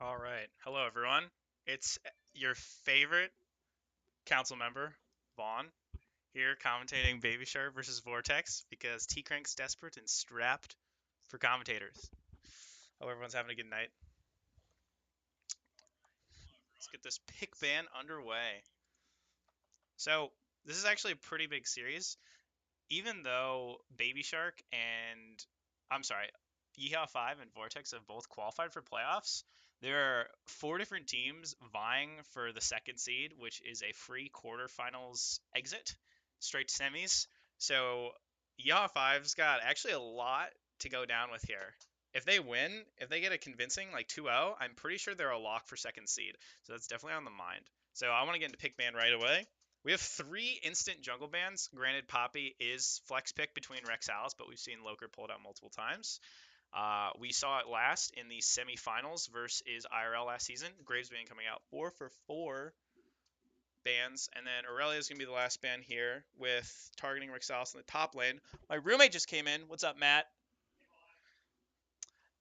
All right. Hello, everyone. It's your favorite council member, Vaughn, here commentating Baby Shark versus Vortex because T Crank's desperate and strapped for commentators. Hope everyone's having a good night. Let's get this pick ban underway. So, this is actually a pretty big series. Even though Baby Shark and I'm sorry, Yeehaw 5 and Vortex have both qualified for playoffs, there are four different teams vying for the second seed, which is a free quarterfinals exit, straight to semis. So Yeehaw 5's got actually a lot to go down with here. If they win, if they get a convincing like 2-0, I'm pretty sure they're a lock for second seed. So that's definitely on the mind. So I want to get into pick ban right away. We have three instant jungle bans. Granted, Poppy is flex pick between Rexalis, but we've seen Loker pull it out multiple times. We saw it last in the semifinals versus IRL last season. Graves ban coming out 4 for 4 bans. And then Aurelia is going to be the last ban here with targeting Rexalis in the top lane. My roommate just came in. What's up, Matt?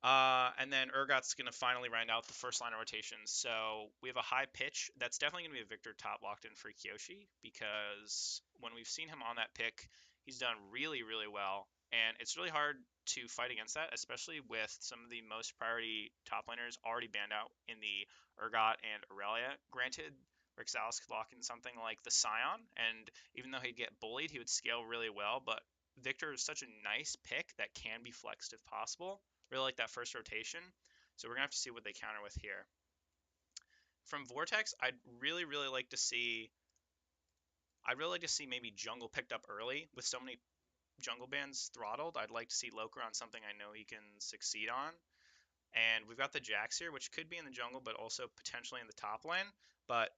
And then Urgot's going to finally round out the first line of rotations. So we have a high pitch. That's definitely going to be a Victor top locked in for Kyoshi because when we've seen him on that pick, he's done really, really well. And it's really hard to fight against that, especially with some of the most priority top laners already banned out in the Urgot and Aurelia. Granted, Rexalis could lock in something like the Scion, and even though he'd get bullied, he would scale really well. But Victor is such a nice pick that can be flexed if possible. Really like that first rotation. So we're gonna have to see what they counter with here. From Vortex, I'd really like to see maybe jungle picked up early with so many jungle bans throttled. I'd like to see Loker on something I know he can succeed on. And we've got the Jax here, which could be in the jungle, but also potentially in the top lane. But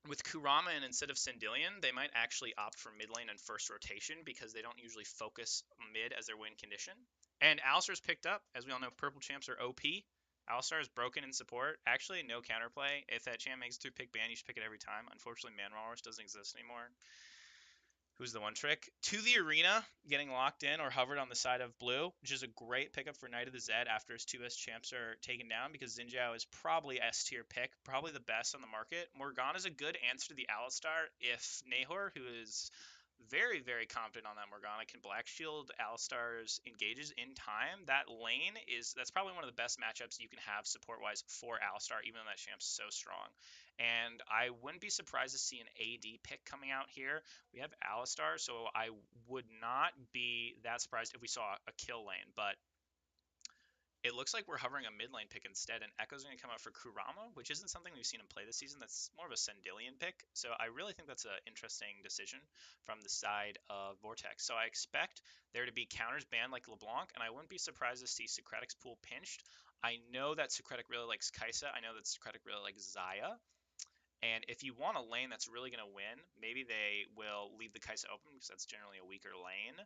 with Kurama and instead of Sindillion, they might actually opt for mid lane and first rotation because they don't usually focus mid as their win condition. And Alistar's picked up. As we all know, purple champs are OP. Alistar is broken in support. Actually, no counterplay. If that champ makes through pick ban, you should pick it every time. Unfortunately, Man Walrus doesn't exist anymore. Who's the one trick? To the arena, getting locked in or hovered on the side of blue, which is a great pickup for Knight of the Zed after his 2S champs are taken down because Xin is probably S tier pick, probably the best on the market. Morgana is a good answer to the Alistar if Nahor, who is very, very confident on that Morgana, can Black Shield Alistar's engages in time. That lane that's probably one of the best matchups you can have support wise for Alistar, even though that champ's so strong. And I wouldn't be surprised to see an AD pick coming out here. We have Alistar, so I would not be that surprised if we saw a kill lane, but it looks like we're hovering a mid lane pick instead, and Echo's going to come out for Kurama, which isn't something we've seen him play this season. That's more of a Sendilion pick, so I really think that's an interesting decision from the side of Vortex. So I expect there to be counters banned like LeBlanc, and I wouldn't be surprised to see Socratic's pool pinched. I know that Socratic really likes Kai'Sa. I know that Socratic really likes Xayah. And if you want a lane that's really going to win, maybe they will leave the Kai'Sa open because that's generally a weaker lane.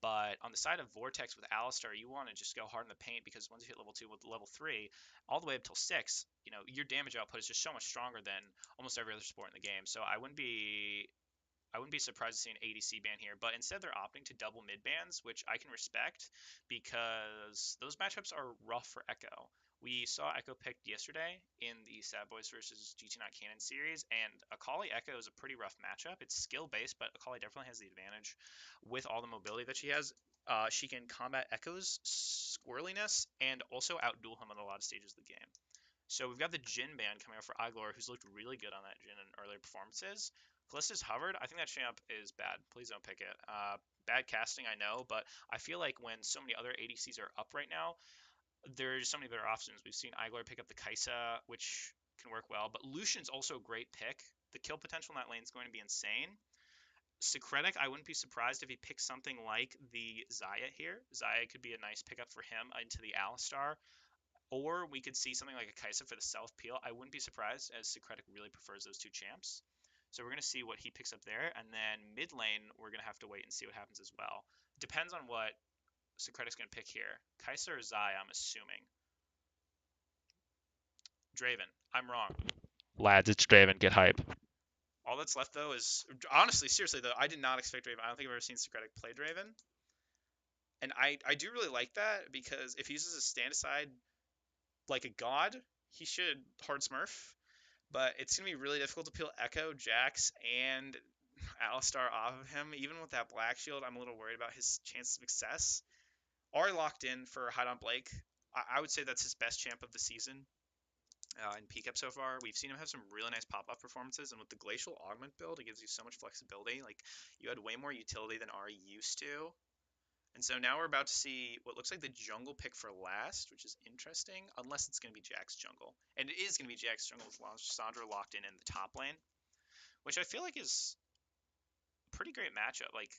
But on the side of Vortex with Alistar, you want to just go hard in the paint because once you hit level 2 with level 3, all the way up till 6, your damage output is just so much stronger than almost every other support in the game. So I wouldn't be surprised to see an ADC ban here, but instead they're opting to double mid bans, which I can respect because those matchups are rough for Echo. We saw Echo picked yesterday in the Sad Boys versus GT Not Canon series, and Akali Echo is a pretty rough matchup. It's skill based, but Akali definitely has the advantage with all the mobility that she has. She can combat Echo's squirreliness and also outduel him on a lot of stages of the game. So we've got the Jhin ban coming out for Iglor, who's looked really good on that Jhin in earlier performances. Callista's hovered. I think that champ is bad. Please don't pick it. Bad casting, I know, but I feel like when so many other ADCs are up right now, there's so many better options. We've seen Iglor pick up the Kai'Sa, which can work well, but Lucian's also a great pick. The kill potential in that lane is going to be insane. Socratic, I wouldn't be surprised if he picks something like the Xayah here. Xayah could be a nice pickup for him into the Alistar. Or we could see something like a Kai'Sa for the self peel. I wouldn't be surprised, as Socratic really prefers those two champs. So we're going to see what he picks up there. And then mid lane, we're going to have to wait and see what happens as well. Depends on what Socratic's going to pick here. Kai'Sa or Xayah, I'm assuming. Draven. I'm wrong. Lads, it's Draven. Get hype. All that's left, though, is... Honestly, seriously, though, I did not expect Draven. I don't think I've ever seen Socratic play Draven. And I do really like that because if he uses a stand aside like a god. He should hard smurf, but it's gonna be really difficult to peel Echo, Jax, and Alistar off of him. Even with that Black Shield, I'm a little worried about his chance of success. Are locked in for Hide on Blake. I would say that's his best champ of the season in PCAP so far. We've seen him have some really nice pop-up performances, and with the Glacial Augment build, it gives you so much flexibility. Like, you had way more utility than Ari used to. And so now we're about to see what looks like the jungle pick for last, which is interesting, unless it's going to be Jack's jungle. And it is going to be Jack's jungle with Sandra locked in the top lane, which I feel like is a pretty great matchup. Like,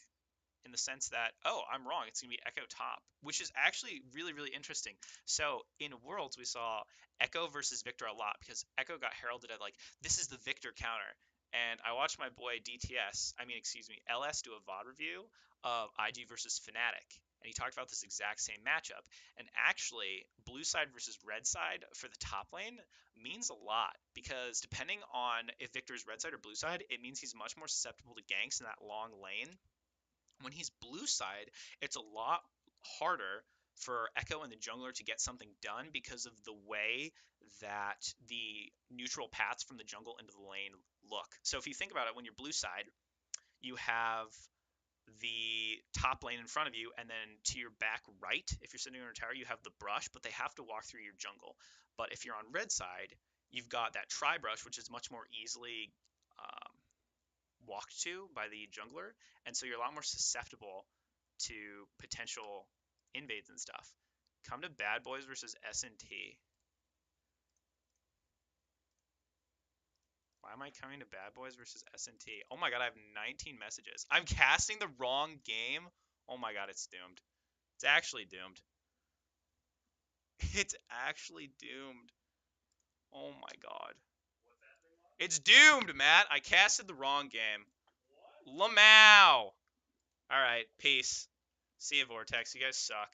in the sense that, oh, I'm wrong, it's going to be Echo top, which is actually really, really interesting. So in Worlds, we saw Echo versus Victor a lot because Echo got heralded at like, this is the Victor counter. And I watched my boy LS do a VOD review of IG versus Fnatic. And he talked about this exact same matchup. And actually, blue side versus red side for the top lane means a lot because depending on if Victor's red side or blue side, it means he's much more susceptible to ganks in that long lane. When he's blue side, it's a lot harder for Echo and the jungler to get something done because of the way that the neutral paths from the jungle into the lane look. So if you think about it, when you're blue side, you have the top lane in front of you, and then to your back right, if you're sitting on a tower, you have the brush, but they have to walk through your jungle. But if you're on red side, you've got that tri brush, which is much more easily walked to by the jungler, and so you're a lot more susceptible to potential invades and stuff. Come to Bad Boys versus SNT. Why am I coming to Bad Boys versus SNT? Oh my god, I have 19 messages. I'm casting the wrong game. Oh my god, it's doomed. It's actually doomed. It's actually doomed. Oh my god. It's doomed, Matt. I casted the wrong game. Lamau. All right, peace. See you, Vortex. You guys suck.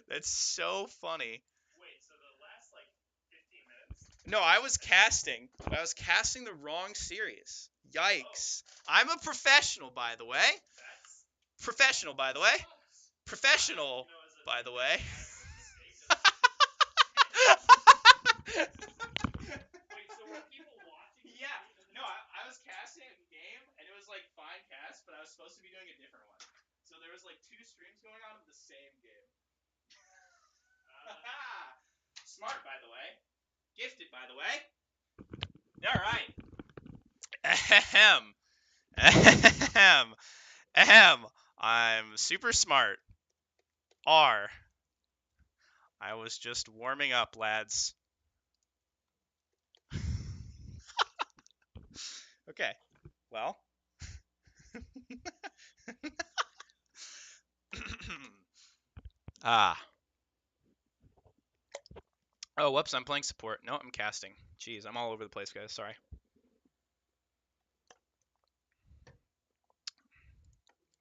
That's so funny. Wait, so the last like 15 minutes? No, I was casting. I was casting the wrong series. Yikes. I'm a professional, by the way. Professional, by the way. Professional, by the way. Wait, so were people watching? Yeah. No, I was casting a game, and it was like fine cast, but I was supposed to be doing a different one. So there was like two streams going on of the same game. Smart, by the way. Gifted, by the way. All right. Ahem. Ahem. Ahem. I'm super smart. R. I was just warming up, lads. Okay. Well. Ah. Oh, whoops, I'm playing support. No, I'm casting. Jeez, I'm all over the place, guys. Sorry.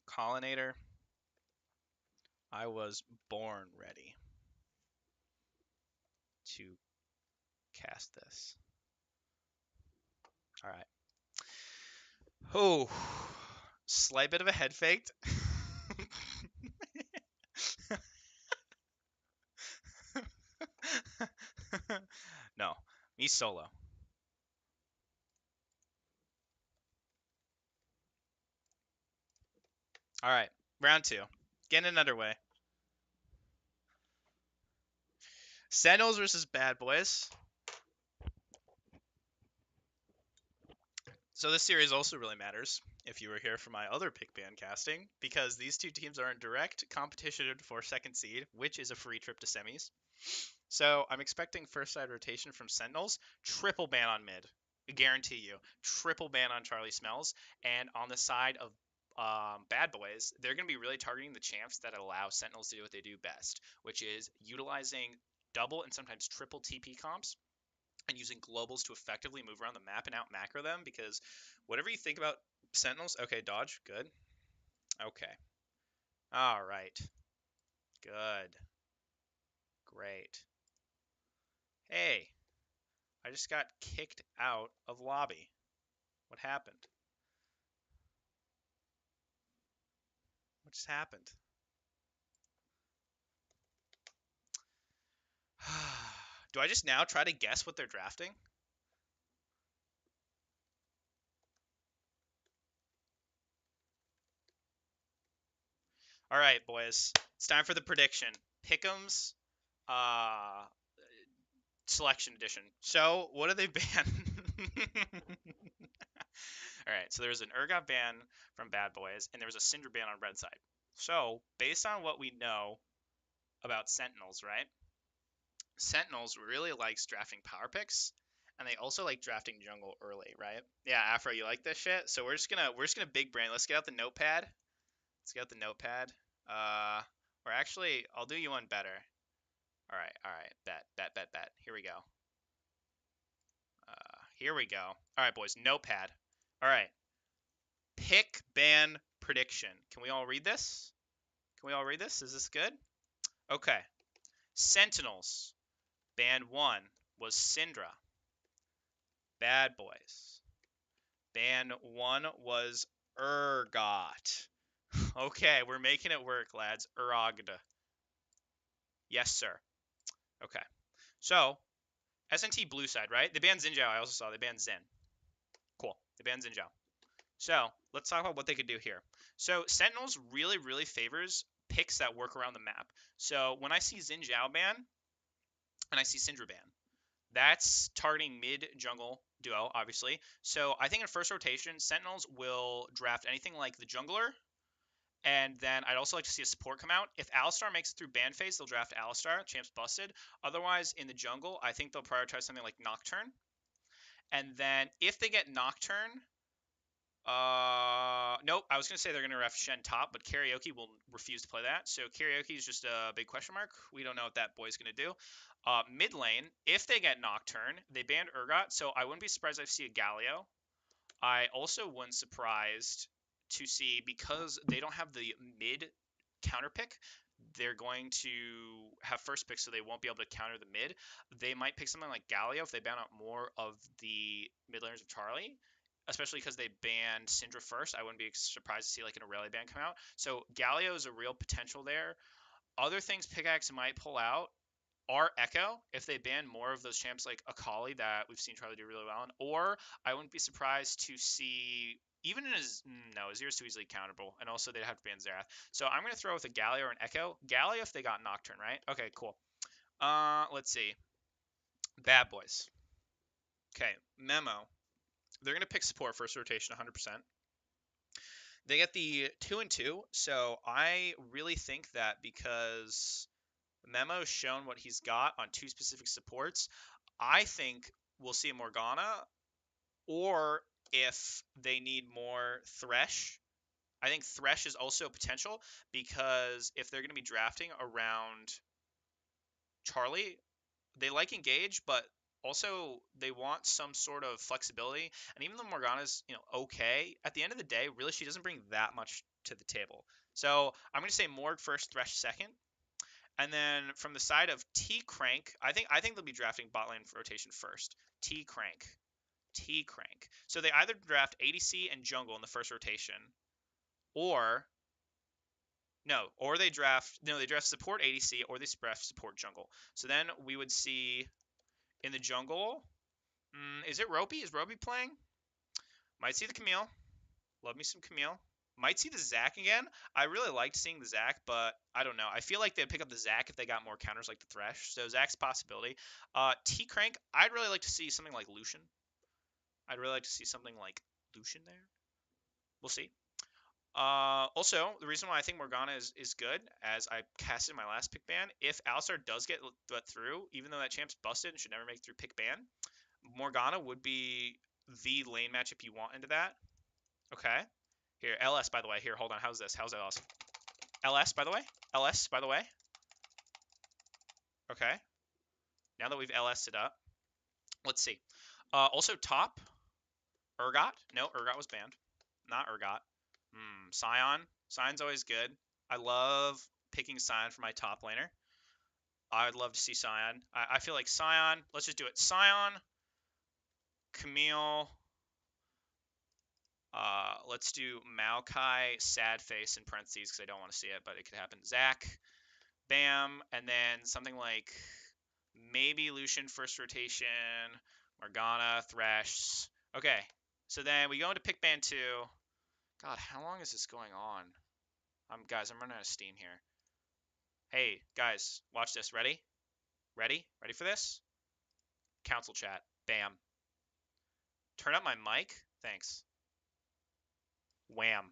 Collinator. I was born ready to cast this. All right. Oh, slight bit of a head faked. No, me solo. All right, round two. Getting it underway. Sentinels versus Bad Boys. So this series also really matters if you were here for my other pick band casting, because these two teams are in direct competition for second seed, which is a free trip to semis. So I'm expecting first side rotation from Sentinels, triple ban on mid. I guarantee you, triple ban on Charlie Smells, and on the side of Bad Boys, they're going to be really targeting the champs that allow Sentinels to do what they do best, which is utilizing double and sometimes triple TP comps and using globals to effectively move around the map and out macro them, because whatever you think about Sentinels, okay, dodge, good. Okay. All right. Good. Great. Hey, I just got kicked out of lobby. What happened? What just happened? Do I just now try to guess what they're drafting? All right, boys. It's time for the prediction. Pick'ems, uh, selection edition. So, what do they ban? All right, so there was an Urgot ban from Bad Boys, and there was a Syndra ban on Red side. So, based on what we know about Sentinels, right? Sentinels really likes drafting power picks, and they also like drafting jungle early, right? Yeah, Afro, you like this shit? So we're just gonna big brain. Let's get out the notepad. Let's get out the notepad. Uh, or actually, I'll do you one better. All right, bet. Here we go. Here we go. All right, boys, notepad. All right, pick ban prediction. Can we all read this? Can we all read this? Is this good? Okay. Sentinels. Ban one was Syndra. Bad Boys. Ban one was Urgot. Okay, we're making it work, lads. Uragda. Yes, sir. Okay. So, SNT blue side, right? They banned Xinjiao. I also saw they banned Zen. Cool. They banned Xinjiao. So, let's talk about what they could do here. So, Sentinels really favors picks that work around the map. So, when I see Xinjiao ban and I see Syndra ban, that's targeting mid jungle duo, obviously. So I think in first rotation, Sentinels will draft anything like the jungler, and then I'd also like to see a support come out. If Alistar makes it through ban phase, they'll draft Alistar. Champ's busted. Otherwise, in the jungle, I think they'll prioritize something like Nocturne. And then if they get Nocturne, nope. I was gonna say they're gonna ref Shen top, but Karaoke will refuse to play that. So Karaoke is just a big question mark. We don't know what that boy's gonna do. Mid lane, if they get Nocturne, they banned Urgot, so I wouldn't be surprised if I see a Galio. I also wasn't surprised to see, because they don't have the mid counter pick, they're going to have first pick, so they won't be able to counter the mid. They might pick something like Galio if they ban out more of the mid laners of Charlie, especially because they banned Syndra first. I wouldn't be surprised to see like an Aurelia ban come out. So Galio is a real potential there. Other things Pickaxe might pull out are Echo, if they ban more of those champs like Akali that we've seen Charlie do really well on, or I wouldn't be surprised to see even in his no, Azir's too easily counterable, and also they'd have to ban Xerath. So I'm gonna throw with a Galio or an Echo. Galio if they got Nocturne, right? Okay, cool. Let's see. Bad Boys. Okay, Memo. They're gonna pick support first rotation 100%. They get the 2 and 2, so I really think that because Memo's shown what he's got on two specific supports, I think we'll see a Morgana, or if they need more Thresh, I think Thresh is also a potential, because if they're going to be drafting around Charlie, they like Engage, but also they want some sort of flexibility. And even though Morgana's, okay, at the end of the day, really she doesn't bring that much to the table. So I'm going to say Morg first, Thresh second. And then from the side of T Crank, I think they'll be drafting bot lane rotation first. T Crank. T Crank. So they either draft ADC and jungle in the first rotation, or they draft support ADC, or they draft support jungle. So then we would see in the jungle, is it Ropey? Is Ropey playing? Might see the Camille. Love me some Camille. Might see the Zac again. I really liked seeing the Zac, but I don't know. I feel like they'd pick up the Zac if they got more counters like the Thresh. So Zac's a possibility. T Crank, I'd really like to see something like Lucian. I'd really like to see something like Lucian there. We'll see. Also, the reason why I think Morgana is good, as I casted my last pick ban, if Alistar does get let through, even though that champ's busted and should never make it through pick ban, Morgana would be the lane matchup you want into that. Okay. Here, LS, by the way. Here, hold on. How's this? How's LS? LS, by the way. LS, by the way. Okay. Now that we've LS'd it up, let's see. Also, top. Urgot. No, Urgot was banned. Not Urgot. Sion. Sion's always good. I love picking Sion for my top laner. I would love to see Sion. I feel like Sion. Let's just do it. Sion. Camille. Let's do Maokai, sad face in parentheses because I don't want to see it, but it could happen. Zac, Bam, and then something like Maybe Lucian first rotation. Morgana, Thresh. Okay, so then we go into pick band 2. God, how long is this going on? Guys, I'm running out of steam here. Hey, guys, watch this. Ready? Ready? Ready for this? Council chat. Bam. Turn up my mic. Thanks. Wham.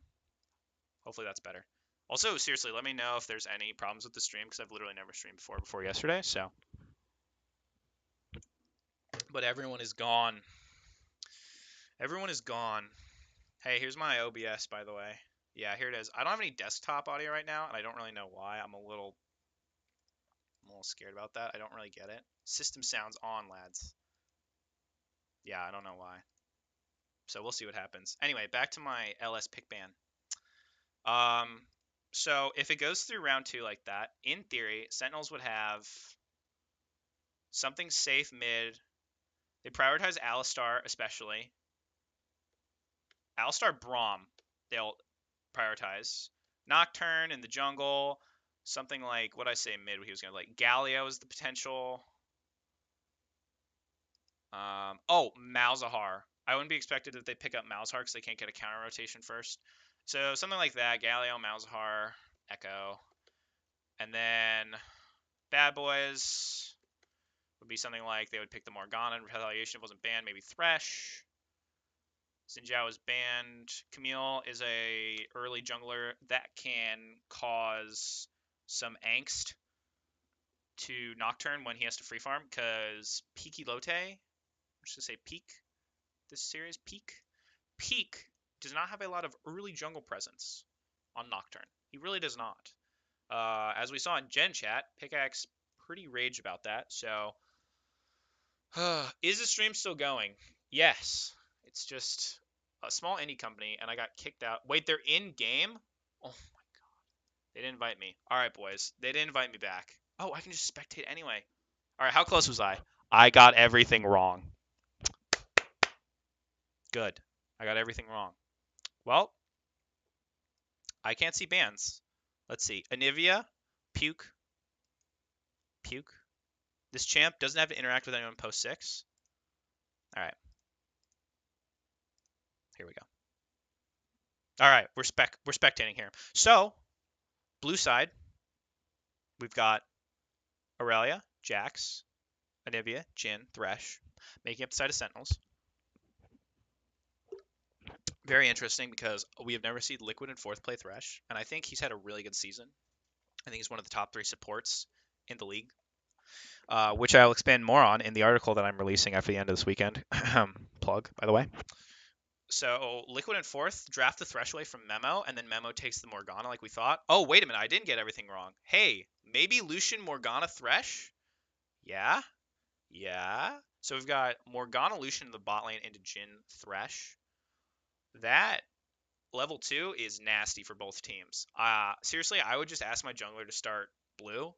Hopefully that's better. Also, seriously, let me know if there's any problems with the stream because I've literally never streamed before yesterday. So, but everyone is gone. Everyone is gone. Hey, here's my OBS, by the way. Yeah, here it is. I don't have any desktop audio right now, and I don't really know why. I'm a little scared about that. I don't really get it. System sounds on, lads. Yeah, I don't know why. So we'll see what happens. Anyway, back to my LS pick ban. So if it goes through round 2 like that, in theory, Sentinels would have something safe mid. They prioritize Alistar especially. Alistar Braum, they'll prioritize. Nocturne in the jungle. Something like, what I say mid, he was going to like. Galio is the potential. Oh, Malzahar. I wouldn't be expected if they pick up Malzahar because they can't get a counter rotation first. So something like that. Galio, Malzahar, Echo. And then Bad Boys would be something like they would pick the Morgana and Retaliation if it wasn't banned. Maybe Thresh. Xin Zhao is banned. Camille is a early jungler that can cause some angst to Nocturne when he has to free farm because Peaky Lote, I should say Peak, this series, Peak does not have a lot of early jungle presence on Nocturne. He really does not. As we saw in Gen Chat, Pickaxe pretty raged about that. So, is the stream still going? Yes. It's just a small indie company, and I got kicked out. Wait, they're in game? Oh my god. They didn't invite me. All right, boys. They didn't invite me back. Oh, I can just spectate anyway. All right, how close was I? I got everything wrong. Good. I got everything wrong. Well, I can't see bans. Let's see. Anivia, Puke, Puke. This champ doesn't have to interact with anyone post 6. All right. Here we go. All right, we're spectating here. So, blue side, we've got Aurelia, Jax, Anivia, Jhin, Thresh, making up the side of Sentinels. Very interesting because we have never seen Liquid in 4th play Thresh, and I think he's had a really good season. I think he's one of the top 3 supports in the league, which I'll expand more on in the article that I'm releasing after the end of this weekend. Plug, by the way. So Liquid in 4th, draft the Thresh away from Memo, and then Memo takes the Morgana like we thought. Oh, wait a minute, I didn't get everything wrong. Hey, maybe Lucian Morgana Thresh? Yeah? Yeah? So we've got Morgana Lucian in the bot lane into Jhin Thresh. That level 2 is nasty for both teams. Seriously, I would just ask my jungler to start blue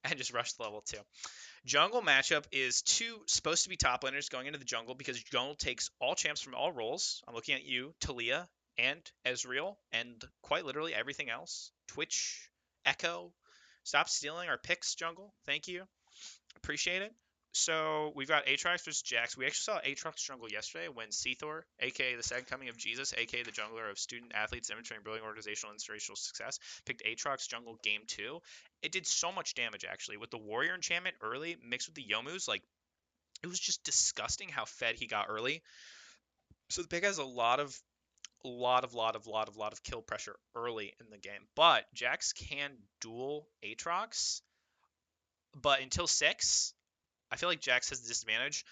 and just rush the level 2. Jungle matchup is 2 supposed to be top laners going into the jungle because jungle takes all champs from all roles. I'm looking at you, Talia, and Ezreal, and quite literally everything else. Twitch, Echo. Stop stealing our picks, jungle. Thank you. Appreciate it. So we've got Aatrox versus Jax. We actually saw Aatrox jungle yesterday when Seathor, aka the second coming of Jesus, aka the jungler of student athletes demonstrating brilliant organizational and inspirational success, picked Aatrox jungle game 2. It did so much damage actually with the warrior enchantment early mixed with the Yomus. Like it was just disgusting how fed he got early. So the pick has a lot of kill pressure early in the game. But Jax can duel Aatrox, but until 6, I feel like Jax has the disadvantage.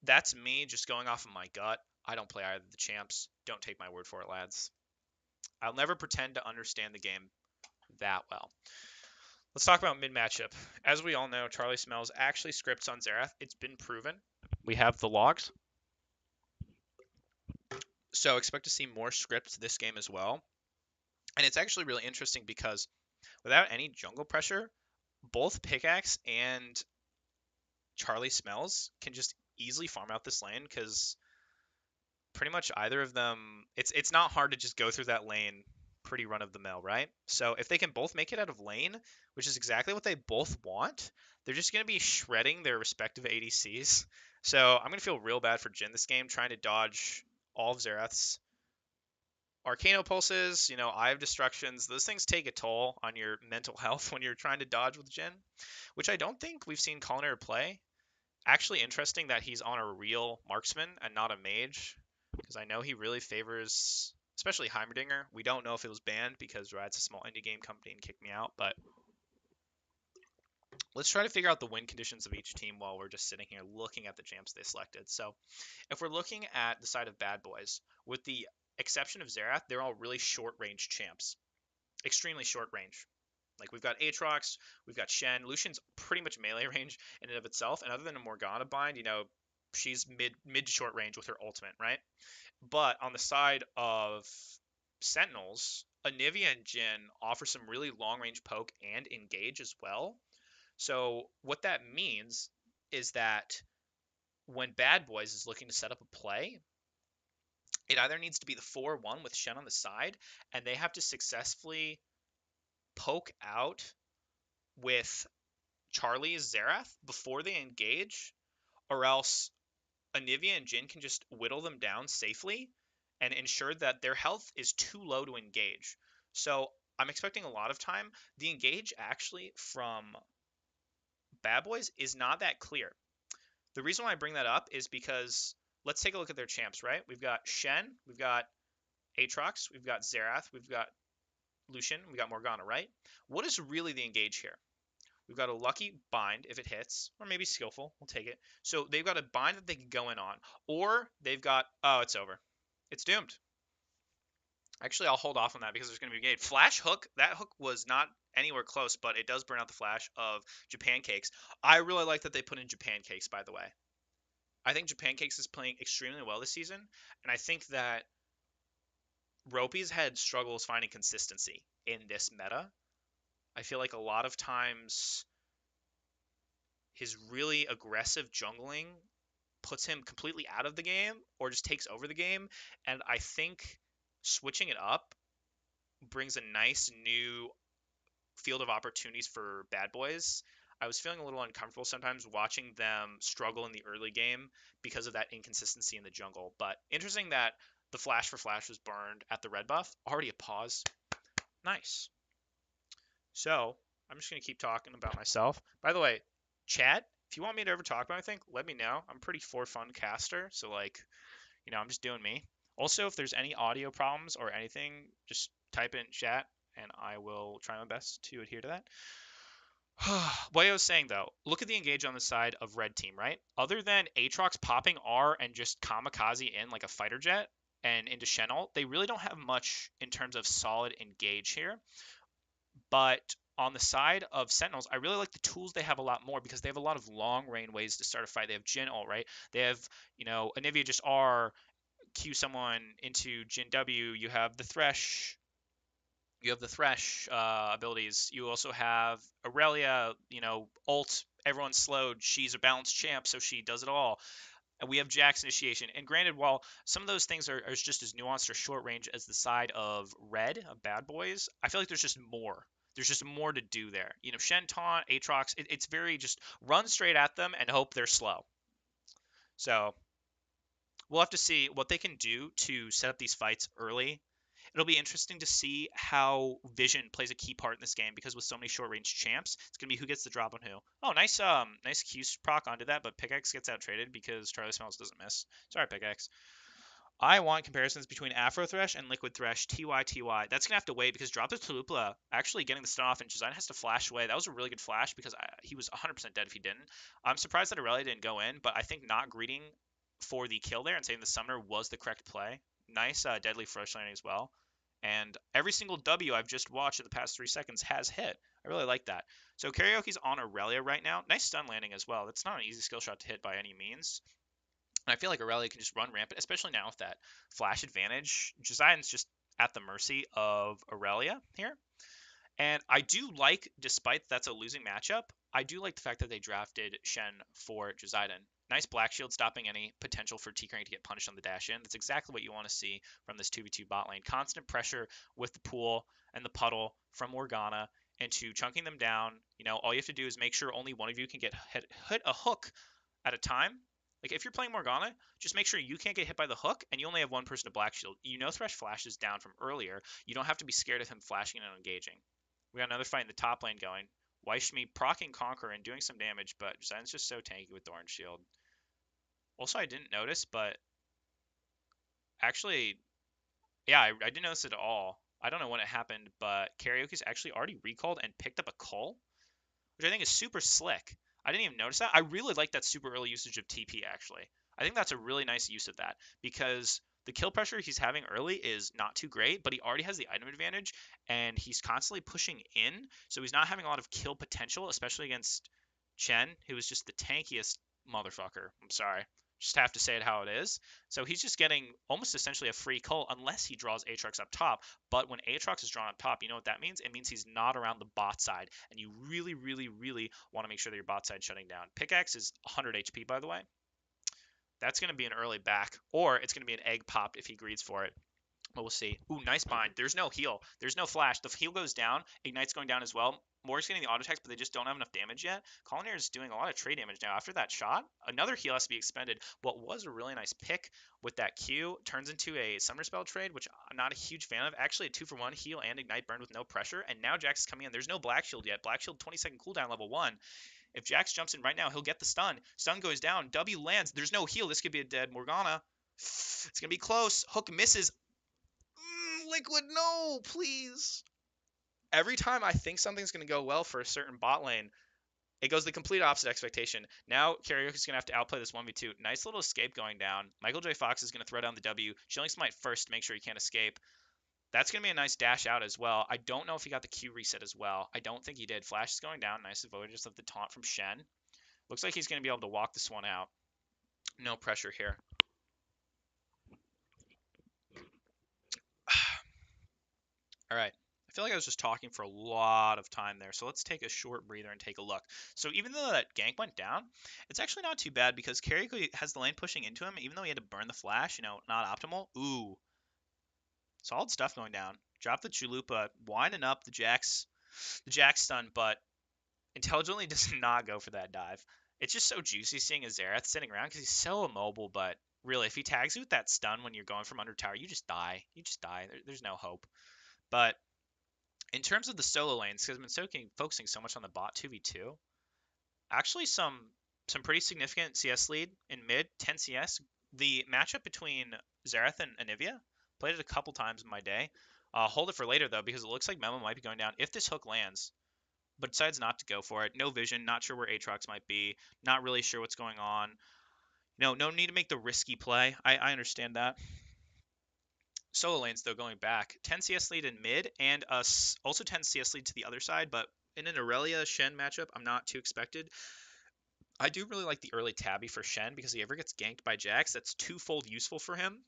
That's me just going off of my gut. I don't play either of the champs. Don't take my word for it, lads. I'll never pretend to understand the game that well. Let's talk about mid matchup. As we all know, Charlie Smells actually scripts on Xerath. It's been proven. We have the logs. So expect to see more scripts this game as well. And it's actually really interesting because without any jungle pressure, both Pickaxe and Charlie Smells can just easily farm out this lane because pretty much either of them, it's not hard to just go through that lane pretty run of the mill, right? So if they can both make it out of lane, which is exactly what they both want, they're just going to be shredding their respective ADCs. So I'm going to feel real bad for Jin this game, trying to dodge all of Xerath's Arcano pulses, Eye of Destructions. Those things take a toll on your mental health when you're trying to dodge with Jin, which I don't think we've seen Culinary play. Actually interesting that he's on a real marksman and not a mage, because I know he really favors, especially Heimerdinger. We don't know if it was banned because Riot's a small indie game company and kicked me out, but let's try to figure out the win conditions of each team while we're just sitting here looking at the champs they selected. So if we're looking at the side of Bad Boys, with the exception of Xerath, they're all really short range champs, extremely short range. Like we've got Aatrox, we've got Shen. Lucian's pretty much melee range in and of itself, and other than a Morgana bind, she's mid to short range with her ultimate, right? But on the side of Sentinels, Anivia and Jin offer some really long range poke and engage as well. So what that means is that when Bad Boys is looking to set up a play, it either needs to be the 4-1 with Shen on the side, and they have to successfully poke out with Charlie's Xerath before they engage, or else Anivia and Jin can just whittle them down safely and ensure that their health is too low to engage. So I'm expecting a lot of time. The engage actually from Bad Boys is not that clear. The reason why I bring that up is because let's take a look at their champs, right? We've got Shen, we've got Aatrox, we've got Xerath, we've got Lucian, we got Morgana, right? What is really the engage here? We've got a lucky bind if it hits, or maybe skillful. We'll take it. So they've got a bind that they can go in on, or they've got, oh, it's over. It's doomed. Actually, I'll hold off on that because there's going to be a gate. Flash hook, that hook was not anywhere close, but it does burn out the flash of Japan Cakes. I really like that they put in Japan Cakes, by the way. I think Japan Cakes is playing extremely well this season, and I think that Ropey's had struggles finding consistency in this meta. I feel like a lot of times his really aggressive jungling puts him completely out of the game or just takes over the game. And I think switching it up brings a nice new field of opportunities for Bad Boys. I was feeling a little uncomfortable sometimes watching them struggle in the early game because of that inconsistency in the jungle. But interesting that the flash for flash was burned at the red buff. Already a pause. Nice. So I'm just going to keep talking about myself. By the way, chat, if you want me to ever talk about anything, let me know. I'm pretty for fun caster. So, I'm just doing me. Also, if there's any audio problems or anything, just type in chat and I will try my best to adhere to that. What I was saying though, look at the engage on the side of red team, right? Other than Aatrox popping R and just kamikaze in like a fighter jet and into Shen ult, they really don't have much in terms of solid engage here. But on the side of Sentinels, I really like the tools they have a lot more because they have a lot of long range ways to start a fight. They have Jin ult, right? They have, Anivia just R, Q someone into Jin W. You have the Thresh abilities. You also have Aurelia, ult. Everyone's slowed. She's a balanced champ, so she does it all. And we have Jack's initiation. And granted, while some of those things are just as nuanced or short range as the side of Red, of Bad Boys, I feel like there's just more. There's just more to do there. Shen Taunt, Aatrox, it's very just run straight at them and hope they're slow. So we'll have to see what they can do to set up these fights early. It'll be interesting to see how vision plays a key part in this game because with so many short range champs, it's gonna be who gets the drop on who. Oh, nice Q proc onto that, but Pickaxe gets out traded because Charlie Smells doesn't miss. Sorry, Pickaxe. I want comparisons between Afro Thresh and Liquid Thresh, TY. That's gonna have to wait because Drop the Talupla actually getting the stun off and Design has to flash away. That was a really good flash because he was 100% dead if he didn't. I'm surprised that Aurelia didn't go in, but I think not greeting for the kill there and saving the summoner was the correct play. Nice deadly Fresh landing as well. And every single W I've just watched in the past 3 seconds has hit. I really like that. So Karaoke's on Aurelia right now. Nice stun landing as well. That's not an easy skill shot to hit by any means. And I feel like Aurelia can just run rampant, especially now with that flash advantage. Josiah's just at the mercy of Aurelia here. And I do like, despite that's a losing matchup, I do like the fact that they drafted Shen for Josidon. Nice Black Shield stopping any potential for T-Crank to get punished on the dash in. That's exactly what you want to see from this 2v2 bot lane. Constant pressure with the pool and the puddle from Morgana into chunking them down. All you have to do is make sure only one of you can get hit a hook at a time. Like if you're playing Morgana, just make sure you can't get hit by the hook and you only have one person to Black Shield. Thresh flashes down from earlier. You don't have to be scared of him flashing and engaging. We got another fight in the top lane going. Weishmi procking Conquer and doing some damage, but Zen's just so tanky with Thorn Shield. Also, I didn't notice, but actually, yeah, I didn't notice it at all. I don't know when it happened, but Karaoke's actually already recalled and picked up a cull, which I think is super slick. I didn't even notice that. I really like that super early usage of TP, actually. I think that's a really nice use of that because the kill pressure he's having early is not too great, but he already has the item advantage and he's constantly pushing in, so he's not having a lot of kill potential, especially against Chen, who is just the tankiest motherfucker. I'm sorry. Just have to say it how it is. So he's just getting almost essentially a free cull unless he draws Aatrox up top. But when Aatrox is drawn up top, you know what that means? It means he's not around the bot side. And you really, really, really want to make sure that your bot side shutting down. Pickaxe is 100 HP, by the way. That's going to be an early back, or it's going to be an egg popped if he greeds for it. But we'll see. Ooh, nice bind. There's no heal. There's no flash. The heal goes down. Ignite's going down as well. Morg's getting the auto attacks, but they just don't have enough damage yet. Collineer is doing a lot of trade damage now. After that shot, another heal has to be expended. What was a really nice pick with that Q turns into a Summer Spell trade, which I'm not a huge fan of. Actually, a 2-for-1 heal and Ignite burned with no pressure. And now Jax is coming in. There's no Black Shield yet. Black Shield 20-second cooldown level 1. If Jax jumps in right now, he'll get the stun. Stun goes down. W lands. There's no heal. This could be a dead Morgana. It's going to be close. Hook misses. Liquid, no, please. Every time I think something's going to go well for a certain bot lane, it goes the complete opposite expectation. Now Karaoke's going to have to outplay this 1v2. Nice little escape going down. Michael J. Fox is going to throw down the W. Chilling Smite first to make sure he can't escape. That's going to be a nice dash out as well. I don't know if he got the Q reset as well. I don't think he did. Flash is going down. Nice avoidance of the taunt from Shen. Looks like he's going to be able to walk this one out. No pressure here. All right. I feel like I was just talking for a lot of time there, so let's take a short breather and take a look. So even though that gank went down, it's actually not too bad because Karaoke has the lane pushing into him, even though he had to burn the flash, not optimal. Ooh, solid stuff going down. Drop the Chalupa, winding up the Jax stun, but intelligently does not go for that dive. It's just so juicy seeing a Xerath sitting around because he's so immobile, but really, if he tags you with that stun when you're going from under tower, you just die. You just die. There's no hope. But in terms of the solo lanes, because I've been focusing so much on the bot 2v2, actually some pretty significant CS lead in mid, 10 CS. The matchup between Xerath and Anivia, played it a couple times in my day. Hold it for later, though, because it looks like Memo might be going down if this hook lands, but decides not to go for it. No vision, not sure where Aatrox might be, not really sure what's going on. No need to make the risky play. I understand that. Solo lanes, though, going back. 10 CS lead in mid, and also 10 CS lead to the other side, but in an Aurelia Shen matchup, I'm not too expected. I do really like the early tabby for Shen because if he ever gets ganked by Jax, that's twofold useful for him,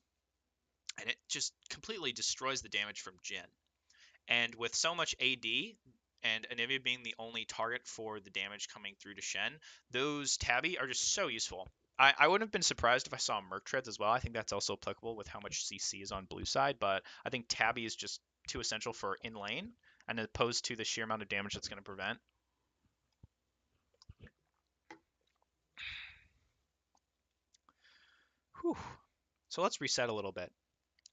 and it just completely destroys the damage from Jhin. And with so much AD and Anivia being the only target for the damage coming through to Shen, those tabby are just so useful. I wouldn't have been surprised if I saw Merc Treads as well. I think that's also applicable with how much CC is on blue side, but I think tabby is just too essential for in lane, and opposed to the sheer amount of damage that's going to prevent. Whew. So let's reset a little bit.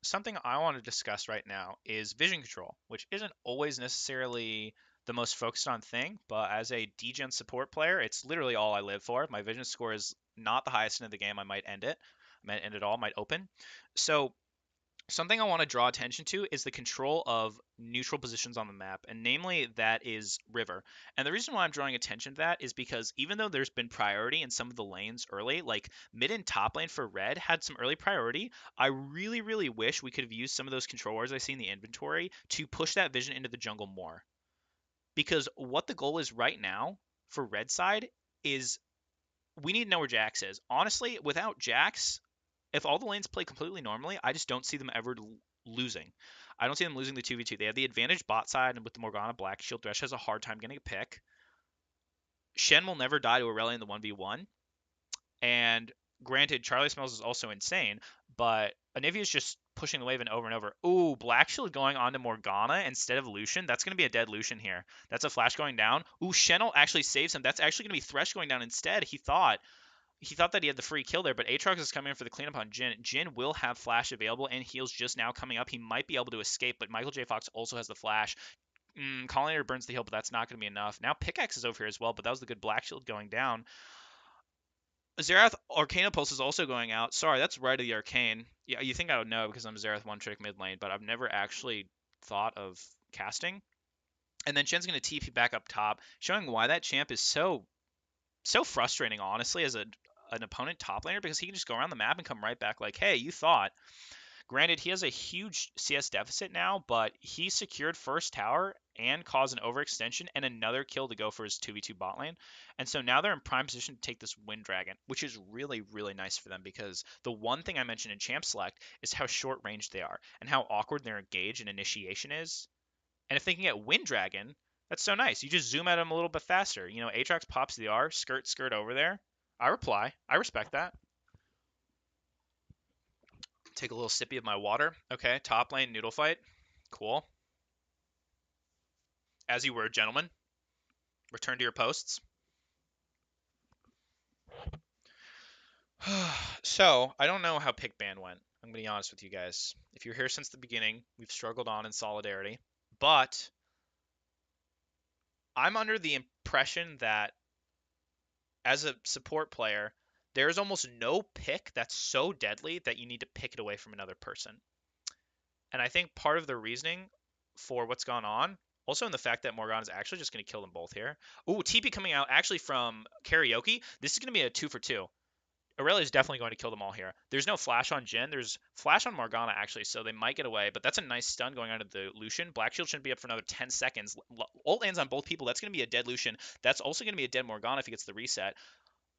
Something I want to discuss right now is vision control, which isn't always necessarily the most focused on thing, but as a degen support player, it's literally all I live for. If my vision score is not the highest in the game, I might end it. I might end it all, might open. So something I want to draw attention to is the control of neutral positions on the map, and namely that is river. And the reason why I'm drawing attention to that is because even though there's been priority in some of the lanes early, like mid and top lane for red had some early priority, I really, really wish we could have used some of those control wards I see in the inventory to push that vision into the jungle more. Because what the goal is right now for red side is we need to know where Jax is. Honestly, without Jax, if all the lanes play completely normally, I just don't see them ever losing. I don't see them losing the 2v2. They have the advantage bot side, and with the Morgana Black Shield, Thresh has a hard time getting a pick. Shen will never die to Aurelia in the 1v1. And granted, Charlie Smells is also insane, but Anivia's just pushing the wave in over and over. Ooh, Black Shield going on to Morgana instead of Lucian. That's going to be a dead Lucian here. That's a flash going down. Ooh, Shen'll actually saves him. That's actually going to be Thresh going down instead. He thought that he had the free kill there, but Aatrox is coming in for the cleanup on Jhin. Jhin will have flash available and heals just now coming up. He might be able to escape, but Michael J. Fox also has the flash. Collinator burns the heal, but that's not going to be enough. Now Pickaxe is over here as well, but that was the good Black Shield going down. Xerath Arcana Pulse is also going out. Sorry, that's right of the Arcane. Yeah, you think I would know because I'm Xerath one trick mid lane, but I've never actually thought of casting. And then Shen's going to TP back up top, showing why that champ is so frustrating, honestly, as an opponent top laner because he can just go around the map and come right back like, hey, you thought. Granted, he has a huge CS deficit now, but he secured first tower and caused an overextension and another kill to go for his 2v2 bot lane. And so now they're in prime position to take this Wind Dragon, which is really, really nice for them because the one thing I mentioned in Champ Select is how short range they are and how awkward their engage and initiation is. And if they can get Wind Dragon, that's so nice. You just zoom at them a little bit faster. You know, Aatrox pops the R, skirt over there. I reply. I respect that. Take a little sippy of my water. Okay, top lane noodle fight. Cool. As you were, gentlemen. Return to your posts. So, I don't know how pick ban went. I'm going to be honest with you guys. If you're here since the beginning, we've struggled on in solidarity. But I'm under the impression that as a support player, there's almost no pick that's so deadly that you need to pick it away from another person. And I think part of the reasoning for what's gone on, also in the fact that Morgana is actually just going to kill them both here. Ooh, TP coming out actually from Karaoke. This is going to be a 2 for 2. Aurelia is definitely going to kill them all here. There's no flash on Jhin. There's flash on Morgana, actually, so they might get away. But that's a nice stun going onto the Lucian. Black Shield shouldn't be up for another 10 seconds. Ult lands on both people. That's going to be a dead Lucian. That's also going to be a dead Morgana if he gets the reset.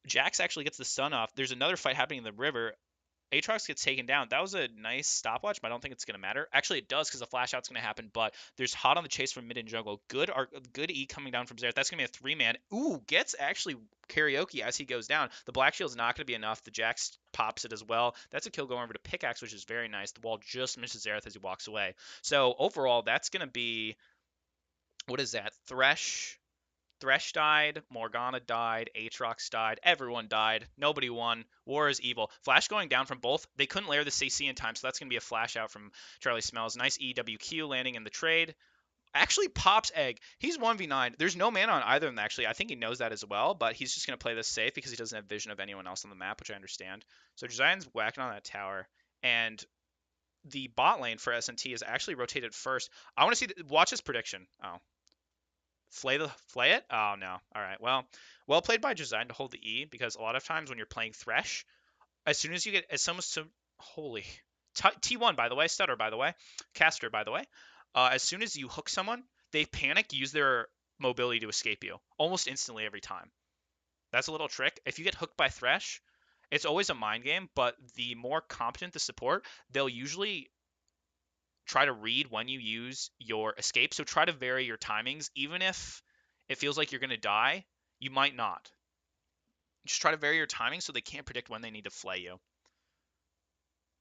Jax actually gets the stun off. There's another fight happening in the river. Aatrox gets taken down. That was a nice stopwatch, but I don't think it's going to matter. Actually, it does because the flash out's going to happen, but there's hot on the chase from mid and jungle. Good E coming down from Xerath. That's going to be a 3-man. Ooh, gets actually Karaoke as he goes down. The Black Shield's not going to be enough. The Jax pops it as well. That's a kill going over to Pickaxe, which is very nice. The wall just misses Xerath as he walks away. So overall, that's going to be, what is that? Thresh died, Morgana died, Aatrox died, everyone died, nobody won. War is evil. Flash going down from both. They couldn't layer the CC in time, so that's going to be a flash out from Charlie Smells. Nice EWQ landing in the trade. Actually pops Egg. He's 1v9. There's no mana on either of them, actually. I think he knows that as well, but he's just going to play this safe because he doesn't have vision of anyone else on the map, which I understand. So Giant's whacking on that tower, and the bot lane for SNT is actually rotated first. I want to watch his prediction. Oh, flay it? Oh no. All right. Well played by Design to hold the E because a lot of times when you're playing Thresh, as soon as you get as someone holy T1 by the way, stutter by the way, caster by the way, as soon as you hook someone, they panic, use their mobility to escape you almost instantly every time. That's a little trick. If you get hooked by Thresh, it's always a mind game, but the more competent the support, they'll usually try to read when you use your escape. So try to vary your timings. Even if it feels like you're going to die, you might not. Just try to vary your timing so they can't predict when they need to flay you.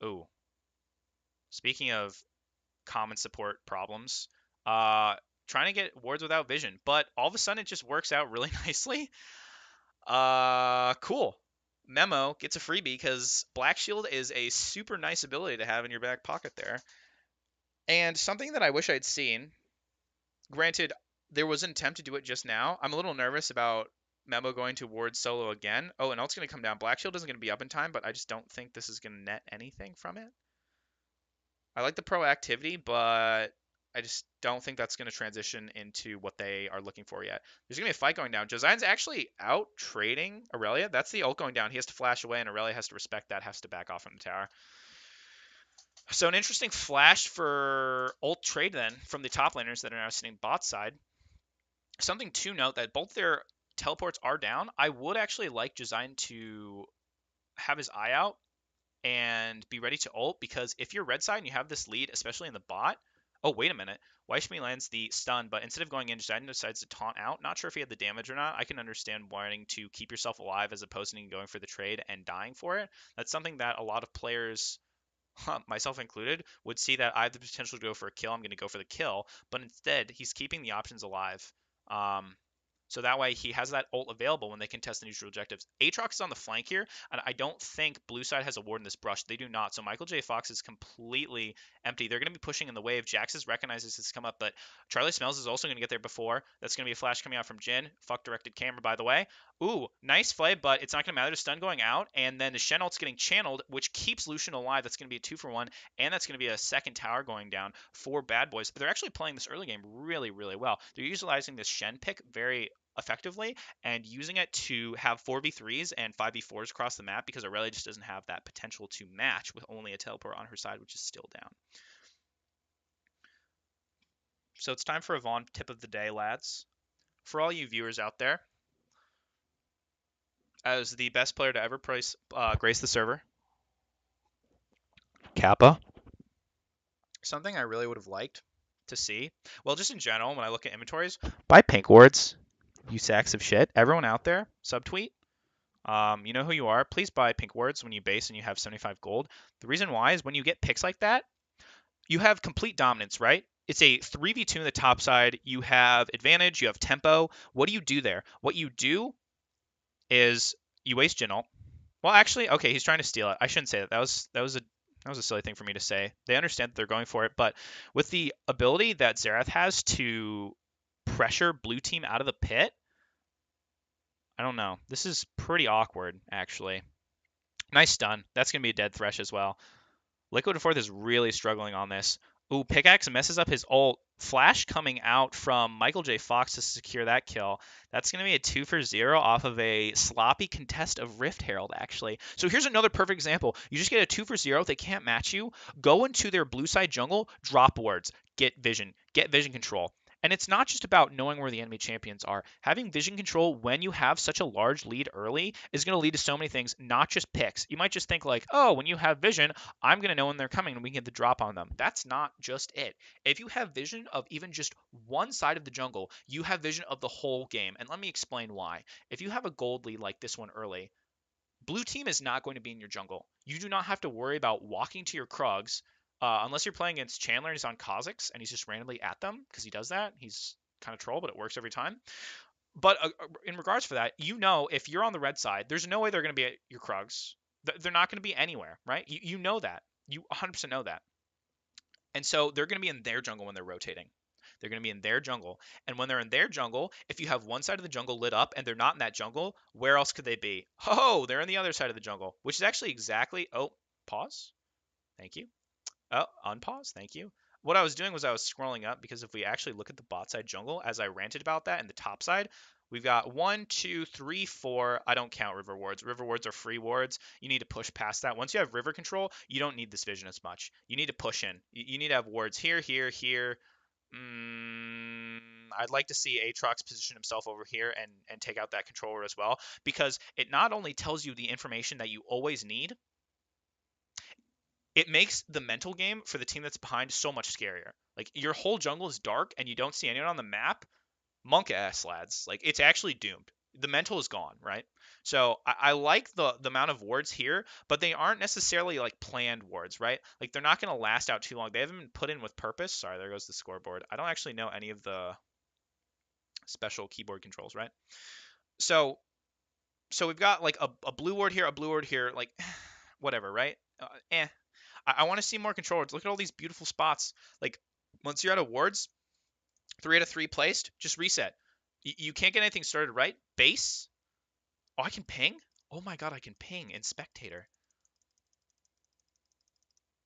Ooh. Speaking of common support problems, trying to get wards without vision, but all of a sudden it just works out really nicely. Cool. Memo gets a freebie because Black Shield is a super nice ability to have in your back pocket there. And something that I wish I'd seen, granted, there was an attempt to do it just now. I'm a little nervous about Memo going to ward solo again. Oh, and ult's going to come down. Black Shield isn't going to be up in time, but I just don't think this is going to net anything from it. I like the proactivity, but I just don't think that's going to transition into what they are looking for yet. There's going to be a fight going down. Josiah's actually out trading Aurelia. That's the ult going down. He has to flash away, and Aurelia has to respect that, has to back off from the tower. So an interesting flash for ult trade then from the top laners that are now sitting bot side. Something to note that both their teleports are down. I would actually like Josiah to have his eye out and be ready to ult because if you're red side and you have this lead, especially in the bot, Oh, wait a minute. Weishmi lands the stun, but instead of going in, Jaden decides to taunt out. Not sure if he had the damage or not. I can understand wanting to keep yourself alive as opposed to going for the trade and dying for it. That's something that a lot of players, myself included, would see that I have the potential to go for a kill. I'm going to go for the kill, but instead he's keeping the options alive. Um, so that way he has that ult available when they contest the neutral objectives. Aatrox is on the flank here, and I don't think blue side has a ward in this brush. They do not. So Michael J. Fox is completely empty. They're going to be pushing in the wave. Jax's recognizes this come up, but Charlie Smells is also going to get there before. That's going to be a flash coming out from Jin. Fuck directed camera, by the way. Ooh, nice play, but it's not going to matter. The stun going out, and then the Shen ult's getting channeled, which keeps Lucian alive. That's going to be a 2-for-1, and that's going to be a second tower going down for Bad Boys. They're actually playing this early game really, really well. They're utilizing this Shen pick very effectively and using it to have 4v3s and 5v4s across the map because Aurelia just doesn't have that potential to match with only a teleport on her side, which is still down. So it's time for a Vaughn tip of the day, lads. For all you viewers out there, as the best player to ever grace the server, Kappa. something I really would have liked to see, well, just in general, when I look at inventories, buy pink wards, you sacks of shit. Everyone out there, subtweet. You know who you are. Please buy pink wards when you base and you have 75 gold. The reason why is when you get picks like that, you have complete dominance, right? It's a 3v2 in the top side. You have advantage, you have tempo. What do you do there? What you do is you waste Jinult. Well, actually, okay, he's trying to steal it. I shouldn't say that. That was a silly thing for me to say. They understand that they're going for it, but with the ability that Xerath has to pressure blue team out of the pit, I don't know. This is pretty awkward, actually. Nice stun. That's going to be a dead Thresh as well. Liquid Fourth is really struggling on this. Ooh, Pickaxe messes up his ult. Flash coming out from Michael J. Fox to secure that kill. That's going to be a 2-for-0 off of a sloppy contest of Rift Herald, actually. So here's another perfect example. You just get a 2-for-0. They can't match you. Go into their blue side jungle, drop wards, get vision control. And it's not just about knowing where the enemy champions are. Having vision control when you have such a large lead early is going to lead to so many things, not just picks. You might just think like, oh, when you have vision, I'm going to know when they're coming and we can get the drop on them. That's not just it. If you have vision of even just one side of the jungle, you have vision of the whole game. And let me explain why. If you have a gold lead like this one early, blue team is not going to be in your jungle. You do not have to worry about walking to your Krugs unless you're playing against Chandler and he's on Kha'Zix and he's just randomly at them because he does that. He's kind of troll, but it works every time. But in regards for that, you know, if you're on the red side, there's no way they're going to be at your Krugs. They're not going to be anywhere, right? You know that. You 100% know that. And so they're going to be in their jungle when they're rotating. They're going to be in their jungle. And when they're in their jungle, if you have one side of the jungle lit up and they're not in that jungle, where else could they be? Oh, they're in the other side of the jungle, which is actually exactly. Oh, pause. Thank you. Oh, unpause. Thank you. What I was doing was I was scrolling up because if we actually look at the bot side jungle, as I ranted about that, and the top side, we've got 1, 2, 3, 4. I don't count river wards. River wards are free wards. You need to push past that. Once you have river control, you don't need this vision as much. You need to push in. You need to have wards here, here, here. I'd like to see Aatrox position himself over here and take out that controller as well because it not only tells you the information that you always need, it makes the mental game for the team that's behind so much scarier. Like your whole jungle is dark and you don't see anyone on the map. Monk ass lads. Like it's actually doomed. The mental is gone, right? So I like the amount of wards here, but they aren't necessarily like planned wards, right? Like they're not going to last out too long. They haven't been put in with purpose. Sorry, there goes the scoreboard. I don't actually know any of the special keyboard controls, right? So so we've got like a blue ward here, a blue ward here, like whatever, right? I want to see more controllers. Look at all these beautiful spots. Like once you're out of wards, 3 out of 3 placed, just reset. You can't get anything started, right? Base. Oh, I can ping. Oh my god, I can ping in spectator.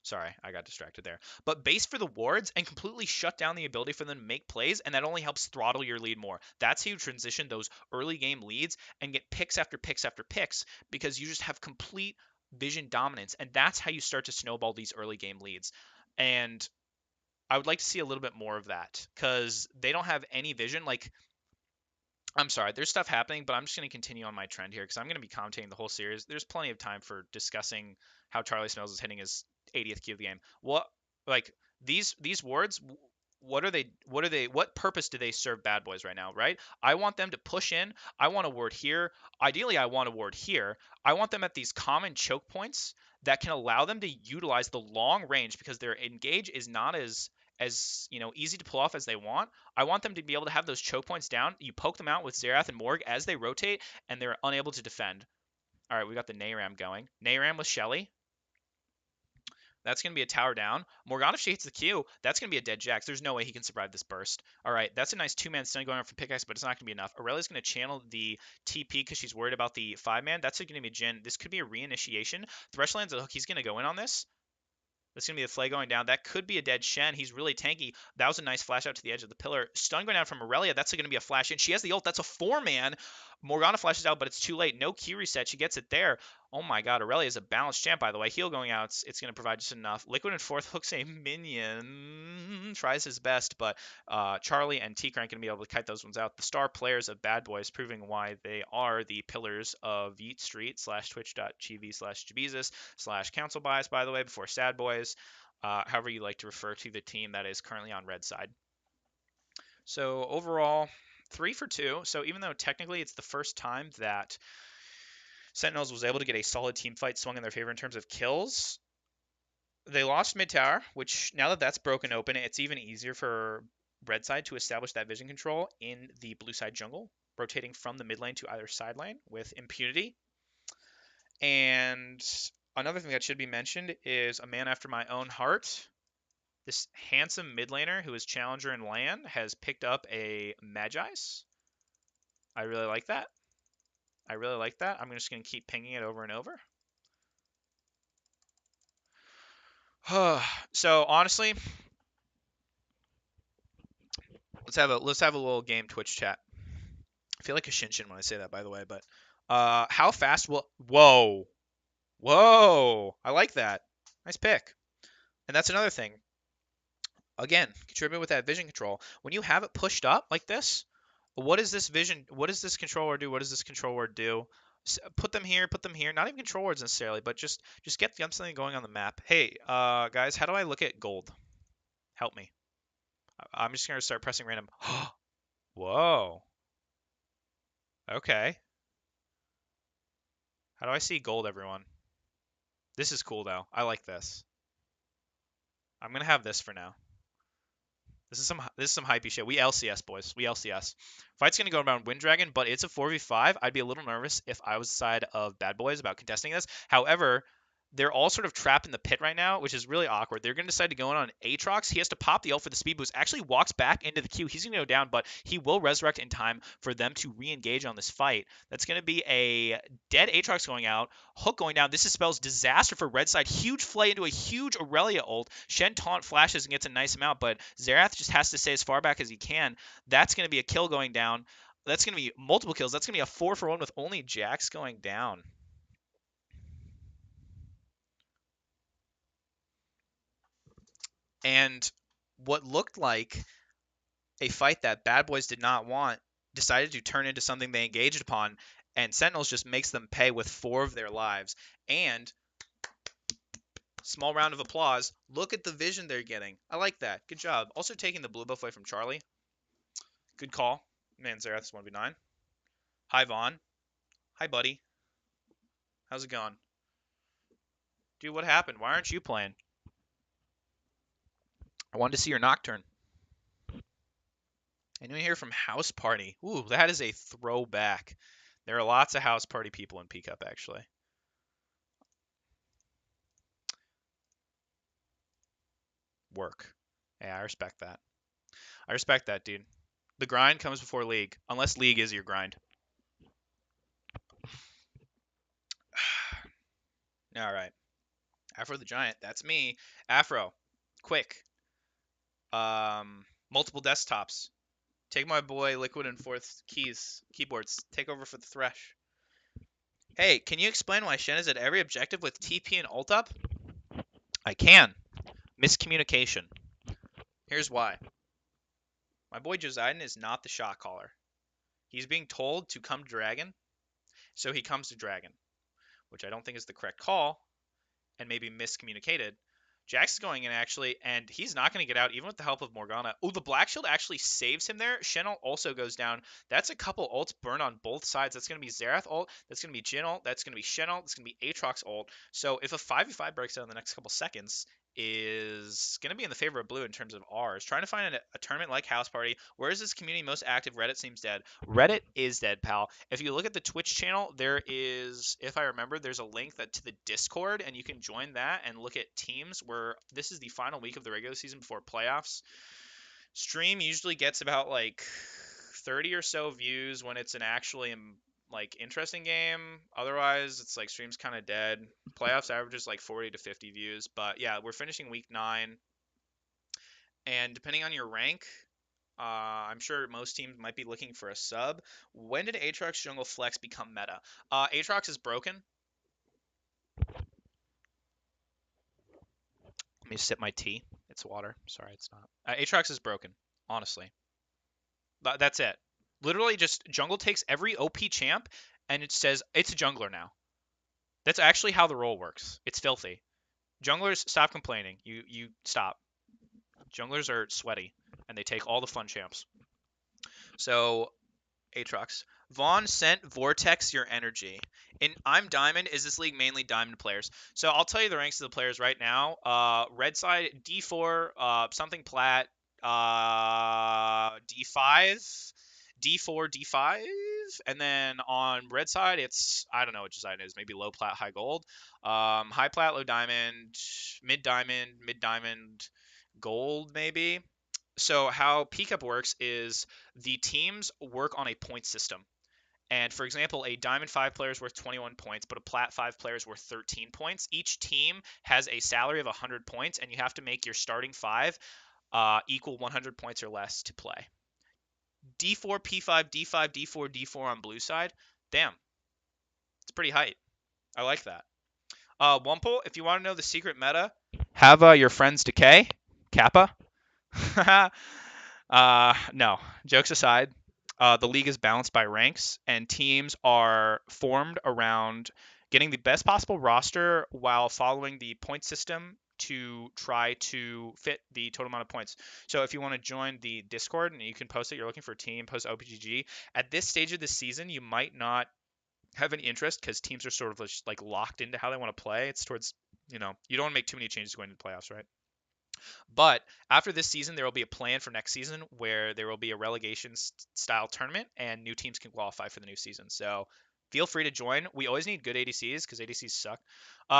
Sorry, I got distracted there. But base for the wards and completely shut down the ability for them to make plays, and that only helps throttle your lead more. That's how you transition those early game leads and get picks after picks after picks because you just have complete vision dominance, and that's how you start to snowball these early game leads. And I would like to see a little bit more of that because they don't have any vision. Like, I'm sorry, there's stuff happening, but I'm just going to continue on my trend here because I'm going to be commentating the whole series. There's plenty of time for discussing how Charlie Smells is hitting his 80th Q of the game. What, like, These wards, what purpose do they serve bad boys right now, right? I want them to push in. I want a ward here. Ideally, I want a ward here. I want them at these common choke points that can allow them to utilize the long range because their engage is not as easy to pull off as they want. I want them to be able to have those choke points down. You poke them out with Xerath and Morg as they rotate, and they're unable to defend. All right, we got the Nayram going. Nayram with Shelly. That's going to be a tower down. Morgana, if she hits the Q, that's going to be a dead Jax. There's no way he can survive this burst. All right, that's a nice two-man stun going on for Pickaxe, but it's not going to be enough. Aurelia's going to channel the TP because she's worried about the 5-man. That's going to be a Jhin. This could be a reinitiation. Thresh lands a hook. He's going to go in on this. That's going to be the Flay going down. That could be a dead Shen. He's really tanky. That was a nice flash out to the edge of the pillar. Stun going down from Aurelia. That's going to be a flash in. She has the ult. That's a 4-man. Morgana flashes out, but it's too late. No Q reset. She gets it there. Oh my god. Aurelia is a balanced champ, by the way. Heal going out. It's going to provide just enough. Liquid in fourth hooks a minion. Tries his best, but Charlie and T-Crank going to be able to kite those ones out. The star players of Bad Boys, proving why they are the pillars of Yeet Street / twitch.tv/Jabezus / council bias, by the way, before Sad Boys. However you like to refer to the team that is currently on red side. So overall, 3 for 2. So even though technically it's the first time that Sentinels was able to get a solid team fight swung in their favor in terms of kills, they lost mid tower, which now that that's broken open, it's even easier for red side to establish that vision control in the blue side jungle, rotating from the mid lane to either side lane with impunity. And another thing that should be mentioned is a man after my own heart. This handsome mid laner who is challenger in LAN has picked up a Magi's. I really like that. I really like that. I'm just going to keep pinging it over and over. So honestly, let's have a little game Twitch chat. I feel like a Shinshin when I say that, by the way. But how fast will? Whoa! I like that. Nice pick. And that's another thing. Again, contribute with that vision control. When you have it pushed up like this, what is this vision? What does this controller do? What does this controller do? Put them here. Put them here. Not even control words necessarily, but just get something going on the map. Hey, guys, how do I look at gold? Help me. I'm just gonna start pressing random. Whoa. Okay. How do I see gold, everyone? This is cool though. I like this. I'm gonna have this for now. This is some hypey shit. We LCS, boys. We LCS. Fight's gonna go around Wind Dragon, but it's a 4v5. I'd be a little nervous if I was the side of Bad Boys about contesting this. However, they're all sort of trapped in the pit right now, which is really awkward. They're going to decide to go in on Aatrox. He has to pop the ult for the speed boost. Actually walks back into the queue. He's going to go down, but he will resurrect in time for them to re-engage on this fight. That's going to be a dead Aatrox going out. Hook going down. This spells disaster for red side. Huge flay into a huge Aurelia ult. Shen taunt flashes and gets a nice amount, but Xerath just has to stay as far back as he can. That's going to be a kill going down. That's going to be multiple kills. That's going to be a 4-for-1 with only Jax going down. And what looked like a fight that Bad Boys did not want decided to turn into something they engaged upon, and Sentinels just makes them pay with 4 of their lives. And small round of applause. Look at the vision they're getting. I like that. Good job. Also taking the blue buff away from Charlie. Good call. Man, Xerath's 1v9. Hi, Vaughn. Hi, buddy. How's it going? Dude, what happened? Why aren't you playing? I wanted to see your Nocturne. Anyone here from House Party? Ooh, that is a throwback. There are lots of House Party people in P-Cup, actually. Work. Yeah, I respect that. I respect that, dude. The grind comes before League, unless League is your grind. All right. Afro the Giant, that's me. Afro, quick. Multiple desktops. Take my boy Liquid and fourth keyboards. Take over for the Thresh. Hey, can you explain why Shen is at every objective with TP and ult up? I can. Miscommunication. Here's why. My boy Joseiden is not the shot caller. He's being told to come to Dragon, so he comes to Dragon, which I don't think is the correct call, and maybe miscommunicated. Jax is going in actually, and he's not going to get out even with the help of Morgana. Oh, the Black Shield actually saves him there. Shen ult also goes down. That's a couple ults burned on both sides. That's going to be Xerath ult. That's going to be Jhin ult. That's going to be Shen ult. That's going to be Aatrox ult. So if a 5v5 breaks out in the next couple seconds, is going to be in the favor of blue in terms of R's. Trying to find a tournament like House Party. Where is this community most active? Reddit seems dead. Reddit is dead, pal. If you look at the Twitch channel, there is, if I remember, there's a link that to the Discord, and you can join that and look at teams where this is the final week of the regular season before playoffs. Stream usually gets about like 30 or so views when it's an actually like interesting game. Otherwise, it's like stream's kind of dead. Playoffs averages like 40 to 50 views, but yeah, we're finishing week 9, and depending on your rank, I'm sure most teams might be looking for a sub. When did Aatrox Jungle Flex become meta? Aatrox is broken. Let me sip my tea. It's water. Sorry, it's not. Aatrox is broken, honestly. That's it. Literally, just jungle takes every OP champ, and it says it's a jungler now. That's actually how the role works. It's filthy. Junglers, stop complaining. You stop. Junglers are sweaty, and they take all the fun champs. So Aatrox. Vaughn sent Vortex your energy. In I'm Diamond, is this league mainly Diamond players? So I'll tell you the ranks of the players right now. Red side D4, something plat, D5, D4, D5, and then on red side it's I don't know what design it is. Maybe low plat, high gold, high plat, low diamond, mid diamond, gold maybe. So how Pickup works is the teams work on a point system. And for example, a Diamond 5 player is worth 21 points, but a Plat 5 player is worth 13 points. Each team has a salary of 100 points, and you have to make your starting 5 equal 100 points or less to play. D4, P5, D5, D4, D4 on blue side. Damn, it's pretty hype. I like that. Wumple, if you want to know the secret meta, have your friends Decay, Kappa. No. Jokes aside, the league is balanced by ranks, and teams are formed around getting the best possible roster while following the point system to try to fit the total amount of points. So if you want to join the Discord and you can post that you're looking for a team, post OPGG. At this stage of the season, you might not have any interest because teams are sort of just like locked into how they want to play. It's towards, you don't want to make too many changes going into the playoffs, right? But after this season, there will be a plan for next season where there will be a relegation style tournament and new teams can qualify for the new season. So feel free to join. We always need good ADCs because ADCs suck.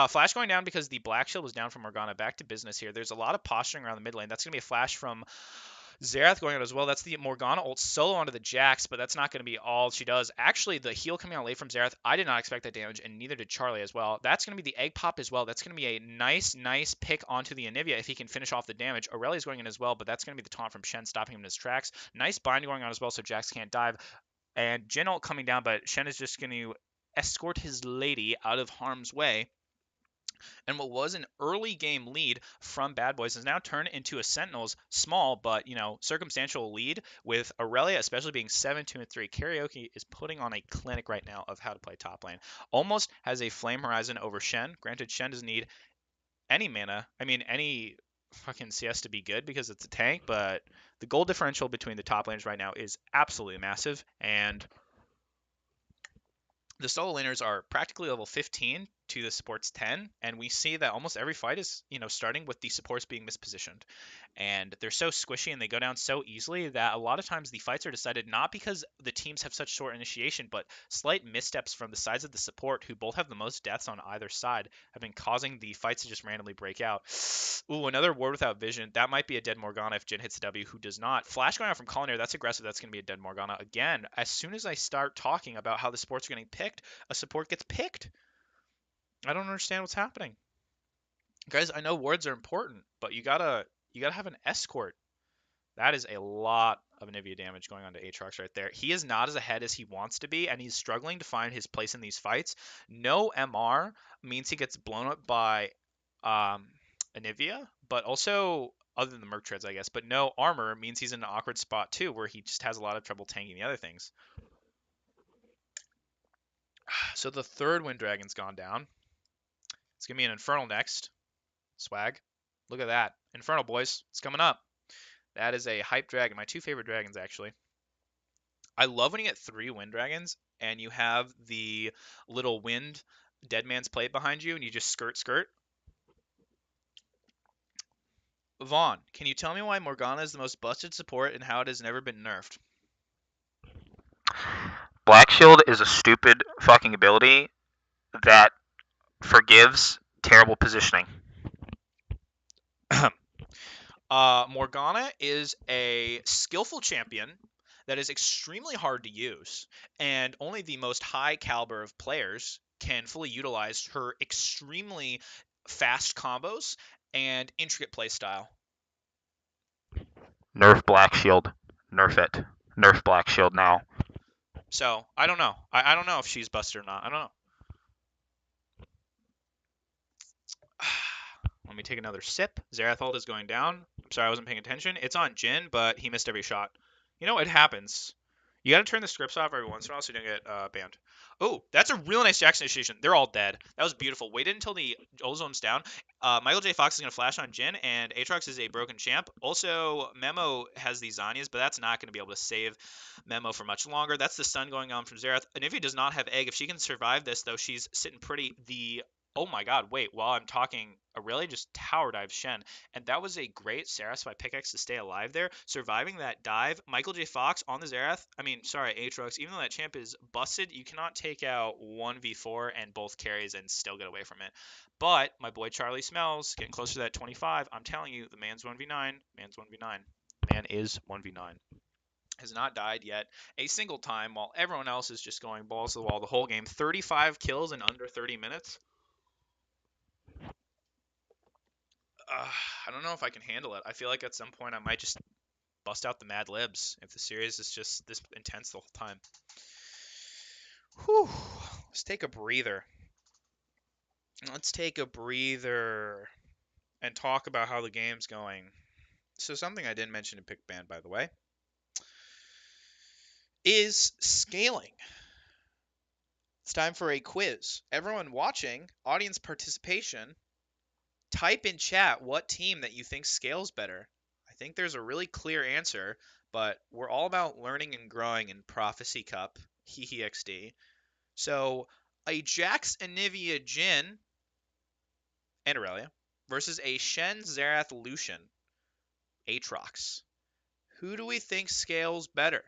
Flash going down because the Black Shield was down from Morgana. Back to business here. There's a lot of posturing around the mid lane. That's going to be a flash from Xerath going out as well. That's the Morgana ult solo onto the Jax, but that's not going to be all she does. Actually, the heal coming out late from Xerath, I did not expect that damage, and neither did Charlie as well. That's going to be the egg pop as well. That's going to be a nice pick onto the Anivia if he can finish off the damage. Aurelia's going in as well, but that's going to be the taunt from Shen stopping him in his tracks. Nice bind going on as well, so Jax can't dive. And Jhin ult coming down, but Shen is just going to escort his lady out of harm's way. And what was an early game lead from Bad Boys has now turned into a Sentinels small but circumstantial lead with Aurelia especially being 7-2-3. Karaoke is putting on a clinic right now of how to play top lane. Almost has a flame horizon over Shen. Granted, Shen doesn't need any mana. I mean any fucking CS to be good because it's a tank, but the goal differential between the top laners right now is absolutely massive, and the solo laners are practically level 15 to the support's 10, and we see that almost every fight is, starting with the supports being mispositioned. And they're so squishy and they go down so easily that a lot of times the fights are decided not because the teams have such short initiation, but slight missteps from the sides of the support, who both have the most deaths on either side, have been causing the fights to just randomly break out. Ooh, another ward without vision. That might be a dead Morgana if Jhin hits a W, who does not. Flash going out from Culinary, that's aggressive. That's going to be a dead Morgana. Again, as soon as I start talking about how the supports are getting picked, a support gets picked. I don't understand what's happening. Guys, I know wards are important, but you gotta have an escort. That is a lot of Nivea damage going on to Aatrox right there. He is not as ahead as he wants to be, and he's struggling to find his place in these fights. No MR means he gets blown up by Anivia, but also other than the Merc treads, I guess. But no armor means he's in an awkward spot too, where he just has a lot of trouble tanking the other things. So the third Wind Dragon's gone down. It's gonna be an Infernal next. Swag. Look at that. Infernal, boys. It's coming up. That is a hype dragon. My two favorite dragons, actually. I love when you get three wind dragons and you have the little wind dead man's plate behind you and you just skirt skirt. Vaughn, can you tell me why Morgana is the most busted support and how it has never been nerfed? Black Shield is a stupid fucking ability that forgives terrible positioning. Morgana is a skillful champion that is extremely hard to use, and only the most high caliber of players can fully utilize her extremely fast combos and intricate playstyle. Nerf Black Shield. Nerf it. Nerf Black Shield now. So I don't know. I don't know if she's busted or not. I don't know. Let me take another sip. Zarathold is going down. I'm sorry I wasn't paying attention. It's on Jin, but he missed every shot. You know, it happens. You got to turn the scripts off every once in a while so you don't get banned. Oh, that's a really nice Jackson initiation. They're all dead. That was beautiful. Waited until the ozone's down. Michael J. Fox is going to flash on Jin, and Aatrox is a broken champ. Also, Memo has these Zanyas, but that's not going to be able to save Memo for much longer. That's the stun going on from Xerath. And if he does not have Egg, if she can survive this, though, she's sitting pretty. Oh my god, wait, while I'm talking, Aurelia just tower dive Shen. And that was a great Saras by pickaxe to stay alive there. Surviving that dive, Michael J. Fox on the Xerath, Aatrox, even though that champ is busted, you cannot take out 1v4 and both carries and still get away from it. But my boy Charlie Smells, getting closer to that 25, I'm telling you, the man's 1v9. Man's 1v9. Man is 1v9. Has not died yet a single time while everyone else is just going balls to the wall the whole game. 35 kills in under 30 minutes. I don't know if I can handle it. I feel like at some point I might just bust out the Mad Libs if the series is just this intense the whole time. Whew. Let's take a breather. Let's take a breather and talk about how the game's going. So something I didn't mention in Pick Band, by the way, is scaling. It's time for a quiz. Everyone watching, audience participation, type in chat what team that you think scales better. I think there's a really clear answer, but we're all about learning and growing in Prophecy Cup, hee XD. So a Jax Anivia Jin and Aurelia versus a Shen Xerath Lucian Aatrox. Who do we think scales better?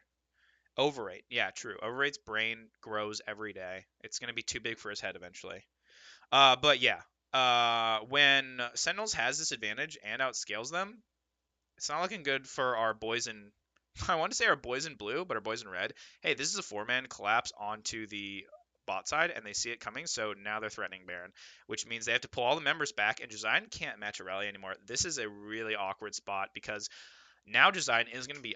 Overrate. Yeah, true. Overrate's brain grows every day. It's going to be too big for his head eventually. But yeah, when Sentinels has this advantage and outscales them, it's not looking good for our boys in. I want to say our boys in blue, but our boys in red. Hey, this is a four-man collapse onto the bot side, and they see it coming, so now they're threatening Baron, which means they have to pull all the members back, and Design can't match Aurelia anymore. This is a really awkward spot because now Design is going to be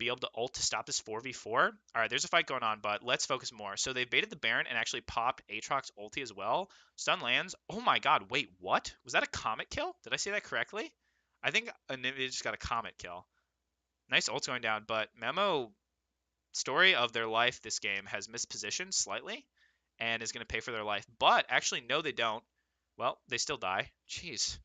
able to ult to stop this 4v4. All right, there's a fight going on, but let's focus more. So they baited the Baron and actually popped Aatrox ulti as well. Stun lands. Oh my god, wait, what? Was that a comet kill? Did I say that correctly? I think Anivia just got a comet kill. Nice ults going down, but Memo, story of their life this game, has mispositioned slightly and is going to pay for their life. But actually, no, they don't. Well, they still die. Jeez.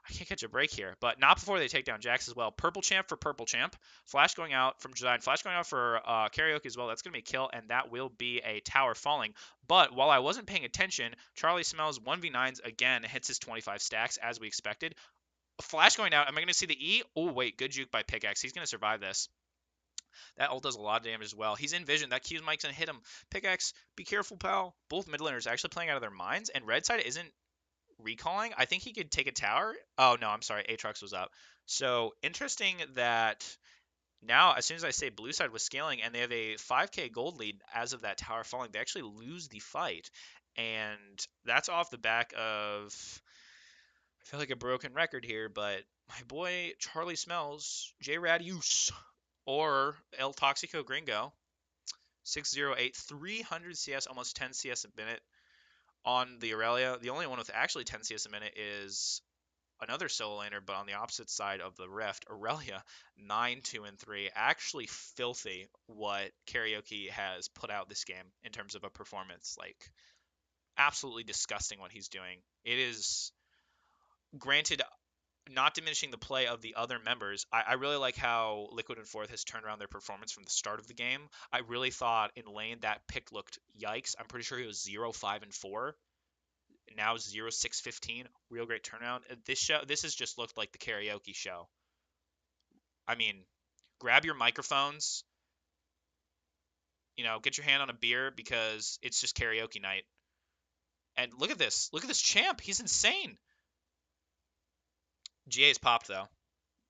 I can't catch a break here, but not before they take down Jax as well. Purple champ for purple champ. Flash going out from Design. Flash going out for Karaoke as well. That's going to be a kill, and that will be a tower falling. But while I wasn't paying attention, Charlie Smells 1v9s again, hits his 25 stacks as we expected. Flash going out. Am I going to see the E? Oh, wait. Good juke by Pickaxe. He's going to survive this. That ult does a lot of damage as well. He's in vision. That Q's Mike's going to hit him. Pickaxe, be careful, pal. Both mid laners actually playing out of their minds, and red side isn't recalling. I think he could take a tower. Oh, no, I'm sorry. Aatrox was up. So interesting that now, as soon as I say blue side was scaling and they have a 5k gold lead as of that tower falling, they actually lose the fight. And that's off the back of, I feel like a broken record here, but my boy Charlie Smells, J Radius, or El Toxico Gringo, 608, 300 CS, almost 10 CS a minute on the Aurelia. The only one with actually 10 CS a minute is another solo laner, but on the opposite side of the rift, Aurelia 9, 2, and 3. Actually filthy what Karaoke has put out this game in terms of a performance. Like, absolutely disgusting what he's doing. It is, granted, not diminishing the play of the other members, I really like how Liquid and Fourth has turned around their performance from the start of the game. I really thought in lane that pick looked yikes. I'm pretty sure he was 0-5-4. Now 0-6-15. Real great turnaround. This has just looked like the karaoke show. I mean, grab your microphones, get your hand on a beer because it's just karaoke night. And look at this. Look at this champ. He's insane. GA's popped, though.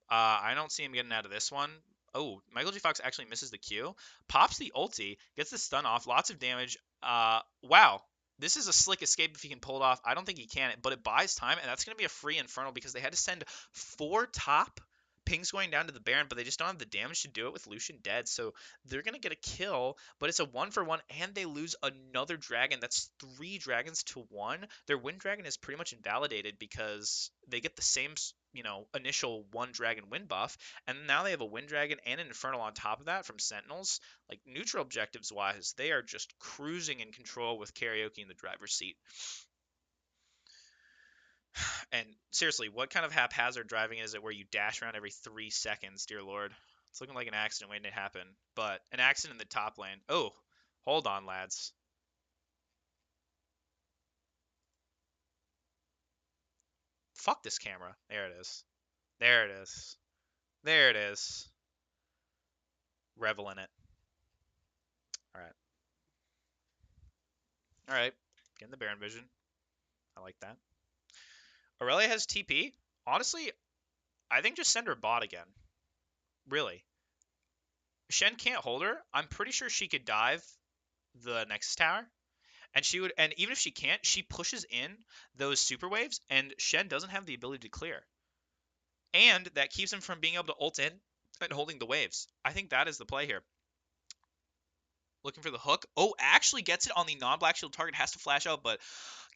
I don't see him getting out of this one. Oh, Michael J. Fox actually misses the Q. Pops the ulti. Gets the stun off. Lots of damage. Wow. This is a slick escape if he can pull it off. I don't think he can, but it buys time, and that's going to be a free Infernal because they had to send 4 top pings going down to the Baron, but they just don't have the damage to do it with Lucian dead, so they're going to get a kill, but it's a 1-for-1, and they lose another dragon. That's 3 dragons to 1. Their win dragon is pretty much invalidated because they get the same, initial 1 dragon win buff, and now they have a win dragon and an Infernal on top of that from Sentinels. Like, neutral objectives wise, they are just cruising in control with karaoke in the driver's seat. And seriously, what kind of haphazard driving is it where you dash around every 3 seconds, dear lord? It's looking like an accident waiting to happen, but an accident in the top lane. Oh, hold on, lads. Fuck this camera. There it is. There it is. There it is. Revel in it. Alright. Alright. Getting the Baron vision. I like that. Aurelia has TP. Honestly, I think just send her bot again. Really. Shen can't hold her. I'm pretty sure she could dive the Nexus Tower. And even if she can't, she pushes in those super waves, and Shen doesn't have the ability to clear. And that keeps him from being able to ult in and holding the waves. I think that is the play here. Looking for the hook. Oh, actually gets it on the non-black shield target. Has to flash out, but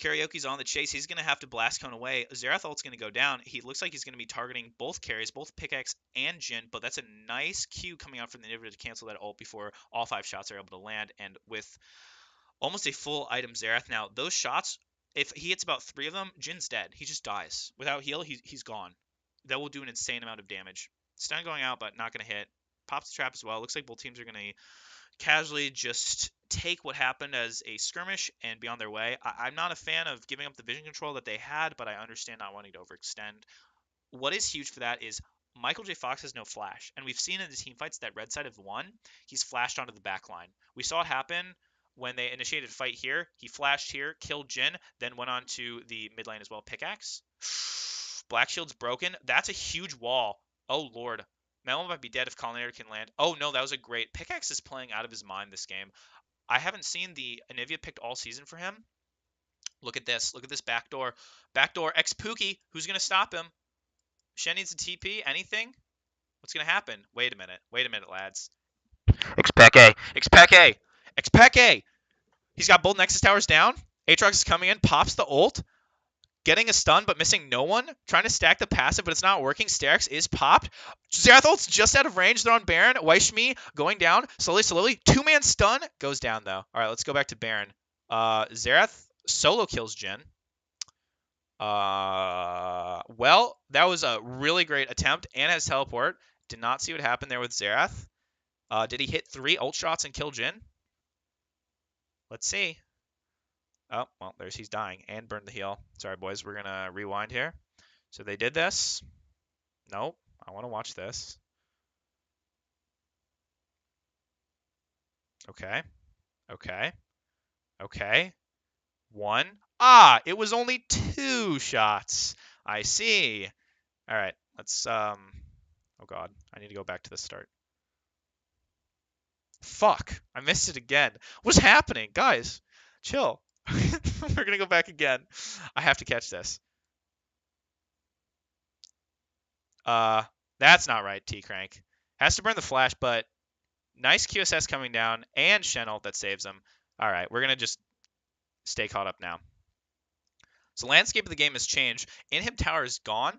Karaoke's on the chase. He's going to have to blast cone away. Xerath ult's going to go down. He looks like he's going to be targeting both carries, both Pickaxe and Jhin, but that's a nice Q coming out from the inhibitor to cancel that ult before all 5 shots are able to land. And with almost a full item Xerath now, those shots, if he hits about 3 of them, Jin's dead. He just dies. Without heal, he's gone. That will do an insane amount of damage. Stun going out, but not going to hit. Pops the trap as well. Looks like both teams are going to casually just take what happened as a skirmish and be on their way. I'm not a fan of giving up the vision control that they had, but I understand not wanting to overextend. What is huge for that is Michael J. Fox has no flash, and we've seen in the team fights that red side have won, he's flashed onto the back line. We saw it happen when they initiated a fight here. He flashed here, killed Jhin, then went on to the mid lane as well. Pickaxe. Black Shield's broken. That's a huge wall. Oh, Lord. Melon might be dead if Collinator can land. Oh, no, that was a great... Pickaxe is playing out of his mind this game. I haven't seen the Anivia picked all season for him. Look at this. Look at this backdoor. Backdoor X Pookie. Who's going to stop him? Shen needs a TP. Anything? What's going to happen? Wait a minute. Wait a minute, lads. Expeke. Expeke. Expeke. He's got both Nexus Towers down. Aatrox is coming in. Pops the ult. Getting a stun, but missing no one. Trying to stack the passive, but it's not working. Sterix is popped. Xerath ult's just out of range. They're on Baron. Weishmi going down. Slowly. 2-man stun. Goes down, though. All right, let's go back to Baron. Xerath solo kills Jhin. Well, that was a really great attempt and has teleport. Did not see what happened there with Xerath. Did he hit 3 ult shots and kill Jhin? Let's see. Oh, well, he's dying and burned the heal. Sorry, boys. We're going to rewind here. So they did this. Nope. I want to watch this. Okay. 1. Ah, it was only 2 shots. I see. All right. Let's, oh, God. I need to go back to the start. Fuck. I missed it again. What's happening? Guys, chill. We're going to go back again. I have to catch this. That's not right, T-Crank. Has to burn the flash, but nice QSS coming down and Shen ult that saves him. All right, we're going to just stay caught up now. So landscape of the game has changed. Inhib tower is gone,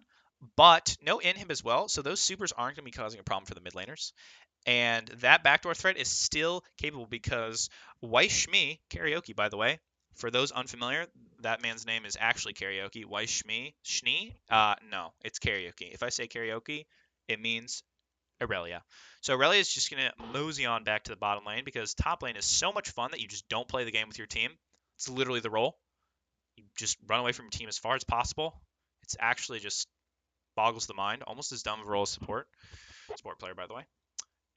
but no inhib as well, so those supers aren't going to be causing a problem for the mid laners. And that backdoor threat is still capable because Weishmi, karaoke by the way, For those unfamiliar, that man's name is actually karaoke. Weiss Schnee? Schnee? No, it's karaoke. If I say karaoke, it means Aurelia. So Aurelia is just going to mosey on back to the bottom lane because top lane is so much fun that you just don't play the game with your team. It's literally the role. You just run away from your team as far as possible. It's actually just boggles the mind. Almost as dumb of a role as support. Support player, by the way.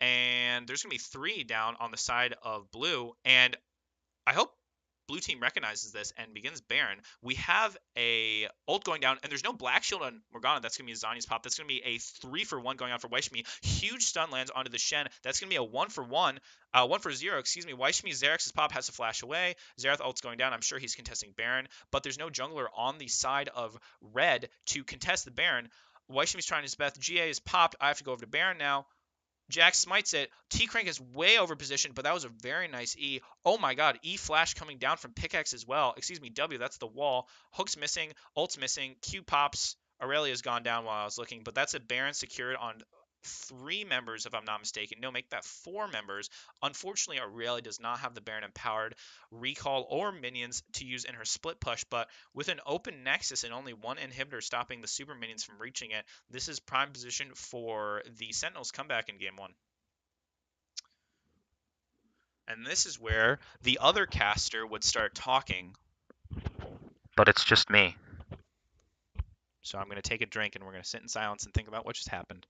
And there's going to be 3 down on the side of blue. And I hope blue team recognizes this and begins Baron. We have a ult going down, and there's no black shield on Morgana. That's going to be a Zhonya's pop. That's going to be a 3-for-1 going on for Weichmi. Huge stun lands onto the Shen. That's going to be a 1-for-1. 1-for-0, excuse me. Weichmi, Xerax's pop has to flash away. Xerath ult's going down. I'm sure he's contesting Baron, but there's no jungler on the side of red to contest the Baron. Weichmi's trying his best. GA is popped. I have to go over to Baron now. Jax smites it. T-Crank is way over positioned, but that was a very nice E. Oh my god, E flash coming down from Pickaxe as well. Excuse me, W, that's the wall. Hook's missing, ult's missing, Q pops. Aurelia's gone down while I was looking, but that's a Baron secured on 3 members, if I'm not mistaken. No, make that 4 members. Unfortunately, Aurelia does not have the Baron empowered recall or minions to use in her split push, but with an open Nexus and only 1 inhibitor stopping the super minions from reaching it, this is prime position for the Sentinels comeback in game 1. And this is where the other caster would start talking. But it's just me. So I'm going to take a drink and we're going to sit in silence and think about what just happened.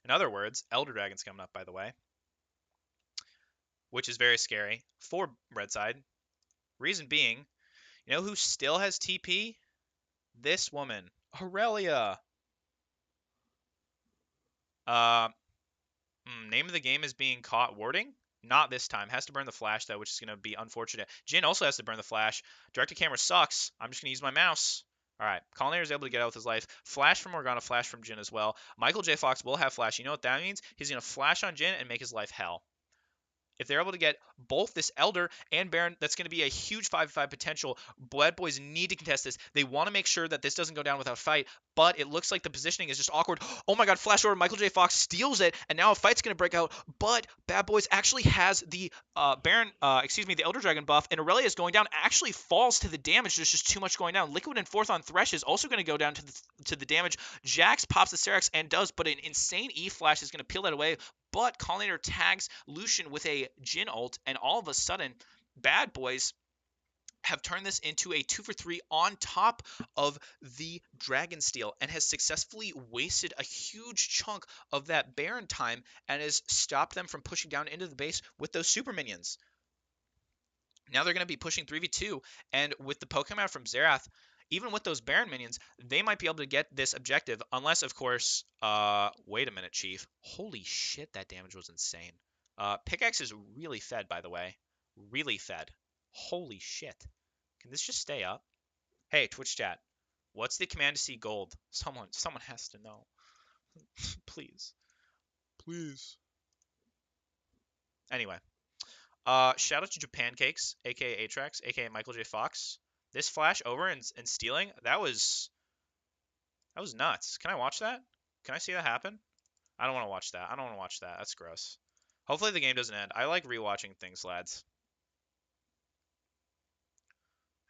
In other words, Elder Dragon's coming up, by the way, which is very scary for red side. Reason being, you know who still has TP? This woman, Aurelia. Name of the game is being caught warding. Not this time. Has to burn the flash, though, which is going to be unfortunate. Jhin also has to burn the flash. Direct to camera sucks. I'm just going to use my mouse. All right. Colinator is able to get out with his life. Flash from Morgana, flash from Jhin as well. Michael J. Fox will have flash. You know what that means? He's going to flash on Jhin and make his life hell. If they're able to get both this Elder and Baron, that's going to be a huge 5v5 potential. Bad Boys need to contest this. They want to make sure that this doesn't go down without fight, but it looks like the positioning is just awkward. Oh my god, flash over. Michael J. Fox steals it, and now a fight's going to break out, but Bad Boys actually has the the Elder Dragon buff, and Aurelia is going down, actually falls to the damage. There's just too much going down. Liquid and 4th on Thresh is also going to go down to the damage. Jax pops the Serax and does, but an insane E flash is going to peel that away. But Collinator tags Lucian with a Jhin ult, and all of a sudden, Bad Boys have turned this into a 2-for-3 on top of the Dragonsteel and has successfully wasted a huge chunk of that Baron time and has stopped them from pushing down into the base with those super minions. Now they're going to be pushing 3v2, and with the Pokemon out from Xerath, even with those Baron minions, they might be able to get this objective, unless, of course, wait a minute, Chief. Holy shit, that damage was insane. Pickaxe is really fed, by the way. Really fed. Holy shit. Can this just stay up? Hey, Twitch chat. What's the command to see gold? Someone has to know. Please. Please. Anyway. Shout out to Japan Cakes, aka Atrax, aka Michael J. Fox. This flash over and stealing, that was nuts. Can I watch that? Can I see that happen? I don't want to watch that. I don't want to watch that. That's gross. Hopefully the game doesn't end. I like rewatching things, lads.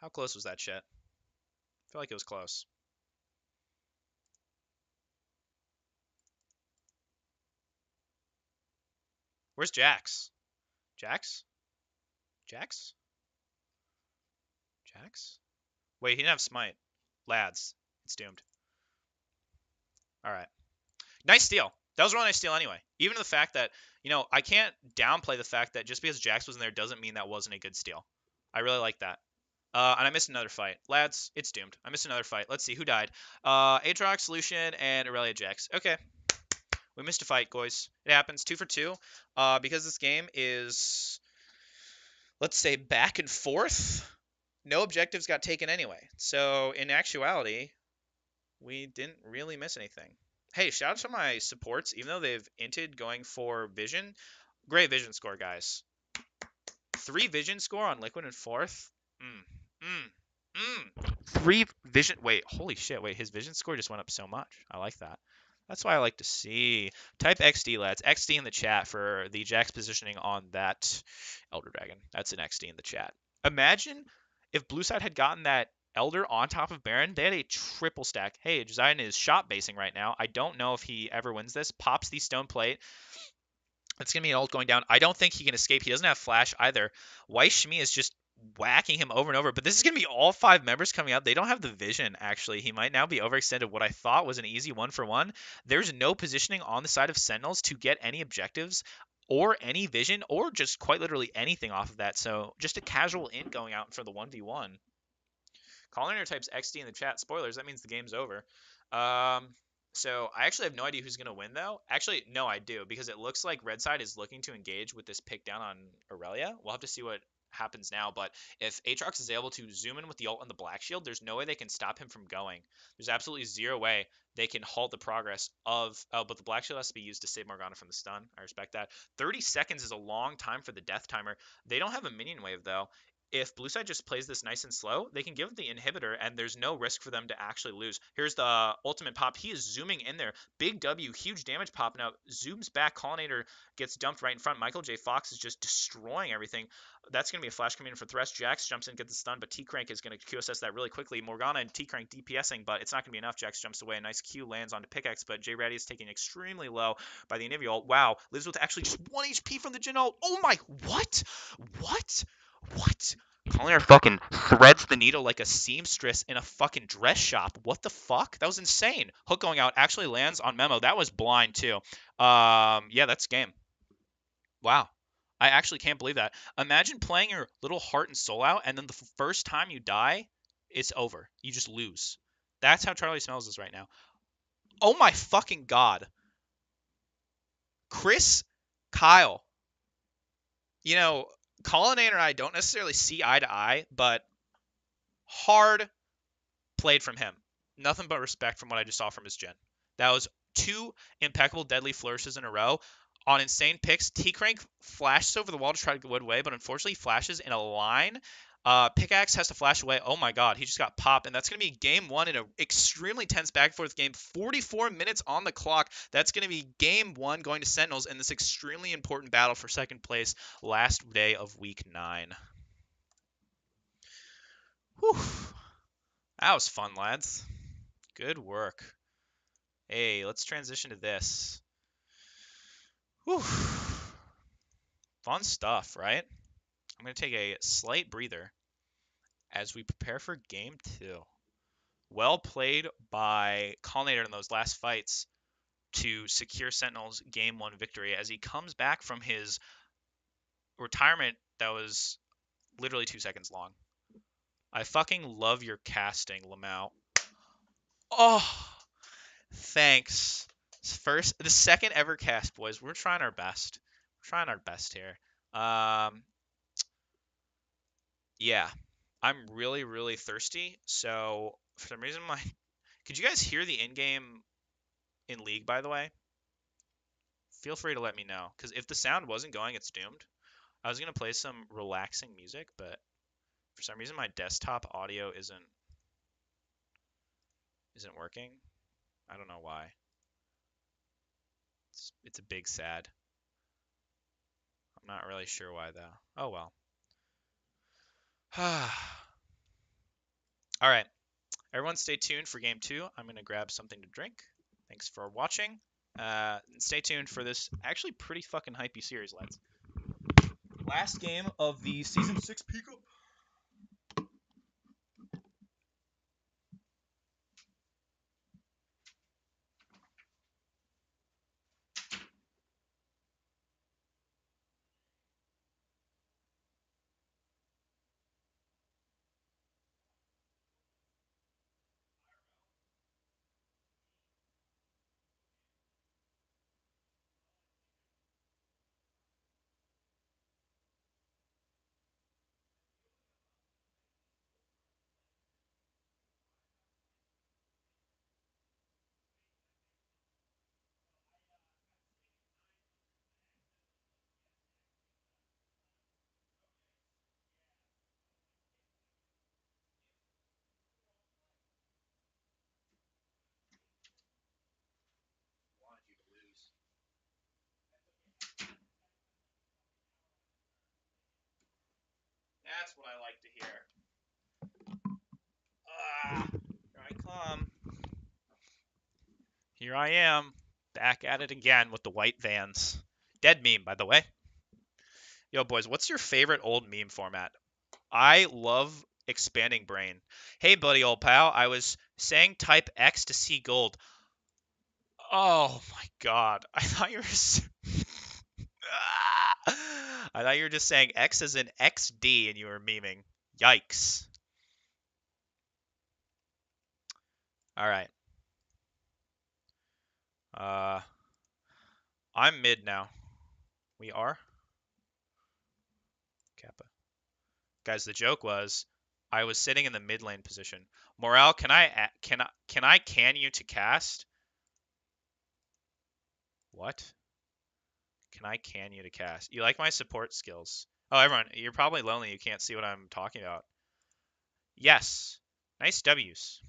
How close was that shit? I feel like it was close. Where's Jax? Jax? Jax? Jax? Wait, he didn't have smite. Lads, it's doomed. Alright. Nice steal. That was a really nice steal anyway. Even the fact that, I can't downplay the fact that just because Jax was in there doesn't mean that wasn't a good steal. I really like that. And I missed another fight. Lads, it's doomed. I missed another fight. Let's see, who died? Aatrox, Lucian, and Aurelia Jax. Okay. We missed a fight, boys. It happens. 2 for 2. Because this game is, let's say, back and forth, no objectives got taken anyway. So, in actuality, we didn't really miss anything. Hey, shout out to my supports, even though they've inted going for vision. Great vision score, guys. 3 vision score on Liquid and 4th. 3 vision. Wait, holy shit. Wait, his vision score just went up so much. I like that. That's why I like to see. Type XD, lads. XD in the chat for the Jack's positioning on that Elder Dragon. That's an XD in the chat. Imagine if Blue Side had gotten that Elder on top of Baron. They had a triple stack. Hey, Josiah is shot basing right now. I don't know if he ever wins this. Pops the stone plate. It's going to be an ult going down. I don't think he can escape. He doesn't have flash either. Weiss Shmi is just whacking him over and over. But this is going to be all 5 members coming out. They don't have the vision, actually. He might now be overextended. What I thought was an easy 1-for-1. There's no positioning on the side of Sentinels to get any objectives or any vision or just quite literally anything off of that. So just a casual int going out for the 1v1. Colliner types XD in the chat. Spoilers, that means the game's over. So I actually have no idea who's going to win, though. Actually, no, I do, because it looks like Red Side is looking to engage with this pick down on Aurelia. We'll have to see what happens now, but if Aatrox is able to zoom in with the ult and the Black Shield, there's no way they can stop him from going. There's absolutely zero way they can halt the progress of... Oh, but the Black Shield has to be used to save Morgana from the stun. I respect that. 30 seconds is a long time for the death timer. They don't have a minion wave, though. If Blue Side just plays this nice and slow, they can give the inhibitor, and there's no risk for them to actually lose. Here's the ultimate pop. He is zooming in there. Big W, huge damage popping out. Zooms back. Collinator gets dumped right in front. Michael J. Fox is just destroying everything. That's going to be a flash coming in for Thresh. Jax jumps in, gets the stun, but T-Crank is going to QSS that really quickly. Morgana and T-Crank DPSing, but it's not going to be enough. Jax jumps away. A nice Q lands onto Pickaxe, but J. Ratty is taking extremely low by the Inhibi ult. Wow. Lives with actually just 1 HP from the Jhin ult. Oh my, what? What? What? Colliner fucking threads the needle like a seamstress in a fucking dress shop. What the fuck? That was insane. Hook going out actually lands on Memo. That was blind too. Yeah, that's game. Wow. I actually can't believe that. Imagine playing your little heart and soul out, and then the first time you die, it's over. You just lose. That's how Charlie smells is right now. Oh my fucking god. Chris, Kyle. You know, Colin and I don't necessarily see eye to eye, but hard played from him. Nothing but respect from what I just saw from his Jhin. That was 2 impeccable deadly flourishes in a row on insane picks. T-Crank flashes over the wall to try to get away, but unfortunately flashes in a line. Pickaxe has to flash away. Oh my god, he just got popped, and that's going to be game 1 in an extremely tense back and forth game. 44 minutes on the clock. That's going to be game 1 going to Sentinels in this extremely important battle for second place last day of week 9. Whew. That was fun, lads. Good work. Hey, let's transition to this. Whew. Fun stuff, right? I'm going to take a slight breather as we prepare for game 2. Well played by Collinator in those last fights to secure Sentinel's game 1 victory as he comes back from his retirement that was literally 2 seconds long. I fucking love your casting, Lamau. Oh, thanks. The second ever cast, boys. We're trying our best. We're trying our best here. Yeah, I'm really, really thirsty. So for some reason, could you guys hear the in-game in League, by the way? Feel free to let me know, because if the sound wasn't going, it's doomed. I was gonna play some relaxing music, but for some reason my desktop audio isn't working. I don't know why. It's a big sad. I'm not really sure why though. Oh well. All right. Everyone stay tuned for game 2. I'm going to grab something to drink. Thanks for watching. Stay tuned for this actually pretty fucking hypey series, lads. Last game of the Season 6 peak up. That's what I like to hear. Here I come. Here I am, back at it again with the white vans. Dead meme, by the way. Yo, boys, what's your favorite old meme format? I love expanding brain. Hey, buddy, old pal, I was saying type X to see gold. Oh my god, I thought you were. I thought you were just saying X as in XD and you were memeing. Yikes. All right. I'm mid now. We are? Kappa. Guys, the joke was I was sitting in the mid lane position. Morale, can you to cast? What? Can you to cast? You like my support skills? Oh, everyone, you're probably lonely. You can't see what I'm talking about. Yes. Nice W's.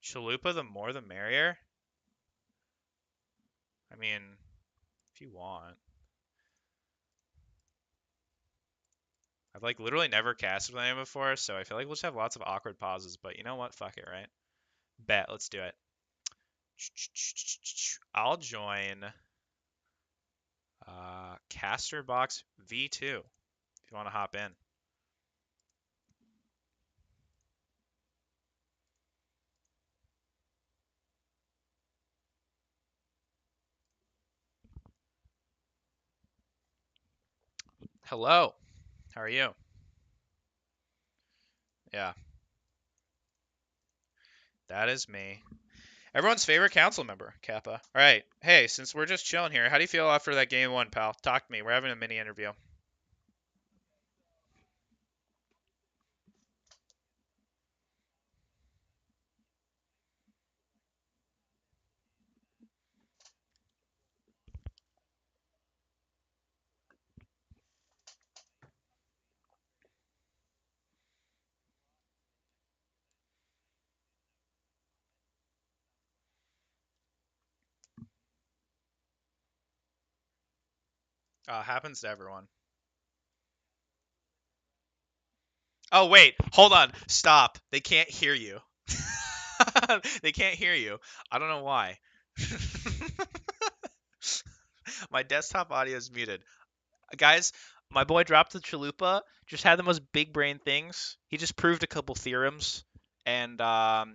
Chalupa, the more the merrier. I mean, if you want. I've like literally never casted with anyone before, so I feel like we'll just have lots of awkward pauses, but you know what? Fuck it, right? Bet, let's do it. I'll join Caster Box V2 if you want to hop in. Hello. How are you? Yeah. That is me. Everyone's favorite council member, Kappa. All right. Hey, since we're just chilling here, how do you feel after that game one, pal? Talk to me. We're having a mini interview. Happens to everyone. Oh, wait. Hold on. Stop. They can't hear you. They can't hear you. I don't know why. My desktop audio is muted. Guys, my boy dropped the chalupa, just had the most big brain things. He just proved a couple theorems, and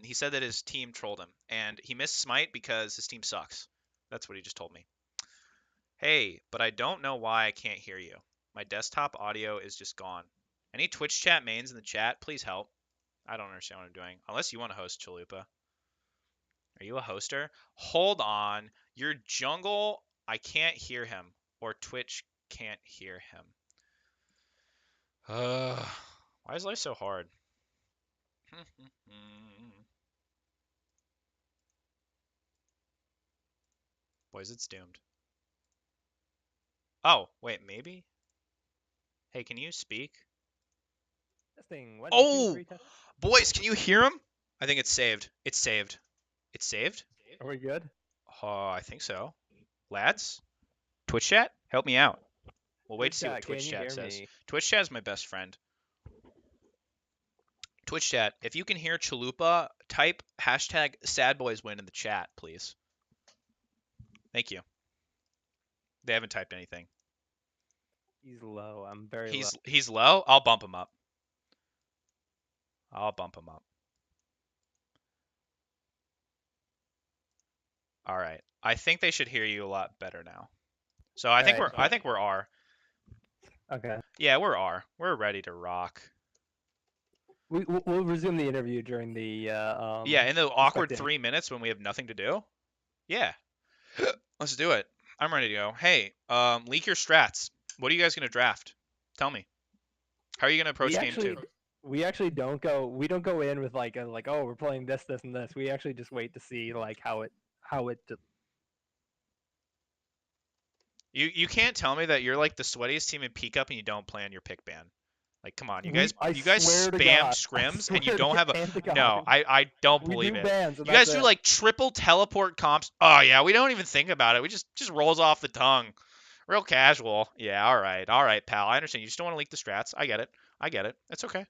he said that his team trolled him, and he missed smite because his team sucks. That's what he just told me. Hey, but I don't know why I can't hear you. My desktop audio is just gone. Any Twitch chat mains in the chat, please help. I don't understand what I'm doing. Unless you want to host Chalupa. Are you a hoster? Hold on. Your jungle, I can't hear him. Or Twitch can't hear him. Why is life so hard? Boys, it's doomed. Oh, wait, maybe? Hey, can you speak? Testing. 1, 2, Oh! 3, test. Boys, can you hear him? I think it's saved. It's saved. It's saved? Are we good? I think so. Lads? Twitch chat? Help me out. We'll wait to see what Twitch Can you chat hear says. me? Twitch chat is my best friend. Twitch chat, if you can hear Chalupa, type hashtag sadboyswin in the chat, please. Thank you. They haven't typed anything. He's low. I'm very low. He's low? I'll bump him up. I'll bump him up. All right. I think they should hear you a lot better now. So I think we're R. Okay. Yeah, we're R. We're ready to rock. We'll resume the interview during the Yeah, in the awkward spectating. 3 minutes when we have nothing to do. Yeah. Let's do it. I'm ready to go. Hey, leak your strats. What are you guys gonna draft? Tell me. How are you gonna approach game 2? We actually don't go in with like oh, we're playing this and this. We actually just wait to see like how it You can't tell me that you're like the sweatiest team in Peak Up and you don't plan your pick ban. Like, come on, you guys spam scrims and you don't have a. No, I don't believe it. You guys do like triple teleport comps. Oh yeah, we don't even think about it. We just rolls off the tongue. Real casual. Yeah, all right, pal. I understand. You just don't want to leak the strats. I get it. I get it. It's okay.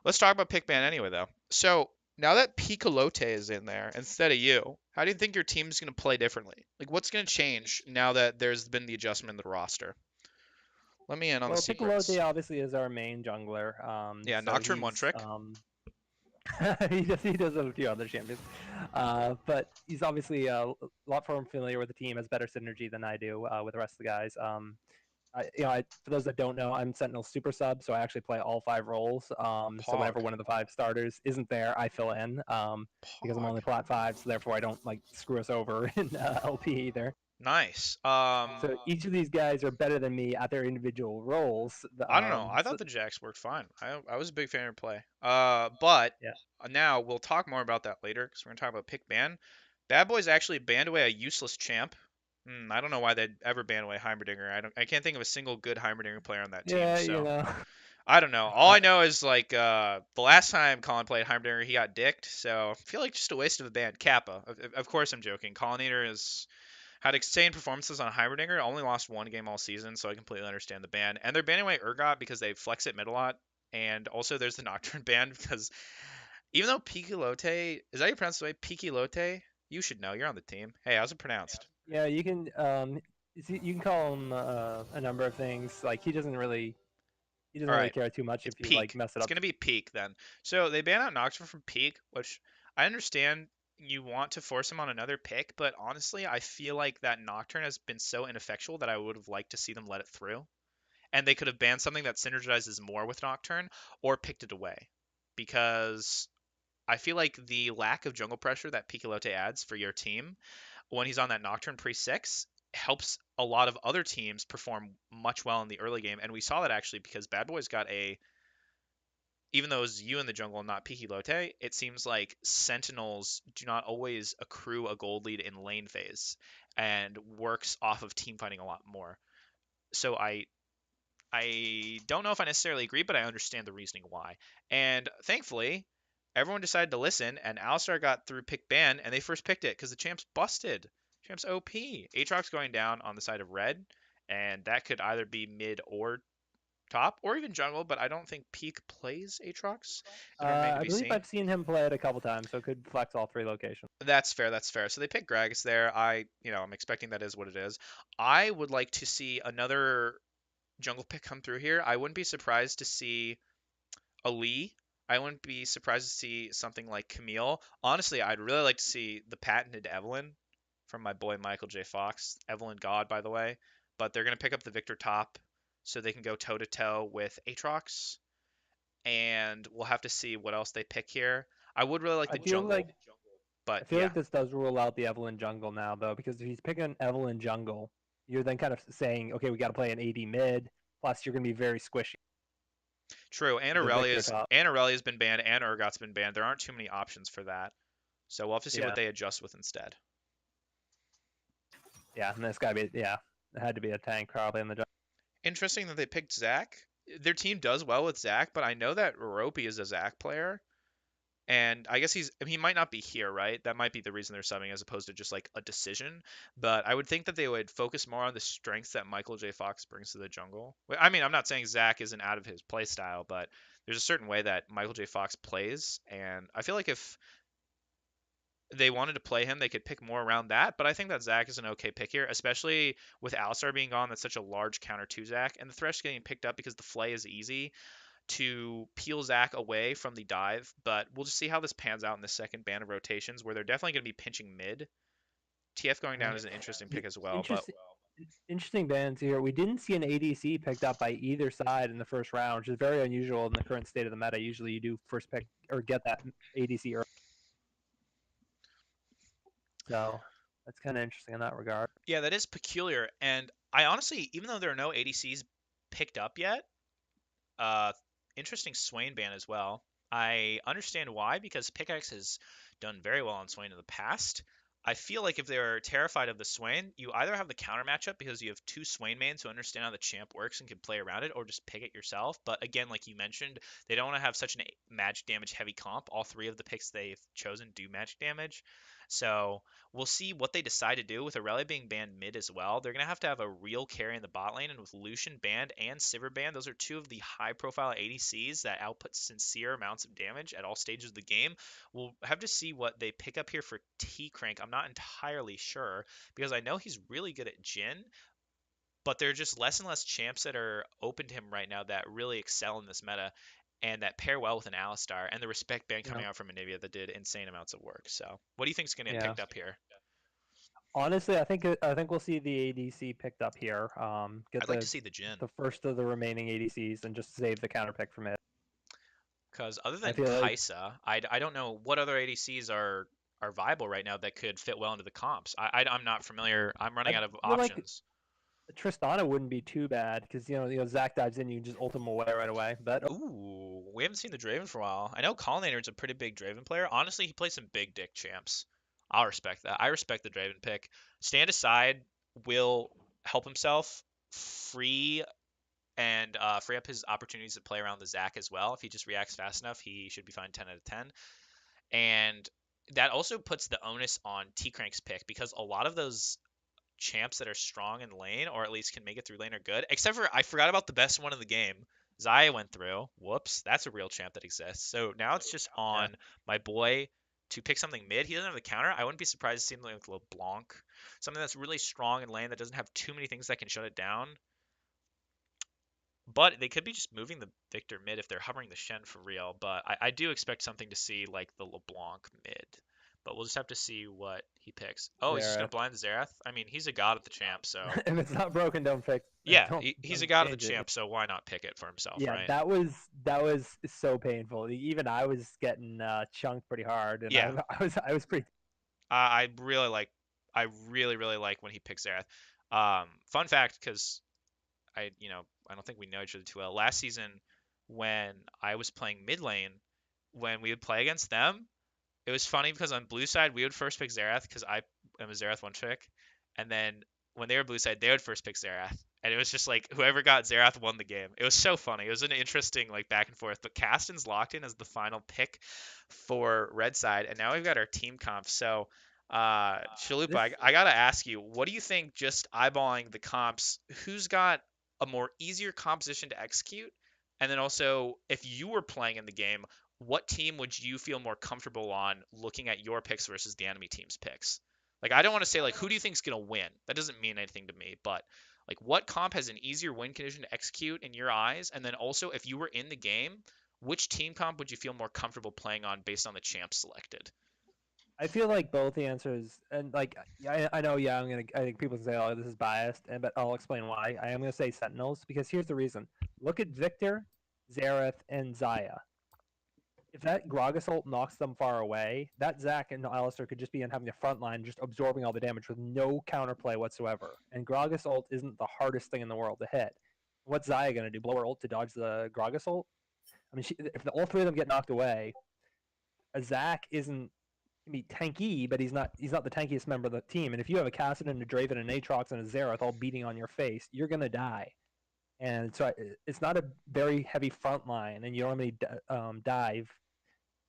Let's talk about pick ban anyway, though. So now that Piccolote is in there instead of you, how do you think your team's going to play differently? Like, what's going to change now that there's been the adjustment in the roster? Let me in on the Well, secrets. Piccolote obviously is our main jungler. Yeah, So Nocturne one he's trick. he does have a few other champions, but he's obviously a lot more familiar with the team, has better synergy than I do with the rest of the guys. For those that don't know, I'm Sentinel super sub, so I actually play all 5 roles. So whenever Pog. one of the 5 starters isn't there, I fill in because I'm Pog. only plat 5, so therefore I don't like screw us over in LP either. Nice. So each of these guys are better than me at their individual roles. I don't know. I So thought the Jax worked fine. I was a big fan of play. But yeah, now we'll talk more about that later because we're gonna talk about pick ban. Bad Boys actually banned away a useless champ. I don't know why they'd ever ban away Heimerdinger. I can't think of a single good Heimerdinger player on that team. yeah, So I don't know. All I know is like the last time Colin played Heimerdinger, he got dicked. So I feel like just a waste of a ban. Kappa. Of course I'm joking. Collinator is had insane performances on Heimerdinger. Only lost one game all season, so I completely understand the ban. And they're banning away Urgot because they flex it mid a lot. And also there's the Nocturne ban because even though Pikilote, is that how you pronounce the way? Pikilote? You should know. You're on the team. Hey, how's it pronounced? yeah. You can call him a number of things. Like he doesn't All really right. care too much It's if you like Peak. mess it It's up. going to be Peak then. So they ban out Nocturne from Peak, which I understand you want to force him on another pick, but honestly, I feel like that Nocturne has been so ineffectual that I would have liked to see them let it through. And they could have banned something that synergizes more with Nocturne or picked it away. Because I feel like the lack of jungle pressure that Piccolote adds for your team when he's on that Nocturne pre-6 helps a lot of other teams perform much well in the early game. And we saw that actually because Bad Boys got a, even though it was you in the jungle and not Piccolote, it seems like Sentinels do not always accrue a gold lead in lane phase and works off of team fighting a lot more. So I don't know if I necessarily agree, but I understand the reasoning why. And thankfully, everyone decided to listen, and Alistar got through pick ban, and they first picked it because the champ's busted. Champ's OP. Aatrox going down on the side of red, and that could either be mid or top, or even jungle, but I don't think Peak plays Aatrox. It'll remain to I be believe seen. I've seen him play it a couple times, so it could flex all 3 locations. That's fair. That's fair. So they picked Gragas there. I'm expecting that is what it is. I would like to see another jungle pick come through here. I wouldn't be surprised to see a Lee. I wouldn't be surprised to see something like Camille. Honestly, I'd really like to see the patented Evelyn from my boy Michael J. Fox. Evelyn God, by the way. But they're going to pick up the Victor top so they can go toe to toe with Aatrox. And we'll have to see what else they pick here. I would really like I the feel like jungle, but I feel yeah, like this does rule out the Evelyn jungle now, though, because if he's picking an Evelyn jungle, you're then kind of saying, okay, we got to play an AD mid. Plus, you're going to be very squishy true. with the Victor top. Anna Aurelia's been banned and Urgot's been banned. There aren't too many options for that. So we'll have to see what Yeah, they adjust with instead. yeah, and this guy, yeah, it had to be a tank probably in the jungle. Interesting that they picked Zach. Their team does well with Zach, but I know that Ropey is a Zach player, and I guess he might not be here, right? That might be the reason they're subbing as opposed to just like a decision. But I would think that they would focus more on the strengths that Michael J. Fox brings to the jungle. I mean, I'm not saying Zach isn't out of his play style, but there's a certain way that Michael J. Fox plays, and I feel like if they wanted to play him, they could pick more around that. But I think that Zach is an okay pick here, especially with Alistar being gone. That's such a large counter to Zach, and the Thresh getting picked up because the Flay is easy to peel Zach away from the dive. But we'll just see how this pans out in the second band of rotations, where they're definitely going to be pinching mid. TF going down Yeah. is an interesting pick as well, but Interesting, interesting bands here. We didn't see an ADC picked up by either side in the first round, which is very unusual in the current state of the meta. Usually, you do first pick or get that ADC early. So that's kind of interesting in that regard. yeah, that is peculiar. And I honestly, even though there are no ADCs picked up yet, Uh, interesting Swain ban as well. I understand why, because Pickaxe has done very well on Swain in the past. I feel like if they're terrified of the Swain, you either have the counter matchup because you have two Swain mains who understand how the champ works and can play around it, or just pick it yourself. But again, like you mentioned, they don't want to have such an magic damage heavy comp. All three of the picks they've chosen do magic damage. So we'll see what they decide to do with Aurelia being banned mid as well. They're going to have a real carry in the bot lane, and with Lucian banned and Sivir banned, those are two of the high-profile ADCs that output sincere amounts of damage at all stages of the game. We'll have to see what they pick up here for T-Crank. I'm not entirely sure because I know he's really good at Jhin, but there are just less and less champs that are open to him right now that really excel in this meta and that pair well with an Alistar, and the respect ban Yeah. coming out from Anivia that did insane amounts of work. So, what do you think is going to get Yeah. picked up here? Honestly, I think we'll see the ADC picked up here. Get I'd like to see the Jhin, the first of the remaining ADCs and just save the counter pick from it. because other I than feel like Kai'Sa, I don't know what other ADCs are viable right now that could fit well into the comps. I'm not familiar. I'm running I out of feel like options. Tristana wouldn't be too bad because Zach dives in, you can just ult him away right away. But Ooh, we haven't seen the Draven for a while. I know Collinator's a pretty big Draven player. Honestly, he plays some big dick champs. I'll respect that. I respect the Draven pick. Stand aside will help himself free free up his opportunities to play around the Zac as well. If he just reacts fast enough, he should be fine 10 out of 10. And that also puts the onus on T-Crank's pick because a lot of those champs that are strong in lane, or at least can make it through lane, are good. Except for I forgot about the best one in the game. Xayah went through. Whoops, that's a real champ that exists. So now it's just on my boy to pick something mid. He doesn't have the counter. I wouldn't be surprised to see him like LeBlanc, something that's really strong in lane that doesn't have too many things that can shut it down. But they could be just moving the Victor mid if they're hovering the Shen for real. But I do expect something to see like the LeBlanc mid. But we'll just have to see what he picks. Oh, he's just gonna Xerath. blind the Xerath? I mean, he's a god at the champ, so if it's not broken, don't fix. yeah, Don't he's a don't god of the change it. champ, so why not pick it for himself, Yeah, right? that was so painful. Even I was getting chunked pretty hard, and Yeah, I was pretty. I really like, I really like when he picks Xerath. Fun fact, because I don't think we know each other too well. Last season, when I was playing mid lane, when we would play against them, it was funny because on blue side we would first pick Xerath because I am a Xerath one trick, and then when they were blue side they would first pick Xerath, and it was just like whoever got Xerath won the game. It was so funny. It was an interesting like back and forth. But Caston's locked in as the final pick for red side, and now we've got our team comp. So Chalupa, This I gotta ask you, what do you think? Just eyeballing the comps, who's got a more easier composition to execute? And then also, if you were playing in the game, what team would you feel more comfortable on looking at your picks versus the enemy team's picks? Like, I don't want to say like who do you think is gonna win? That doesn't mean anything to me, but like what comp has an easier win condition to execute in your eyes? And then also, if you were in the game, which team comp would you feel more comfortable playing on based on the champs selected? I feel like both the answers, and like I know, yeah, I think people can say, oh, this is biased, but I'll explain why. I am gonna say Sentinels because here's the reason. Look at Victor, Xerath, and Xayah. If that Gragas ult knocks them far away, that Zac and Alistar could just be in having the front line, just absorbing all the damage with no counterplay whatsoever. And Gragas ult isn't the hardest thing in the world to hit. What's Xayah gonna do? Blow her ult to dodge the Gragas ult? I mean, if all three of them get knocked away, a Zac isn't be tanky, but he's not the tankiest member of the team. And if you have a Cassidon, a Draven, an Aatrox, and a Xerath all beating on your face, you're gonna die. And so it's not a very heavy front line, and you don't have any dive,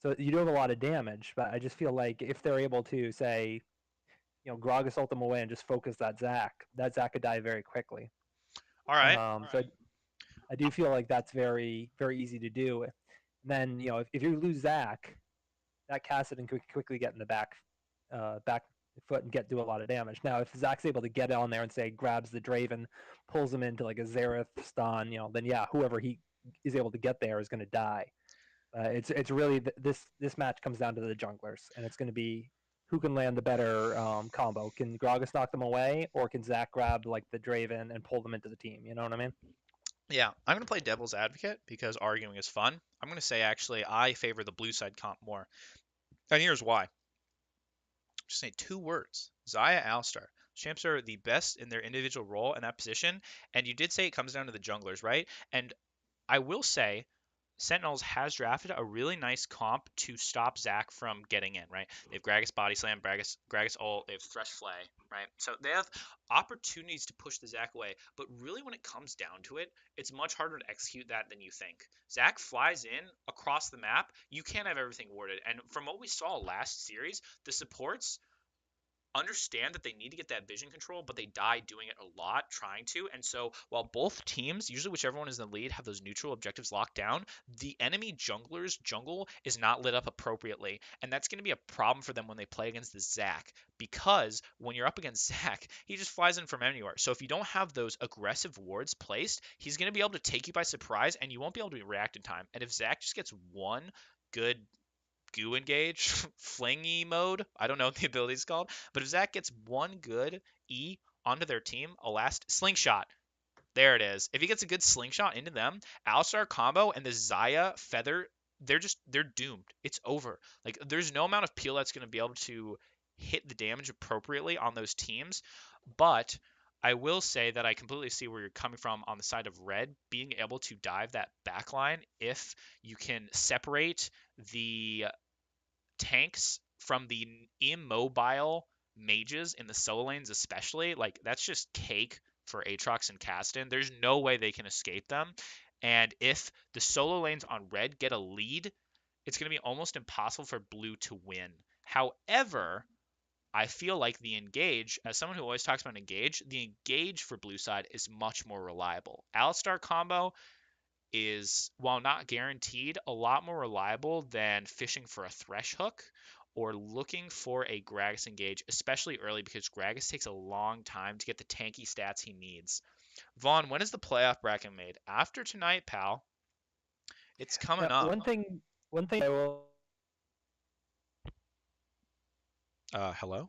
so you do have a lot of damage. But I just feel like if they're able to say, Gragas ult them away and just focus that Zac could die very quickly. All right. So I do feel like that's very very easy to do. And then if you lose Zac, that Cassidon could quickly get in the back foot and do a lot of damage. Now, if Zac's able to get on there and say grabs the Draven, pulls him into like a Xerath stun, then yeah, whoever he is able to get there is going to die. It's really this match comes down to the junglers, and it's going to be who can land the better combo. Can Gragas knock them away, or can Zac grab like the Draven and pull them into the team? You know what I mean? Yeah, I'm going to play devil's advocate because arguing is fun. I'm going to say actually I favor the blue side comp more. And here's why. Just say two words. Xayah, Alistar. Champs are the best in their individual role in that position. And you did say it comes down to the junglers, right? And I will say Sentinels has drafted a really nice comp to stop Zach from getting in, right? They have Gragas Body Slam, Gragas Ult, they have Thresh Flay, right? So they have opportunities to push the Zach away, but really when it comes down to it, it's much harder to execute that than you think. Zach flies in across the map, you can't have everything warded. And from what we saw last series, the supports understand that they need to get that vision control, but they die doing it a lot trying to. And so while both teams, usually whichever one is in the lead, have those neutral objectives locked down, the enemy jungler's jungle is not lit up appropriately. And that's going to be a problem for them when they play against the Zac, because when you're up against Zac, he just flies in from anywhere. So if you don't have those aggressive wards placed, he's going to be able to take you by surprise and you won't be able to react in time. And if Zac just gets one good goo engage, flingy mode. I don't know what the ability is called, but if Zach gets one good E onto their team, a last slingshot. There it is. If he gets a good slingshot into them, Alistar combo and the Xayah feather, they're doomed. It's over. Like there's no amount of peel that's going to be able to hit the damage appropriately on those teams, but I will say that I completely see where you're coming from on the side of red, being able to dive that backline if you can separate the tanks from the immobile mages in the solo lanes especially. Like that's just cake for Aatrox and Caston. There's no way they can escape them. And if the solo lanes on red get a lead, it's going to be almost impossible for blue to win. However, I feel like the engage, as someone who always talks about engage, the engage for blue side is much more reliable. Alistar combo is, while not guaranteed, a lot more reliable than fishing for a Thresh hook or looking for a Gragas engage, especially early because Gragas takes a long time to get the tanky stats he needs. Vaughn, when is the playoff bracket made? After tonight, pal. It's coming Now, up. one thing I will. Hello?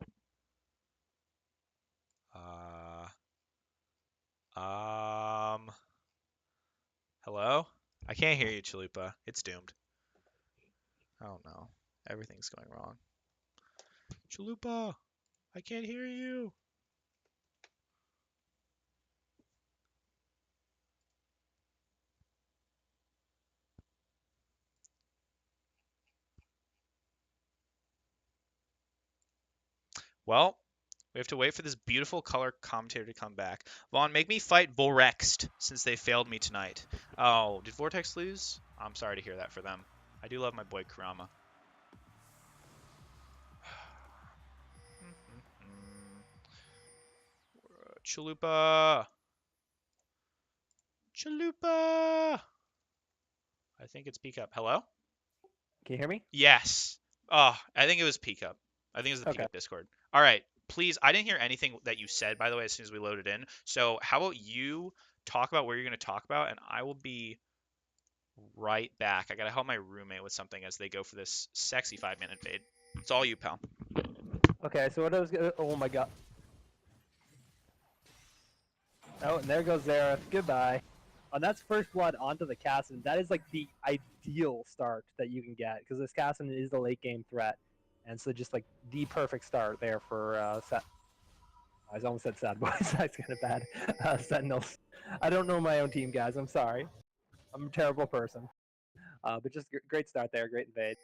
Hello? I can't hear you, Chalupa. It's doomed. Oh no. Everything's going wrong. Chalupa! I can't hear you! Well, we have to wait for this beautiful color commentator to come back. Vaughn, make me fight Vorext since they failed me tonight. Oh, did Vortex lose? I'm sorry to hear that for them. I do love my boy Kurama. Chalupa! Chalupa! I think it's Peek Up. Hello? Can you hear me? Yes. Oh, I think it was Peek Up. I think it was the Peek Okay. Up Discord. All right. Please, I didn't hear anything that you said, by the way, as soon as we loaded in. So how about you talk about what you're going to talk about, and I will be right back. I got to help my roommate with something as they go for this sexy 5-minute fade. It's all you, pal. Okay, so what I was gonna. Oh my god. Oh, and there goes Zareth. Goodbye. And that's first blood onto the Cassin. That is like the ideal start that you can get because this Cassin is the late game threat, and so just like the perfect start there for set. I almost said sad boys. That's kind of bad. Sentinels. I don't know my own team, guys. I'm sorry. I'm a terrible person. But just great start there. Great invade.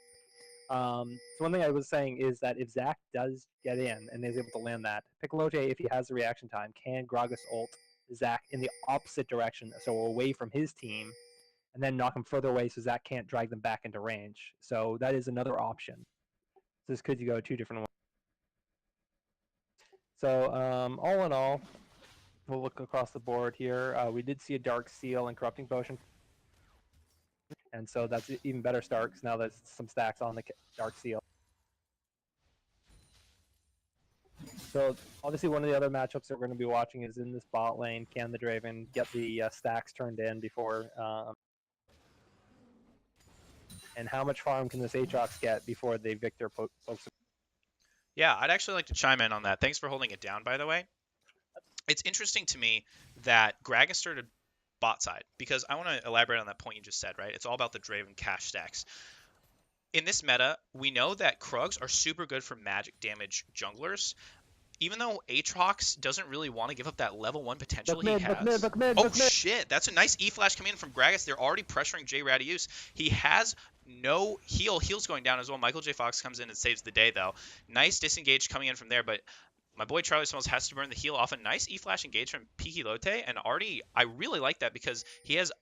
So one thing I was saying is that if Zach does get in and is able to land that, Piccolote, if he has the reaction time, can Gragas ult Zach in the opposite direction, so away from his team, and then knock him further away so Zach can't drag them back into range. So that is another option. This could go two different ways. So all in all, we'll look across the board here. We did see a Dark Seal and Corrupting Potion, and so that's an even better start because now there's some stacks on the Dark Seal. So obviously one of the other matchups that we're going to be watching is in this bot lane. Can the Draven get the stacks turned in before... and how much farm can this Aatrox get before the Victor pokes him? Yeah, I'd actually like to chime in on that. Thanks for holding it down, by the way. It's interesting to me that Gragas started bot side because I want to elaborate on that point you just said, right? It's all about the Draven cash stacks. In this meta, we know that Krugs are super good for magic damage junglers. even though Aatrox doesn't really want to give up that level 1 potential Book he mid, has. book mid, book mid, Oh book mid. shit, that's a nice E-Flash coming in from Gragas. They're already pressuring J Radius. He has no heal. Heal's going down as well. Michael J. Fox comes in and saves the day though. Nice disengage coming in from there, but my boy Charlie Smells has to burn the heal off a nice E-Flash engage from Piki Lote, and Artie, I really like that because he has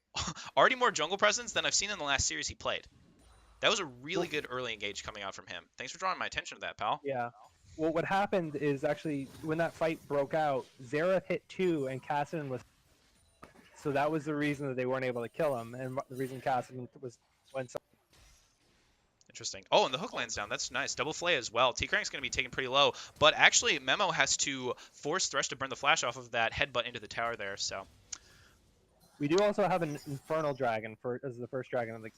Artie more jungle presence than I've seen in the last series he played. That was a really good early engage coming out from him. Thanks for drawing my attention to that, pal. Yeah. Well, what happened is actually when that fight broke out, Xerath hit 2 and Cassidy was. So that was the reason that they weren't able to kill him, and the reason Cassidy was went. Interesting. Oh, and the hook lands down. That's nice. Double flay as well. T-Crank's going to be taken pretty low, but actually Memo has to force Thresh to burn the flash off of that headbutt into the tower there, so. We do also have an Infernal Dragon as the first dragon of the.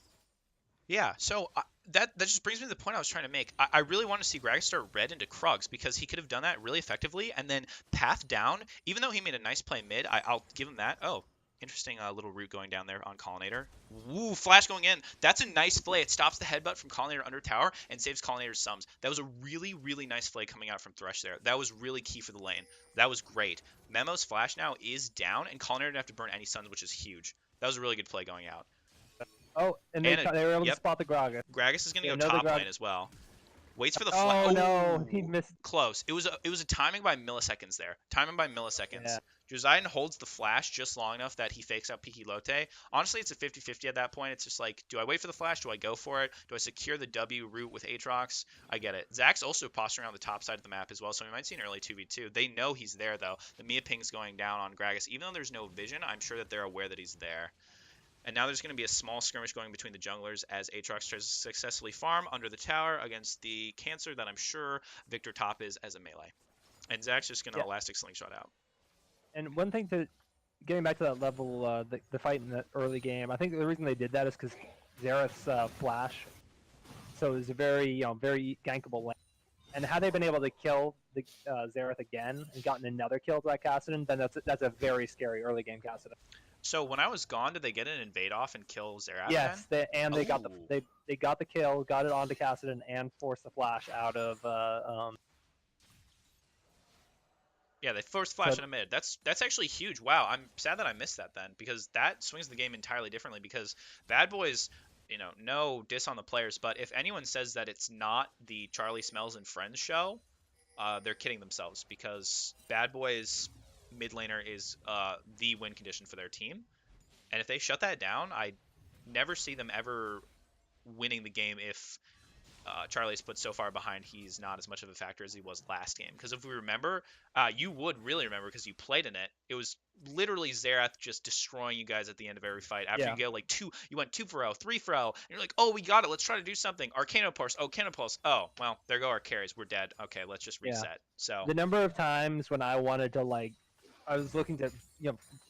Yeah, so that just brings me to the point I was trying to make. I really want to see Gragas start red into Krugs because he could have done that really effectively, and then path down, even though he made a nice play mid, I'll give him that. Oh, interesting little route going down there on Collinator. Woo, flash going in. That's a nice play. It stops the headbutt from Collinator under tower and saves Collinator's sums. That was a really, really nice play coming out from Thresh there. That was really key for the lane. That was great. Memo's flash now is down, and Collinator didn't have to burn any suns, which is huge. That was a really good play going out. Oh, and they were able to spot the Gragas. Gragas is going to go top lane as well. Waits for the flash. Oh no, he missed. Close. It was a timing by milliseconds there. Timing by milliseconds. Yeah. Josiah holds the flash just long enough that he fakes out Piki Lote. Honestly, it's a 50-50 at that point. It's just like, do I wait for the flash? Do I go for it? Do I secure the W route with Aatrox? I get it. Zach's also posturing on the top side of the map as well, so we might see an early 2v2. They know he's there, though. The Mia ping's going down on Gragas. Even though there's no vision, I'm sure that they're aware that he's there. And now there's going to be a small skirmish going between the junglers as Aatrox tries to successfully farm under the tower against the Cancer that I'm sure Victor Top is as a melee. And Zach's just going to elastic slingshot out. And one thing getting back to that level, the fight in the early game, I think the reason they did that is because Xerath's flash. So it was a very gankable lane. And had they been able to kill the Xerath again and gotten another kill to that Cassidy, then that's a very scary early game Cassidy. So when I was gone, did they get an invade off and kill Xerath? Yes, they got they got the kill, got it onto Cassidy, and forced the flash out of. Yeah, they forced flash in a mid. That's actually huge. Wow, I'm sad that I missed that then because that swings the game entirely differently. Because Bad Boys, no diss on the players, but if anyone says that it's not the Charlie Smells and Friends show, they're kidding themselves because Bad Boys mid laner is the win condition for their team, and if they shut that down, I never see them ever winning the game if Charlie's put so far behind he's not as much of a factor as he was last game. Because if we remember, you would really remember because you played in it. It was literally Xerath just destroying you guys at the end of every fight. After you go like you went 2 for 0, 3 for 0, and you're like, oh, we got it. Let's try to do something. Arcano Pulse. Oh, Canopulse. Oh, well, there go our carries. We're dead. Okay, let's just reset. Yeah. So the number of times when I wanted to I was looking to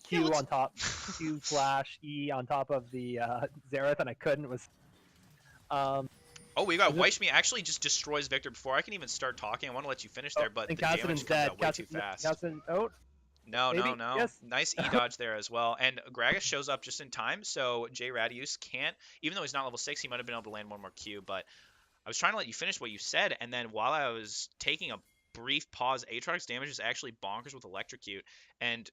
Q on top, Q flash E on top of the Xerath, and I couldn't. It was. Oh, we got Weishmi actually just destroys Victor before I can even start talking. I want to let you finish there, but the damage comes out way too fast. No. Yes. Nice E-dodge there as well. And Gragas shows up just in time, so J Radius can't, even though he's not level 6, he might have been able to land one more Q, but I was trying to let you finish what you said, and then while I was taking a brief pause, Aatrox damage is actually bonkers with Electrocute, and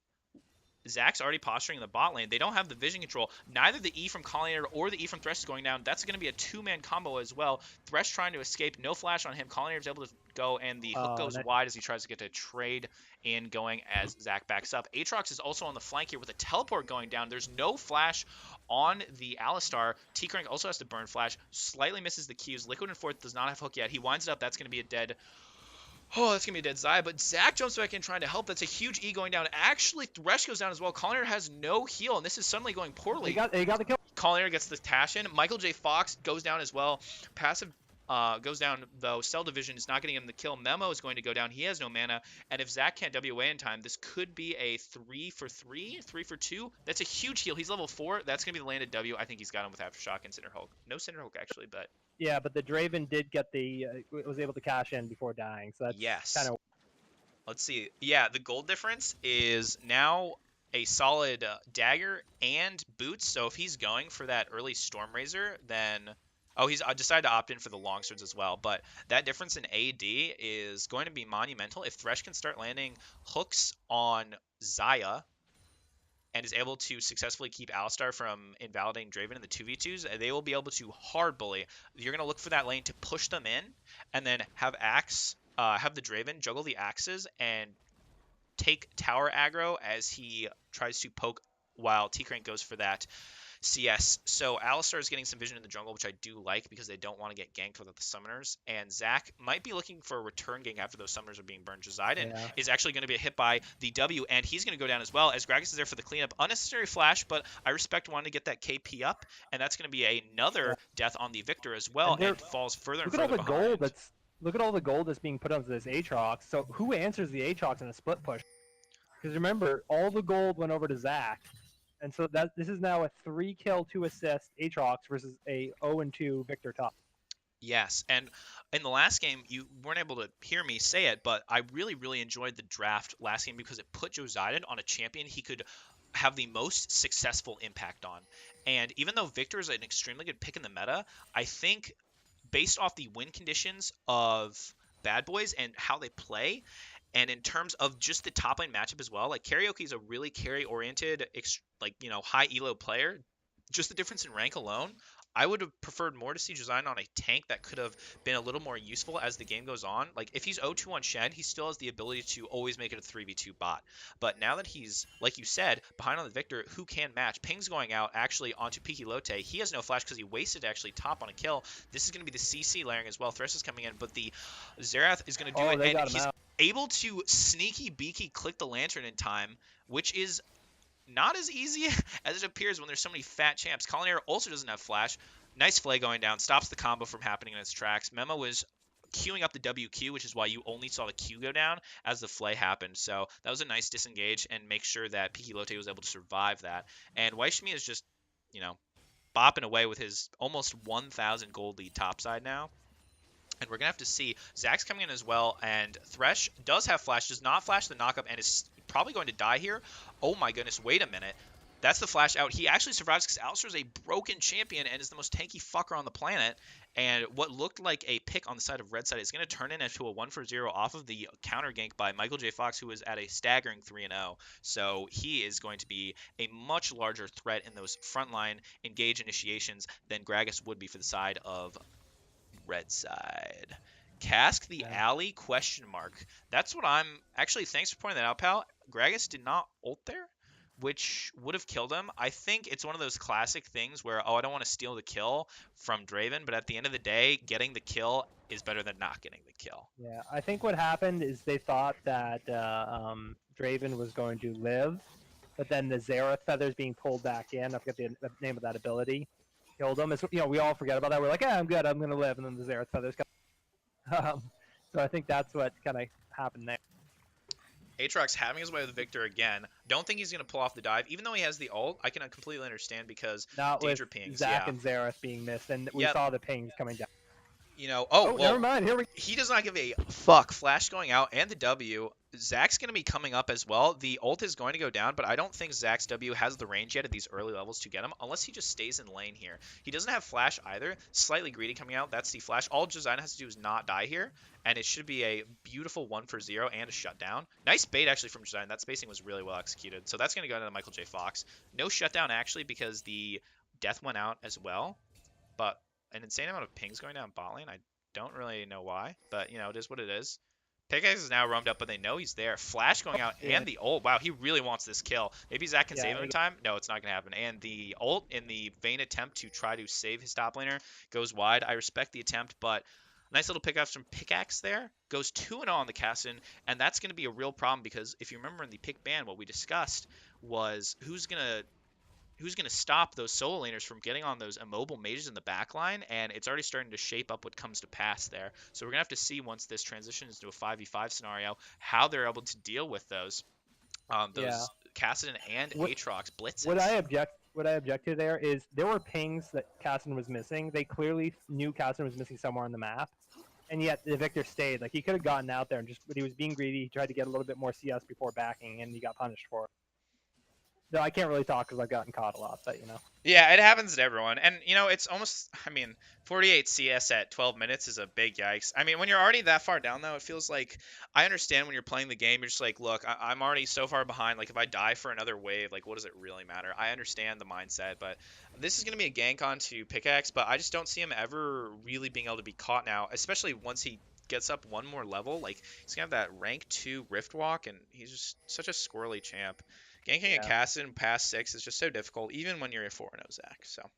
Zach's already posturing in the bot lane. They don't have the vision control. Neither the E from Collinator or the E from Thresh is going down. That's going to be a 2-man combo as well. Thresh trying to escape. No flash on him. Collinator's able to go, and the hook goes wide as he tries to get to trade in going as Zach backs up. Aatrox is also on the flank here with a teleport going down. There's no flash on the Alistar. T-Crank also has to burn flash. Slightly misses the Qs. Liquid and Fourth does not have hook yet. He winds it up. That's going to be a dead... Oh, that's going to be a dead Zaya, but Zach jumps back in trying to help. That's a huge E going down. Actually, Thresh goes down as well. Collinator has no heal, and this is suddenly going poorly. He got the kill. Collinator gets the Tash in. Michael J. Fox goes down as well. Passive goes down, though. Cell Division is not getting him the kill. Memo is going to go down. He has no mana, and if Zach can't W away in time, this could be a 3 for 3, 3 for 2. That's a huge heal. He's level 4. That's going to be the landed W. I think he's got him with Aftershock and Cinder Hulk. No Cinder Hulk, actually, but... Yeah, but the Draven did get was able to cash in before dying, so that's kind of... Let's see. Yeah, the gold difference is now a solid dagger and boots. So if he's going for that early Stormrazor, then Oh, he's decided to opt in for the longswords as well, but that difference in AD is going to be monumental. If Thresh can start landing hooks on Zaya and is able to successfully keep Alistar from invalidating Draven in the 2v2s, they will be able to hard bully. You're going to look for that lane to push them in, and then have have the Draven juggle the axes and take tower aggro as he tries to poke while T-Crank goes for that CS. So Alistar is getting some vision in the jungle, which I do like because they don't want to get ganked without the summoners. And Zac might be looking for a return gank after those summoners are being burned. Poseidon is actually going to be hit by the W, and he's going to go down as well as Gragas is there for the cleanup. Unnecessary flash, but I respect wanting to get that KP up, and that's going to be another death on the Victor as well, and falls further and further behind. Look at all the gold that's being put onto this Aatrox. So who answers the Aatrox in a split push? Because remember, all the gold went over to Zac. And so this is now a 3-kill, 2-assist Aatrox versus a 0-2 Victor top. Yes, and in the last game, you weren't able to hear me say it, but I really, really enjoyed the draft last game because it put Poseidon on a champion he could have the most successful impact on. And even though Victor is an extremely good pick in the meta, I think based off the win conditions of Bad Boys and how they play, and in terms of just the top lane matchup as well, like Karaoke is a really carry-oriented, high elo player. Just the difference in rank alone, I would have preferred more to see Josiah on a tank that could have been a little more useful as the game goes on. Like, if he's 0-2 on Shen, he still has the ability to always make it a 3v2 bot. But now that he's, like you said, behind on the Victor, who can match? Ping's going out actually onto Piki Lote. He has no flash because he wasted to actually top on a kill. This is going to be the CC layering as well. Thresh is coming in, but the Xerath is going to do it, and he's able to sneaky beaky click the lantern in time, which is not as easy as it appears when there's so many fat champs. Colinator also doesn't have flash. Nice flay going down, stops the combo from happening in its tracks. Memo was queuing up the WQ, which is why you only saw the Q go down as the flay happened. So that was a nice disengage and make sure that Piki Lote was able to survive that. And Waishimi is just, bopping away with his almost 1,000 gold lead topside now. And we're going to have to see. Zac's coming in as well, and Thresh does have flash, does not flash the knockup, and is probably going to die here. Oh my goodness, wait a minute. That's the flash out. He actually survives because Alistar is a broken champion and is the most tanky fucker on the planet. And what looked like a pick on the side of red side is going to turn into a 1-for-0 off of the counter gank by Michael J. Fox, who is at a staggering 3-0. So he is going to be a much larger threat in those frontline engage initiations than Gragas would be for the side of red side. Cask the alley question mark. That's what I'm actually, thanks for pointing that out, pal. Gragas did not ult there, which would have killed him. I think it's one of those classic things where, I don't want to steal the kill from Draven, but at the end of the day, getting the kill is better than not getting the kill. Yeah, I think what happened is they thought that Draven was going to live, but then the Xerath feathers being pulled back in, I forget the name of that ability, killed him. It's, we all forget about that. We're like, yeah, I'm good, I'm going to live, and then the Xerath feathers come. So I think that's what kind of happened there. Aatrox having his way with Victor again. Don't think he's going to pull off the dive. Even though he has the ult, I can completely understand because not danger with pings. Zac and Xerath being missed, and we saw the pings coming down. Well, never mind. He does not give a fuck. Flash going out and the W. Zac's going to be coming up as well. The ult is going to go down, but I don't think Zac's W has the range yet at these early levels to get him, unless he just stays in lane here. He doesn't have flash either. Slightly greedy coming out. That's the flash. All Josiah has to do is not die here, and it should be a beautiful 1-for-0 and a shutdown. Nice bait, actually, from Josiah. That spacing was really well executed. So that's going to go into Michael J. Fox. No shutdown, actually, because the death went out as well, but an insane amount of pings going down bot lane. I don't really know why, but it is what it is. Pickaxe is now roamed up, but they know he's there. Flash going out and the ult. Wow, he really wants this kill. Maybe Zac can save him in time. No, it's not going to happen. And the ult in the vain attempt to try to save his top laner goes wide. I respect the attempt, but nice little pickups from Pickaxe there. Goes 2-0 on the Cassin, and that's going to be a real problem because if you remember in the pick ban, what we discussed was who's going to stop those solo laners from getting on those immobile mages in the backline, and it's already starting to shape up what comes to pass there. So we're going to have to see once this transitions to a 5v5 scenario, how they're able to deal with those Kassadin and Aatrox blitzes. What I object to there is there were pings that Kassadin was missing. They clearly knew Kassadin was missing somewhere on the map, and yet the Victor stayed. Like, he could have gotten out there, but he was being greedy. He tried to get a little bit more CS before backing, and he got punished for it. No, I can't really talk because I've gotten caught a lot, but Yeah, it happens to everyone. And, it's almost, 48 CS at 12 minutes is a big yikes. When you're already that far down, though, it feels like I understand when you're playing the game, you're just like, look, I'm already so far behind. Like, if I die for another wave, like, what does it really matter? I understand the mindset, but this is going to be a gank onto Pickaxe, but I just don't see him ever really being able to be caught now, especially once he gets up one more level. Like, he's going to have that rank 2 Rift Walk, and he's just such a squirrely champ. Ganking a Cassidon past 6 is just so difficult, even when you're a 4-0 Zach. So,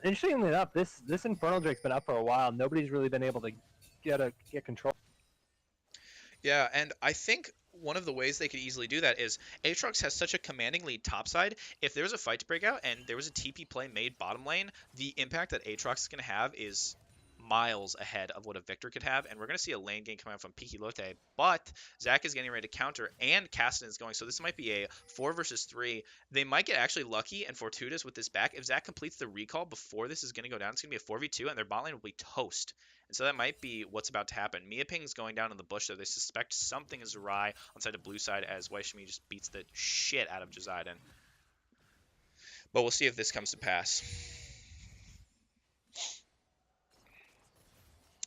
interestingly enough, this Infernal Drake's been up for a while. Nobody's really been able to get control. yeah, and I think one of the ways they could easily do that is Aatrox has such a commanding lead topside. If there was a fight to break out and there was a TP play made bottom lane, the impact that Aatrox is going to have is miles ahead of what a Victor could have, and we're going to see a lane game come out from Piki Lote, but Zach is getting ready to counter, and Caston is going, so this might be a 4 versus 3. They might get actually lucky and fortuitous with this back. If Zach completes the recall before this is going to go down, it's going to be a 4v2, and their bot lane will be toast. And so that might be what's about to happen. Mia Ping's going down in the bush, so they suspect something is awry on side of blue side as Waishimi just beats the shit out of Josidon. But we'll see if this comes to pass.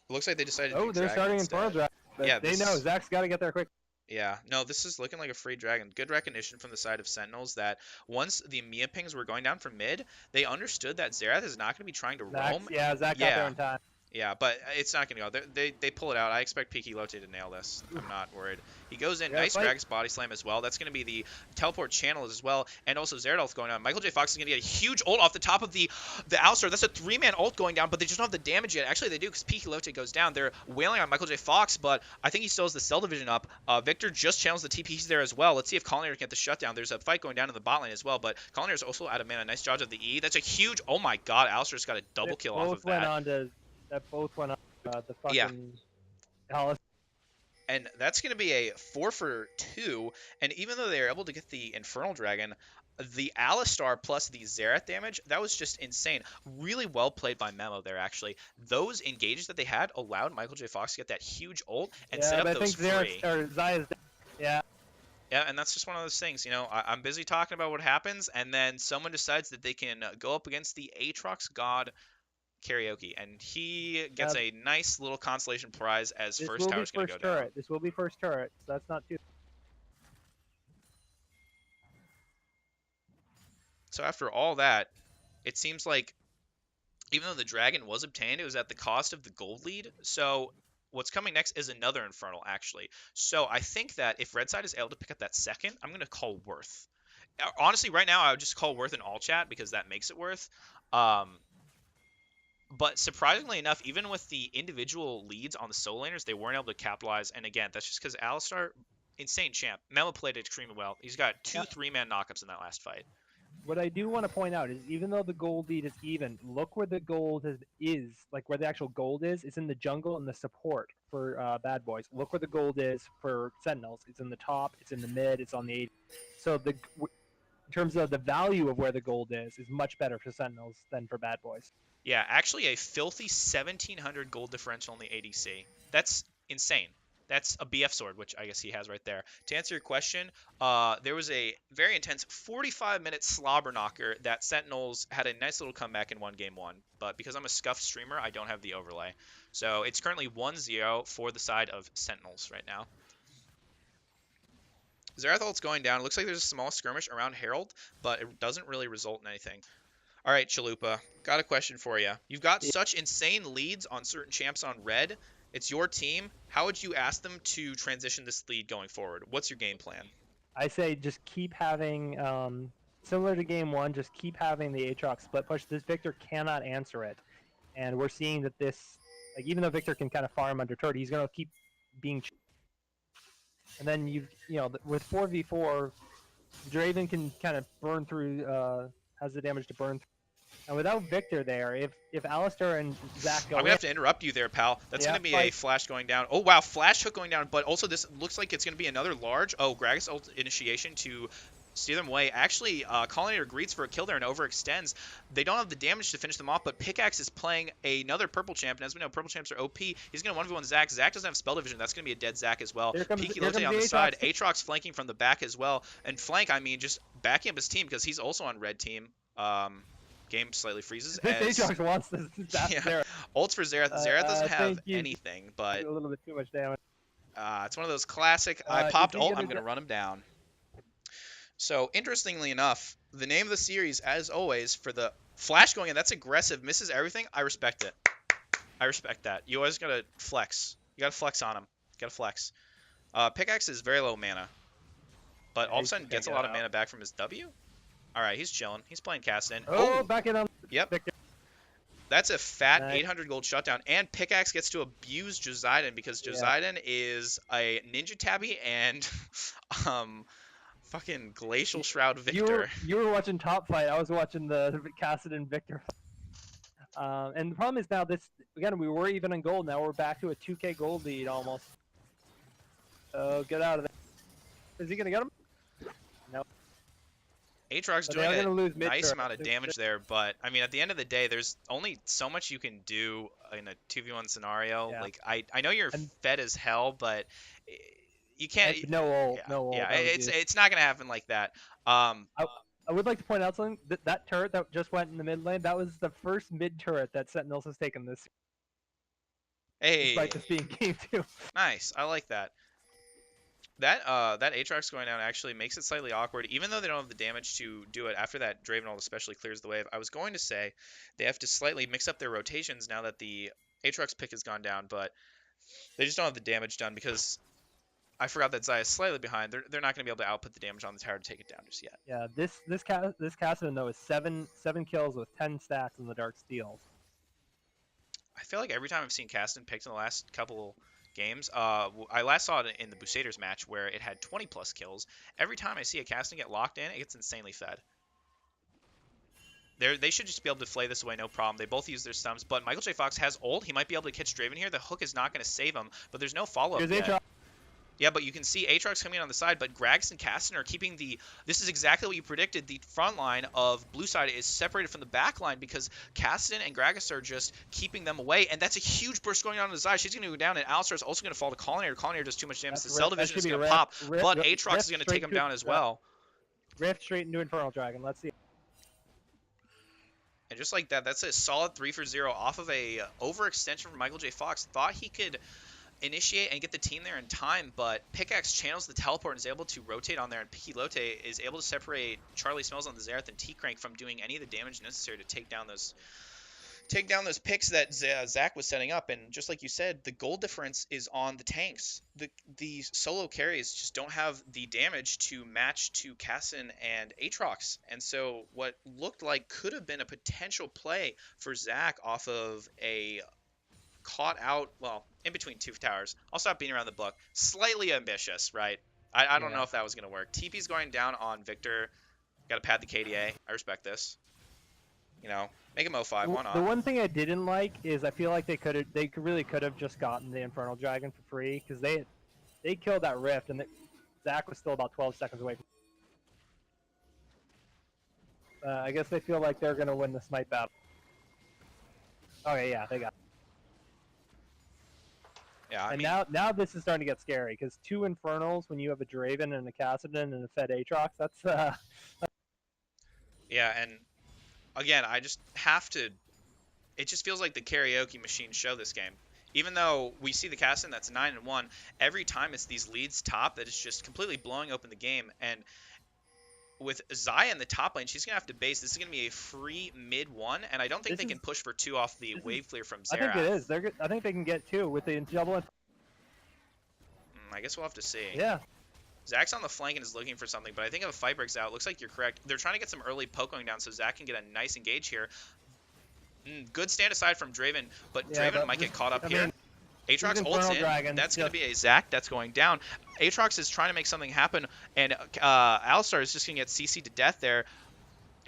It looks like they decided to do they're starting instead. Infernal Drake. Yeah, they know Zach's got to get there quick. Yeah, no, this is looking like a free dragon. Good recognition from the side of Sentinels that once the Mia Pings were going down from mid, they understood that Xerath is not going to be trying to roam. Yeah, Zach got there in time. Yeah, but it's not going to go. They pull it out. I expect Piki Lote to nail this. I'm not worried. He goes in. Nice Gragas body slam as well. That's going to be the teleport channel as well. And also Zeradolf going on. Michael J. Fox is going to get a huge ult off the top of the Alistar. That's a 3-man ult going down, but they just don't have the damage yet. Actually, they do because Piki Lote goes down. They're wailing on Michael J. Fox, but I think he still has the cell division up. Victor just channels the TP. He's there as well. Let's see if Collier can get the shutdown. There's a fight going down in the bot lane as well, but Collier is also out of mana. Nice dodge of the E. That's a huge... Oh my god, Alistar's got a double kill off of that. Both went on the fucking Alice. And that's going to be a 4 for 2. And even though they were able to get the Infernal Dragon, the Alistar plus the Xerath damage, that was just insane. Really well played by Memo there, actually. Those engages that they had allowed Michael J. Fox to get that huge ult and set up those free. Yeah, and that's just one of those things. I'm busy talking about what happens, and then someone decides that they can go up against the Aatrox God karaoke, and he gets a nice little consolation prize as first tower's going to go down. This will be first turret, so that's not too... So after all that, it seems like even though the dragon was obtained, it was at the cost of the gold lead. So what's coming next is another Infernal, actually. So I think that if Red Side is able to pick up that second, I'm going to call Worth. Honestly, right now, I would just call Worth in all chat because that makes it Worth. But surprisingly enough, even with the individual leads on the solo laners, they weren't able to capitalize. And again, that's just because Alistar, insane champ. Memo played it extremely well. He's got 2 3-man knockups in that last fight. What I do want to point out is even though the gold lead is even, look where the gold is, like where the actual gold is. It's in the jungle and the support for Bad Boys. Look where the gold is for Sentinels. It's in the top, it's in the mid, it's on the 8. So in terms of the value of where the gold is much better for Sentinels than for Bad Boys. Yeah, actually a filthy 1,700 gold differential in the ADC. That's insane. That's a BF sword, which I guess he has right there. To answer your question, there was a very intense 45-minute slobber knocker that Sentinels had a nice little comeback in game 1. But because I'm a scuffed streamer, I don't have the overlay. So it's currently 1-0 for the side of Sentinels right now. Xerath ult's going down. It looks like there's a small skirmish around Herald, but it doesn't really result in anything. All right, Chalupa, got a question for you. You've got such insane leads on certain champs on red. It's your team. How would you ask them to transition this lead going forward? What's your game plan? I say just keep having, similar to game 1, just keep having the Aatrox split push. This Victor cannot answer it. And we're seeing that this, like, even though Victor can kind of farm under turret, he's going to keep being... And then, with 4v4, Draven can kind of burn through, has the damage to burn through. And without Victor there, if Alistar and Zach go I'm going to have to interrupt you there, pal. That's going to be a flash going down. Oh, wow, flash hook going down. But also this looks like it's going to be another large. Oh, Gragas ult initiation to steer them away. Actually, Collinator greets for a kill there and overextends. They don't have the damage to finish them off, but Pickaxe is playing another purple champ, and as we know, purple champs are OP. He's going to 1v1 Zac. Zac doesn't have spell division. That's going to be a dead Zac as well. Peaky Lote on the side. Aatrox flanking from the back as well. And flank, I mean, just backing up his team because he's also on red team. Game slightly freezes. Aatrox wants this. Yeah. Ults for Xerath. Xerath doesn't have anything, but a little bit too much damage. it's one of those classic, I popped ult, I'm going to run him down. So, interestingly enough, the name of the series, as always, for the flash going in, that's aggressive, misses everything. I respect it. I respect that. You always got to flex. You got to flex on him. You got to flex. Pickaxe is very low mana, but all of a sudden gets a lot of mana back from his W. All right, he's chilling. He's playing Castin. Oh, back in on. Yep. Victor. That's a fat 800 gold shutdown, and Pickaxe gets to abuse Joseiden because Joseiden is a Ninja Tabby and fucking Glacial Shroud Victor. You were watching Top Fight. I was watching the Cassidon Victor. And the problem is now this again we were even in gold. Now we're back to a 2k gold lead almost. Oh, get out of there! Is he gonna get him? No. Aatrox doing a nice amount of damage there, but I mean, at the end of the day, there's only so much you can do in a 2v1 scenario. Yeah. Like I know you're fed as hell, but you can't. No ult. Yeah, no ult. Yeah, it's not gonna happen like that. I would like to point out something. That turret that just went in the mid lane, that was the first mid turret that Sentinels has taken this. Hey. Despite this being game 2. Nice. I like that. That Aatrox going down actually makes it slightly awkward, even though they don't have the damage to do it. After that, Draven ult especially clears the wave. I was going to say they have to slightly mix up their rotations now that the Aatrox pick has gone down, but they just don't have the damage done because I forgot that Xayah is slightly behind. They're not going to be able to output the damage on the tower to take it down just yet. Yeah, this Cassidon though is seven kills with 10 stacks in the Dark Steels. I feel like every time I've seen Cassidon picked in the last couple games. I last saw it in the Buceters match where it had 20 plus kills. Every time I see a Cassidon get locked in, it gets insanely fed. They should just be able to flay this away, no problem. They both use their stunts, but Michael J. Fox has ult. He might be able to catch Draven here. The hook is not going to save him, but there's no follow-up yet. Yeah, but you can see Aatrox coming in on the side, but Gragas and Cassidon are keeping the... This is exactly what you predicted. The front line of blue side is separated from the back line because Cassidon and Gragas are just keeping them away, and that's a huge burst going on in the side. She's going to go down, and Alistar is also going to fall to Collinator. Collinator does too much damage. The cell division is going to pop, but Aatrox is going to take him down as well. Rift straight into Infernal Dragon. Let's see. And just like that, that's a solid 3-for-0 off of a overextension from Michael J. Fox. Thought he could initiate and get the team there in time, but Pickaxe channels the teleport and is able to rotate on there, and Peaky Lote is able to separate Charlie Smells on the Xerath and T-Crank from doing any of the damage necessary to take down those picks that Zac was setting up. And just like you said, the gold difference is on the tanks. The solo carries just don't have the damage to match to Cassidon and Aatrox, and so what looked like could have been a potential play for Zac off of a caught out, well, in between two towers. I'll stop beating around the book. Slightly ambitious, right? I don't know if that was going to work. TP's going down on Victor. Got to pad the KDA. I respect this. You know, make him 0-5. Why not? The one thing I didn't like is I feel like they really could have just gotten the Infernal Dragon for free because they killed that Rift and Zac was still about 12 seconds away. I guess they feel like they're going to win the Smite battle. Okay, yeah, they got it. Yeah, I and mean, now this is starting to get scary because 2 Infernals when you have a Draven and a Cassidon and a fed Aatrox, that's yeah, and again, I just have to. It just feels like the karaoke machine show this game. Even though we see the Cassidon that's 9-1, every time it's these leads top that is just completely blowing open the game. And with Xayah in the top lane, she's gonna have to base. This is gonna be a free mid 1, and I don't think they can push for 2 off the wave clear from Xerath. I think it is. I think they can get 2 with the double. I guess we'll have to see. Yeah. Zac's on the flank and is looking for something, but I think if a fight breaks out, looks like you're correct. They're trying to get some early poke going down so Zac can get a nice engage here. Good stand aside from Draven, but Draven might get caught up here. Aatrox ults in. Dragon, that's going to be a Zac that's going down. Aatrox is trying to make something happen, and Alistar is just going to get CC'd to death there.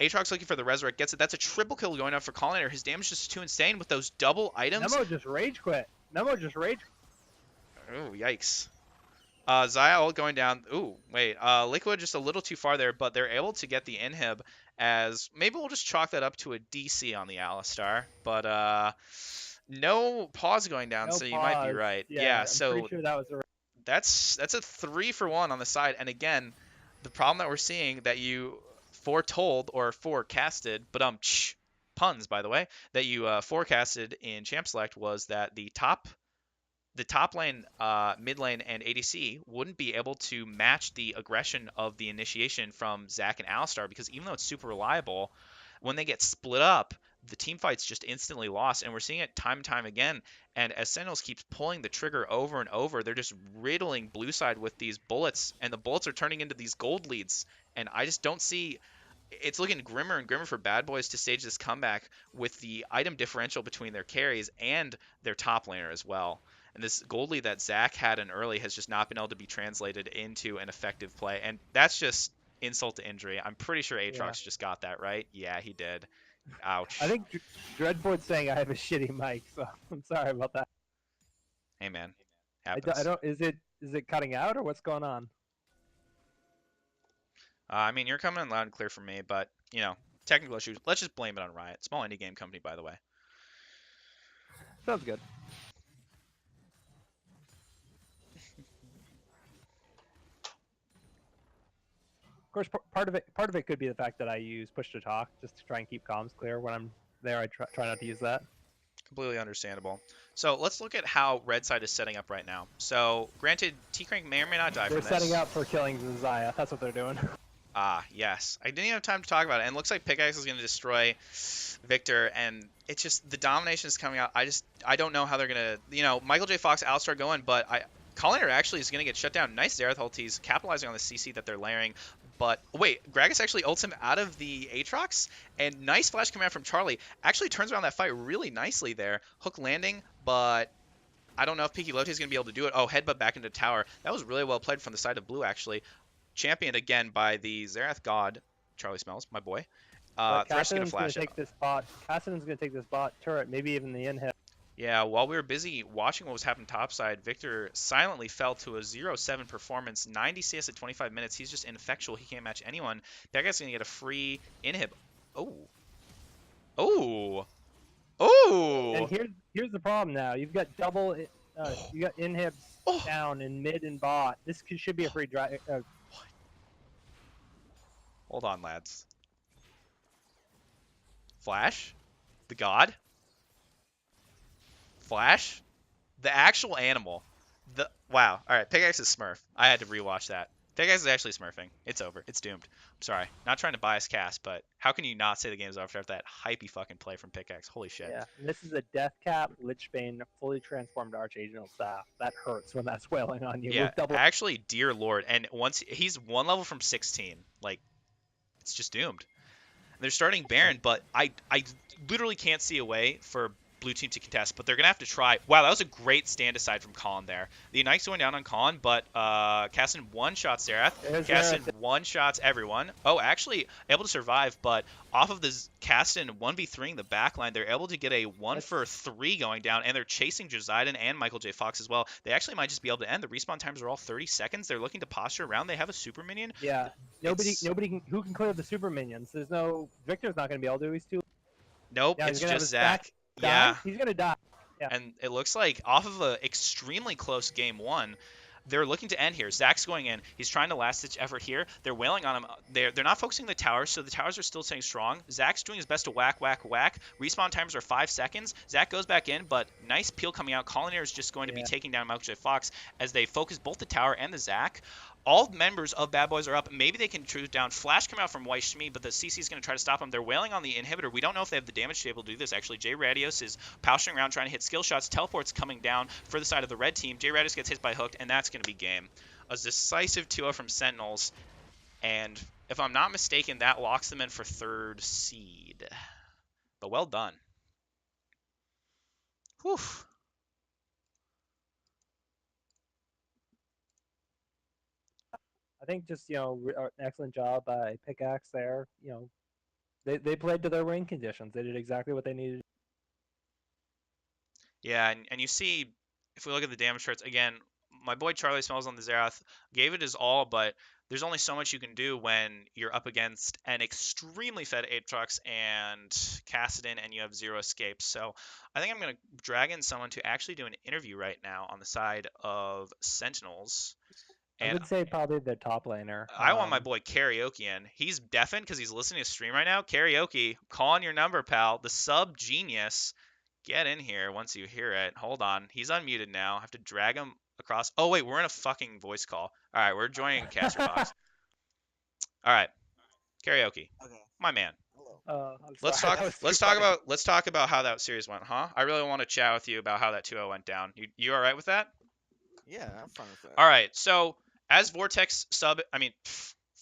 Aatrox looking for the Resurrect, gets it. That's a triple kill going up for Collinator. His damage is just too insane with those double items. Nemo just rage quit. Oh, yikes. Zaya ult going down. Ooh, wait. Liquid just a little too far there, but they're able to get the inhib as maybe we'll just chalk that up to a DC on the Alistar. But no pause going down, No so you might be pause. right. Yeah, Yeah, I'm pretty so sure that was the. that's a 3-for-1 on the side. And again, the problem that we're seeing that you foretold or forecasted, but puns by the way, that you forecasted in Champ Select was that the top lane, mid lane, and ADC wouldn't be able to match the aggression of the initiation from Zac and Alistar because even though it's super reliable, when they get split up, the team fight's just instantly lost, and we're seeing it time and time again. And as Sentinels keeps pulling the trigger over and over, they're just riddling blue side with these bullets, and the bullets are turning into these gold leads. And I just don't see. It's looking grimmer and grimmer for Bad Boys to stage this comeback with the item differential between their carries and their top laner as well. And this gold lead that Zac had in early has just not been able to be translated into an effective play. And that's just insult to injury. I'm pretty sure Aatrox just got that right. Yeah, he did. Ouch. I think Dreadboard's saying I have a shitty mic, so I'm sorry about that. Hey, man. I Happens. don't. Is it cutting out or what's going on? I mean, you're coming in loud and clear for me, but, technical issues. Let's just blame it on Riot. Small indie game company, by the way. Sounds good. Of course, part of it could be the fact that I use push to talk just to try and keep comms clear when I'm there. I try not to use that. Completely understandable. So let's look at how Red Side is setting up right now. So granted, T-Crank may or may not die They're from this. setting up for killing Zaya. That's what they're doing. Ah, yes. I didn't even have time to talk about it. And it looks like Pickaxe is going to destroy Victor, and it's just the domination is coming out. I don't know how they're going to, Michael J. Fox, Alistar going, but Colliner actually is going to get shut down. Nice Zerath ult. He's capitalizing on the CC that they're layering. But wait, Gragas actually ults him out of the Aatrox, and nice flash command from Charlie. Actually turns around that fight really nicely there. Hook landing, but I don't know if Peaky Lote is going to be able to do it. Oh, headbutt back into tower. That was really well played from the side of blue, actually. Championed again by the Zerath God, Charlie Smells, my boy. Thresh going to flash it. Kassadin's going to take this bot turret, maybe even the inhib. Yeah, while we were busy watching what was happening topside, Victor silently fell to a 0-7 performance, 90 CS at 25 minutes. He's just ineffectual. He can't match anyone. That guy's going to get a free inhib. Oh. Oh. Oh. And here's the problem now. You've got double, you got inhibs down in mid and bot. This should be a free drive. Hold on, lads. Flash? The god? Flash? The actual animal. Wow. Alright, Pickaxe is Smurf. I had to rewatch that. Pickaxe is actually smurfing. It's over. It's doomed. I'm sorry. Not trying to bias cast, but how can you not say the game's over after that hypey fucking play from Pickaxe? Holy shit. Yeah, and this is a Death Cap, Lichbane, fully transformed Archangel staff. That hurts when that's wailing on you. Yeah, actually, dear lord. And once he's one level from 16, like, it's just doomed. They're starting Baron, but I literally can't see a way for blue team to contest, but they're going to have to try. Wow, that was a great stand aside from Colin there. The Ignite's going down on Colin, but Kassadin one-shots Zerath. Kassadin one-shots everyone. Oh, actually able to survive, but off of this Kassadin 1v3ing the backline, they're able to get a 1-for-3 going down, and they're chasing Josidon and Michael J. Fox as well. They actually might just be able to end. The respawn times are all 30 seconds. They're looking to posture around. They have a super minion. Yeah, nobody who can clear the super minions. There's no Victor's not going to be able to. He's too. Nope, yeah, it's just Zac. Yeah, he's gonna die. Yeah. And it looks like off of an extremely close game one, they're looking to end here. Zac's going in. He's trying to last-ditch effort here. They're wailing on him. They're not focusing the towers, so the towers are still staying strong. Zac's doing his best to whack, whack, whack. Respawn times are 5 seconds. Zac goes back in, but nice peel coming out. Collinaire is just going to be taking down Michael J. Fox as they focus both the tower and the Zac. All members of Bad Boys are up. Maybe they can truth down. Flash come out from White Shmi, but the CC is going to try to stop them. They're wailing on the inhibitor. We don't know if they have the damage to be able to do this. Actually, J Radios is posturing around trying to hit skill shots. Teleport's coming down for the side of the red team. J Radios gets hit by Hooked, and that's going to be game. A decisive 2-0 from Sentinels, and if I'm not mistaken, that locks them in for 3rd seed. But well done. Whew. I think just excellent job by Pickaxe there. They played to their win conditions. They did exactly what they needed. Yeah, and you see, if we look at the damage charts again, my boy Charlie Smells on the Xerath gave it his all, but there's only so much you can do when you're up against an extremely fed Aatrox and Kassadin and you have zero escapes. So I think I'm going to drag in someone to actually do an interview right now on the side of Sentinels. I And would say probably the top laner. I want my boy Karaoke in. He's deafened because he's listening to stream right now. Karaoke, calling your number, pal. The sub genius. Get in here once you hear it. Hold on. He's unmuted now. I have to drag him across. Oh, wait. We're in a fucking voice call. All right. We're joining Caster Box. All right. Karaoke. Okay. My man. Hello. I'm Let's sorry, talk. that was Let's too talk funny. about. Let's talk about how that series went, huh? I really want to chat with you about how that 2-0 went down. You all right with that? Yeah, I'm fine with that. All right. So as Vortex sub, I mean,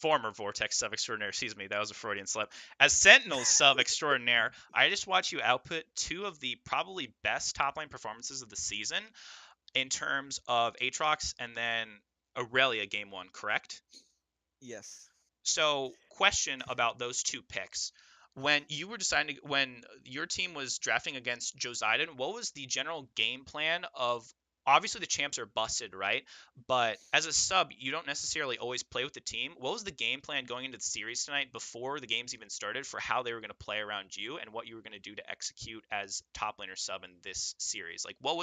former Vortex sub extraordinaire. Excuse me, that was a Freudian slip. As Sentinel sub extraordinaire, I just watched you output two of the probably best top lane performances of the season in terms of Aatrox and then Aurelia game one. Correct? Yes. So, question about those two picks. When you were deciding to, when your team was drafting against Josidon, what was the general game plan of obviously the champs are busted, right? But as a sub, you don't necessarily always play with the team. What was the game plan going into the series tonight before the games even started for how they were going to play around you and what you were going to do to execute as top laner sub in this series? Like what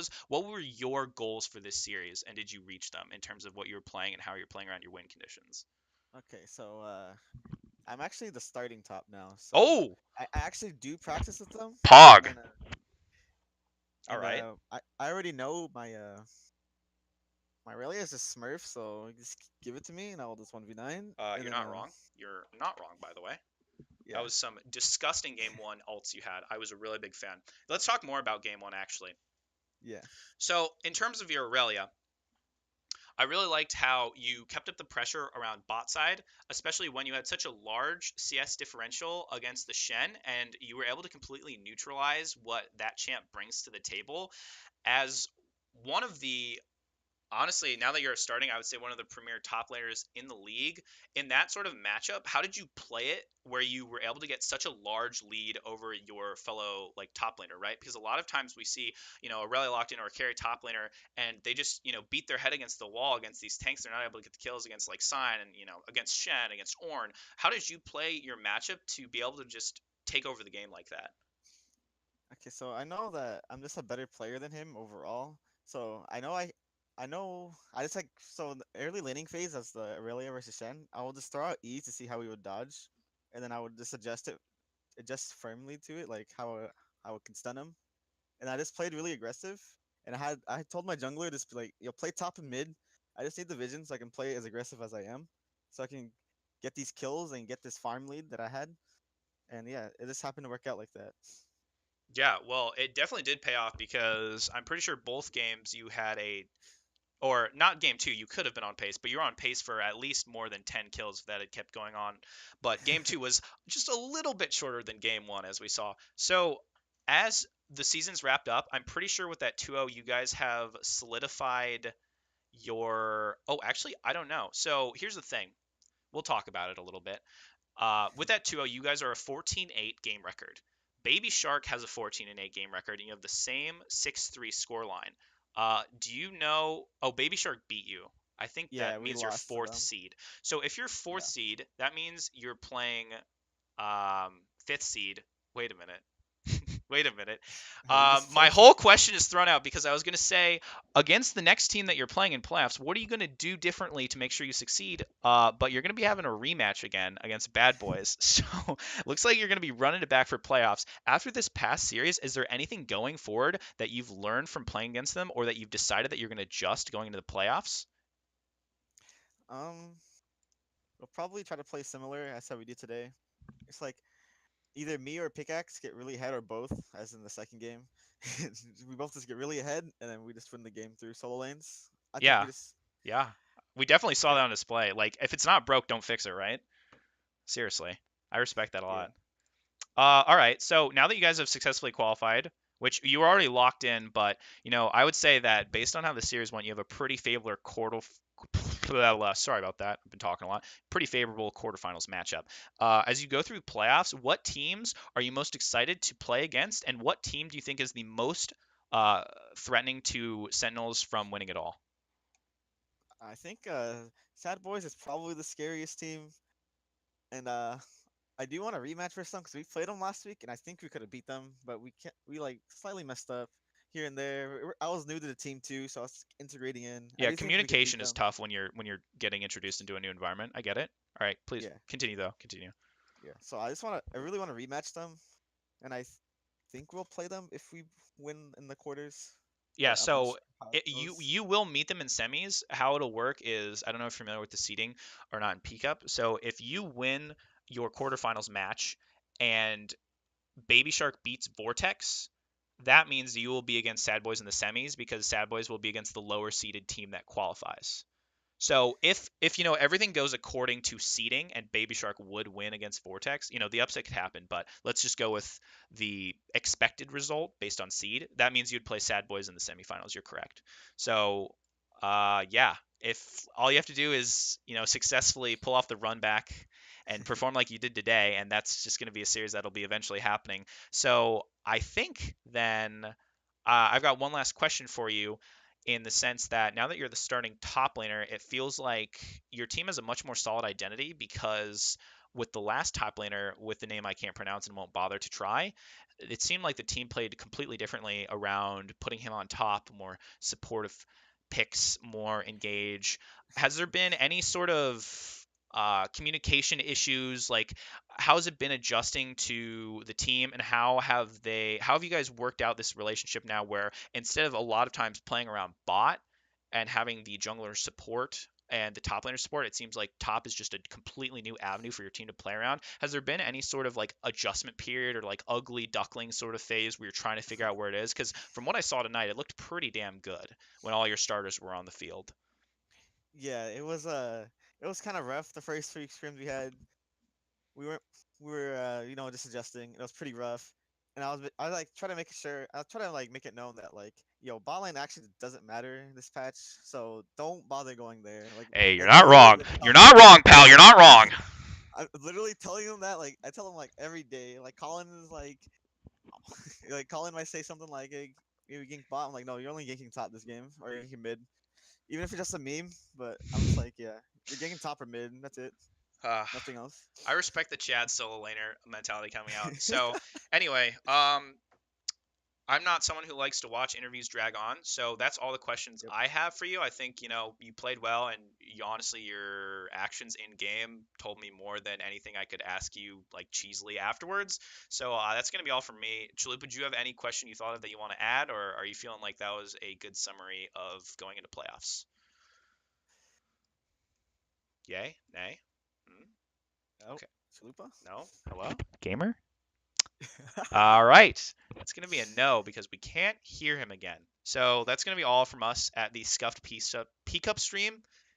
were your goals for this series and did you reach them in terms of what you were playing and how you're playing around your win conditions? Okay, so I'm actually the starting top now, so Oh, I actually do practice with them. Pog. And, all right. I already know my Aurelia is a Smurf, so just give it to me and I'll just 1v9. And You're then not wrong. You're not wrong, by the way. yeah. That was some disgusting game one ults you had. I was a really big fan. Let's talk more about game one, actually. Yeah. So, in terms of your Aurelia, I really liked how you kept up the pressure around bot side, especially when you had such a large CS differential against the Shen, and you were able to completely neutralize what that champ brings to the table as one of the honestly, now that you're starting, I would say one of the premier top laners in the league. In that sort of matchup, how did you play it where you were able to get such a large lead over your fellow like top laner, right? Because a lot of times we see, a Rally locked in or a carry top laner and they just, beat their head against the wall against these tanks. They're not able to get the kills against like Sign and, against Shen, against Ornn. How did you play your matchup to be able to just take over the game like that? Okay, so I know that I'm just a better player than him overall. So I just like so in the early laning phase as the Aurelia versus Shen, I will just throw out E to see how he would dodge, and then I would just adjust firmly to it, like how it can stun him. And I just played really aggressive. And I told my jungler just be like, play top and mid. I just need the vision so I can play as aggressive as I am, so I can get these kills and get this farm lead that I had. And yeah, it just happened to work out like that. Yeah, well, it definitely did pay off because I'm pretty sure both games you had or not game two, you could have been on pace, but you were on pace for at least more than 10 kills if that had kept going on. But game two was just a little bit shorter than game one, as we saw. So as the season's wrapped up, I'm pretty sure with that 2-0, you guys have solidified your. Oh, actually, I don't know. So here's the thing. We'll talk about it a little bit. With that 2-0, you guys are a 14-8 game record. Baby Shark has a 14-8 game record, and you have the same 6-3 score line. Do you know? Oh, Baby Shark beat you. I think Yeah, that we means you're lost to fourth them. seed. So if you're fourth Yeah. seed, that means you're playing fifth seed. Wait a minute. Wait a minute. We just My played. whole question is thrown out because I was going to say against the next team that you're playing in playoffs, what are you going to do differently to make sure you succeed? But you're going to be having a rematch again against Bad Boys. So looks like you're going to be running it back for playoffs. After this past series, is there anything going forward that you've learned from playing against them or that you've decided that you're going to adjust going into the playoffs? Um, we'll probably try to play similar as how we did today. It's like either me or Pickaxe get really ahead or both, as in the second game. We both just get really ahead, and then we just win the game through solo lanes. I think we Yeah, just yeah. We definitely saw yeah that on display. Like, if it's not broke, don't fix it, right? Seriously. I respect that a yeah. lot. All right. So now that you guys have successfully qualified, which you were already locked in, but I would say that based on how the series went, you have a pretty favorable sorry about that. I've been talking a lot. Pretty favorable quarterfinals matchup. As you go through playoffs, what teams are you most excited to play against, and what team do you think is the most uh, threatening to Sentinels from winning it all? I think Sad Boys is probably the scariest team, and I do want a rematch for some because we played them last week, and I think we could have beat them, but we can't. We like slightly messed up here and there. I was new to the team too, so I was integrating in. I Yeah, do think we could beat communication is them. tough when you're getting introduced into a new environment. I get it. All right, please Yeah, continue though. Continue. yeah. So I really want to rematch them, and think we'll play them if we win in the quarters, Yeah, but I'm so unsure how it goes. you will meet them in semis. How it'll work is I don't know if you're familiar with the seeding or not in Peak Up. So if you win your quarterfinals match and Baby Shark beats Vortex, that means you will be against Sad Boys in the semis because Sad Boys will be against the lower seeded team that qualifies. So if everything goes according to seeding and Baby Shark would win against Vortex, the upset could happen, but let's just go with the expected result based on seed. That means you'd play Sad Boys in the semifinals. You're correct. So yeah, if all you have to do is successfully pull off the run back and perform like you did today, and that's just going to be a series that'll be eventually happening. So I think then I've got one last question for you in the sense that now that you're the starting top laner, it feels like your team has a much more solid identity because with the last top laner with the name I can't pronounce and won't bother to try, it seemed like the team played completely differently around putting him on top, more supportive picks, more engage. Has there been any sort of communication issues? Like, how's it been adjusting to the team, and how have you guys worked out this relationship now where instead of a lot of times playing around bot and having the jungler support and the top laner support, it seems like top is just a completely new avenue for your team to play around. Has there been any sort of like adjustment period or like ugly duckling sort of phase where you're trying to figure out where it is? Because from what I saw tonight, it looked pretty damn good when all your starters were on the field. Yeah, it was kind of rough the first three scrims we had. We were just adjusting. It was pretty rough, and I was like trying to make sure I was trying to like make it known that like bot lane actually doesn't matter this patch, so don't bother going there. Hey, you're Like not literally wrong. like You're not wrong, pal. You're not wrong. I'm literally telling them that. Like I tell them like every day. Like Colin is like like Colin might say something like, "Hey, you gank bot." I'm like, "No, you're only ganking top this game, or you're ganking mid." Even if it's just a meme, but I'm just like, yeah, you're ganking top or mid. That's it. Uh, Nothing else. I respect the Chad solo laner mentality coming out. So anyway, I'm not someone who likes to watch interviews drag on, so that's all the questions Yep. I have for you. I think you played well, and honestly, your actions in game told me more than anything I could ask you like cheesily afterwards. So that's gonna be all from me. Chalupa, do you have any question you thought of that you want to add, or are you feeling like that was a good summary of going into playoffs? Yay? Nay? Hmm? Oh, Okay. Chalupa. No? Hello? Gamer? All right. That's going to be a no because we can't hear him again. So that's going to be all from us at the Scuffed Peak Up stream,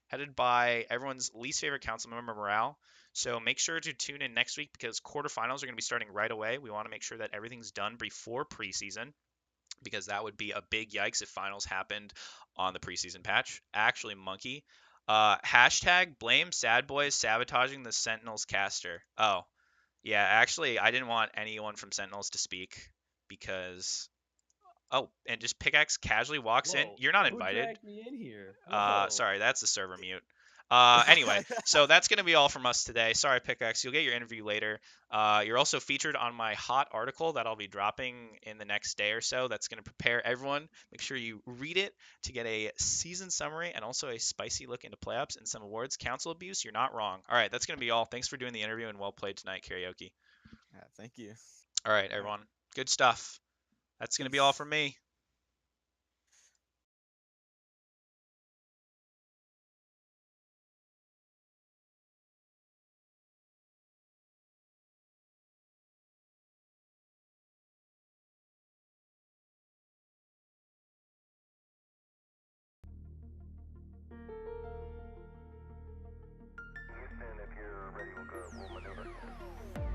headed by everyone's least favorite council member, Morale. So make sure to tune in next week because quarterfinals are going to be starting right away. We want to make sure that everything's done before preseason because that would be a big yikes if finals happened on the preseason patch. Actually, Monkey. Hashtag blame Sad Boys sabotaging the Sentinels caster. Oh, yeah, actually, I didn't want anyone from Sentinels to speak because. Oh, and just Pickaxe casually walks in. Whoa, You're not who invited. dragged me in here? Whoa. Sorry, that's the server mute. Anyway, so that's going to be all from us today. Sorry, Pickaxe. You'll get your interview later. You're also featured on my hot article that I'll be dropping in the next day or so. That's going to prepare everyone. Make sure you read it to get a season summary and also a spicy look into playoffs and some awards. Council abuse, you're not wrong. All right, that's going to be all. Thanks for doing the interview and well played tonight, Karaoke. Yeah, thank you. All right, All right, everyone. Good stuff. That's going to be all peace. from me. Houston, if you're ready, we'll maneuver.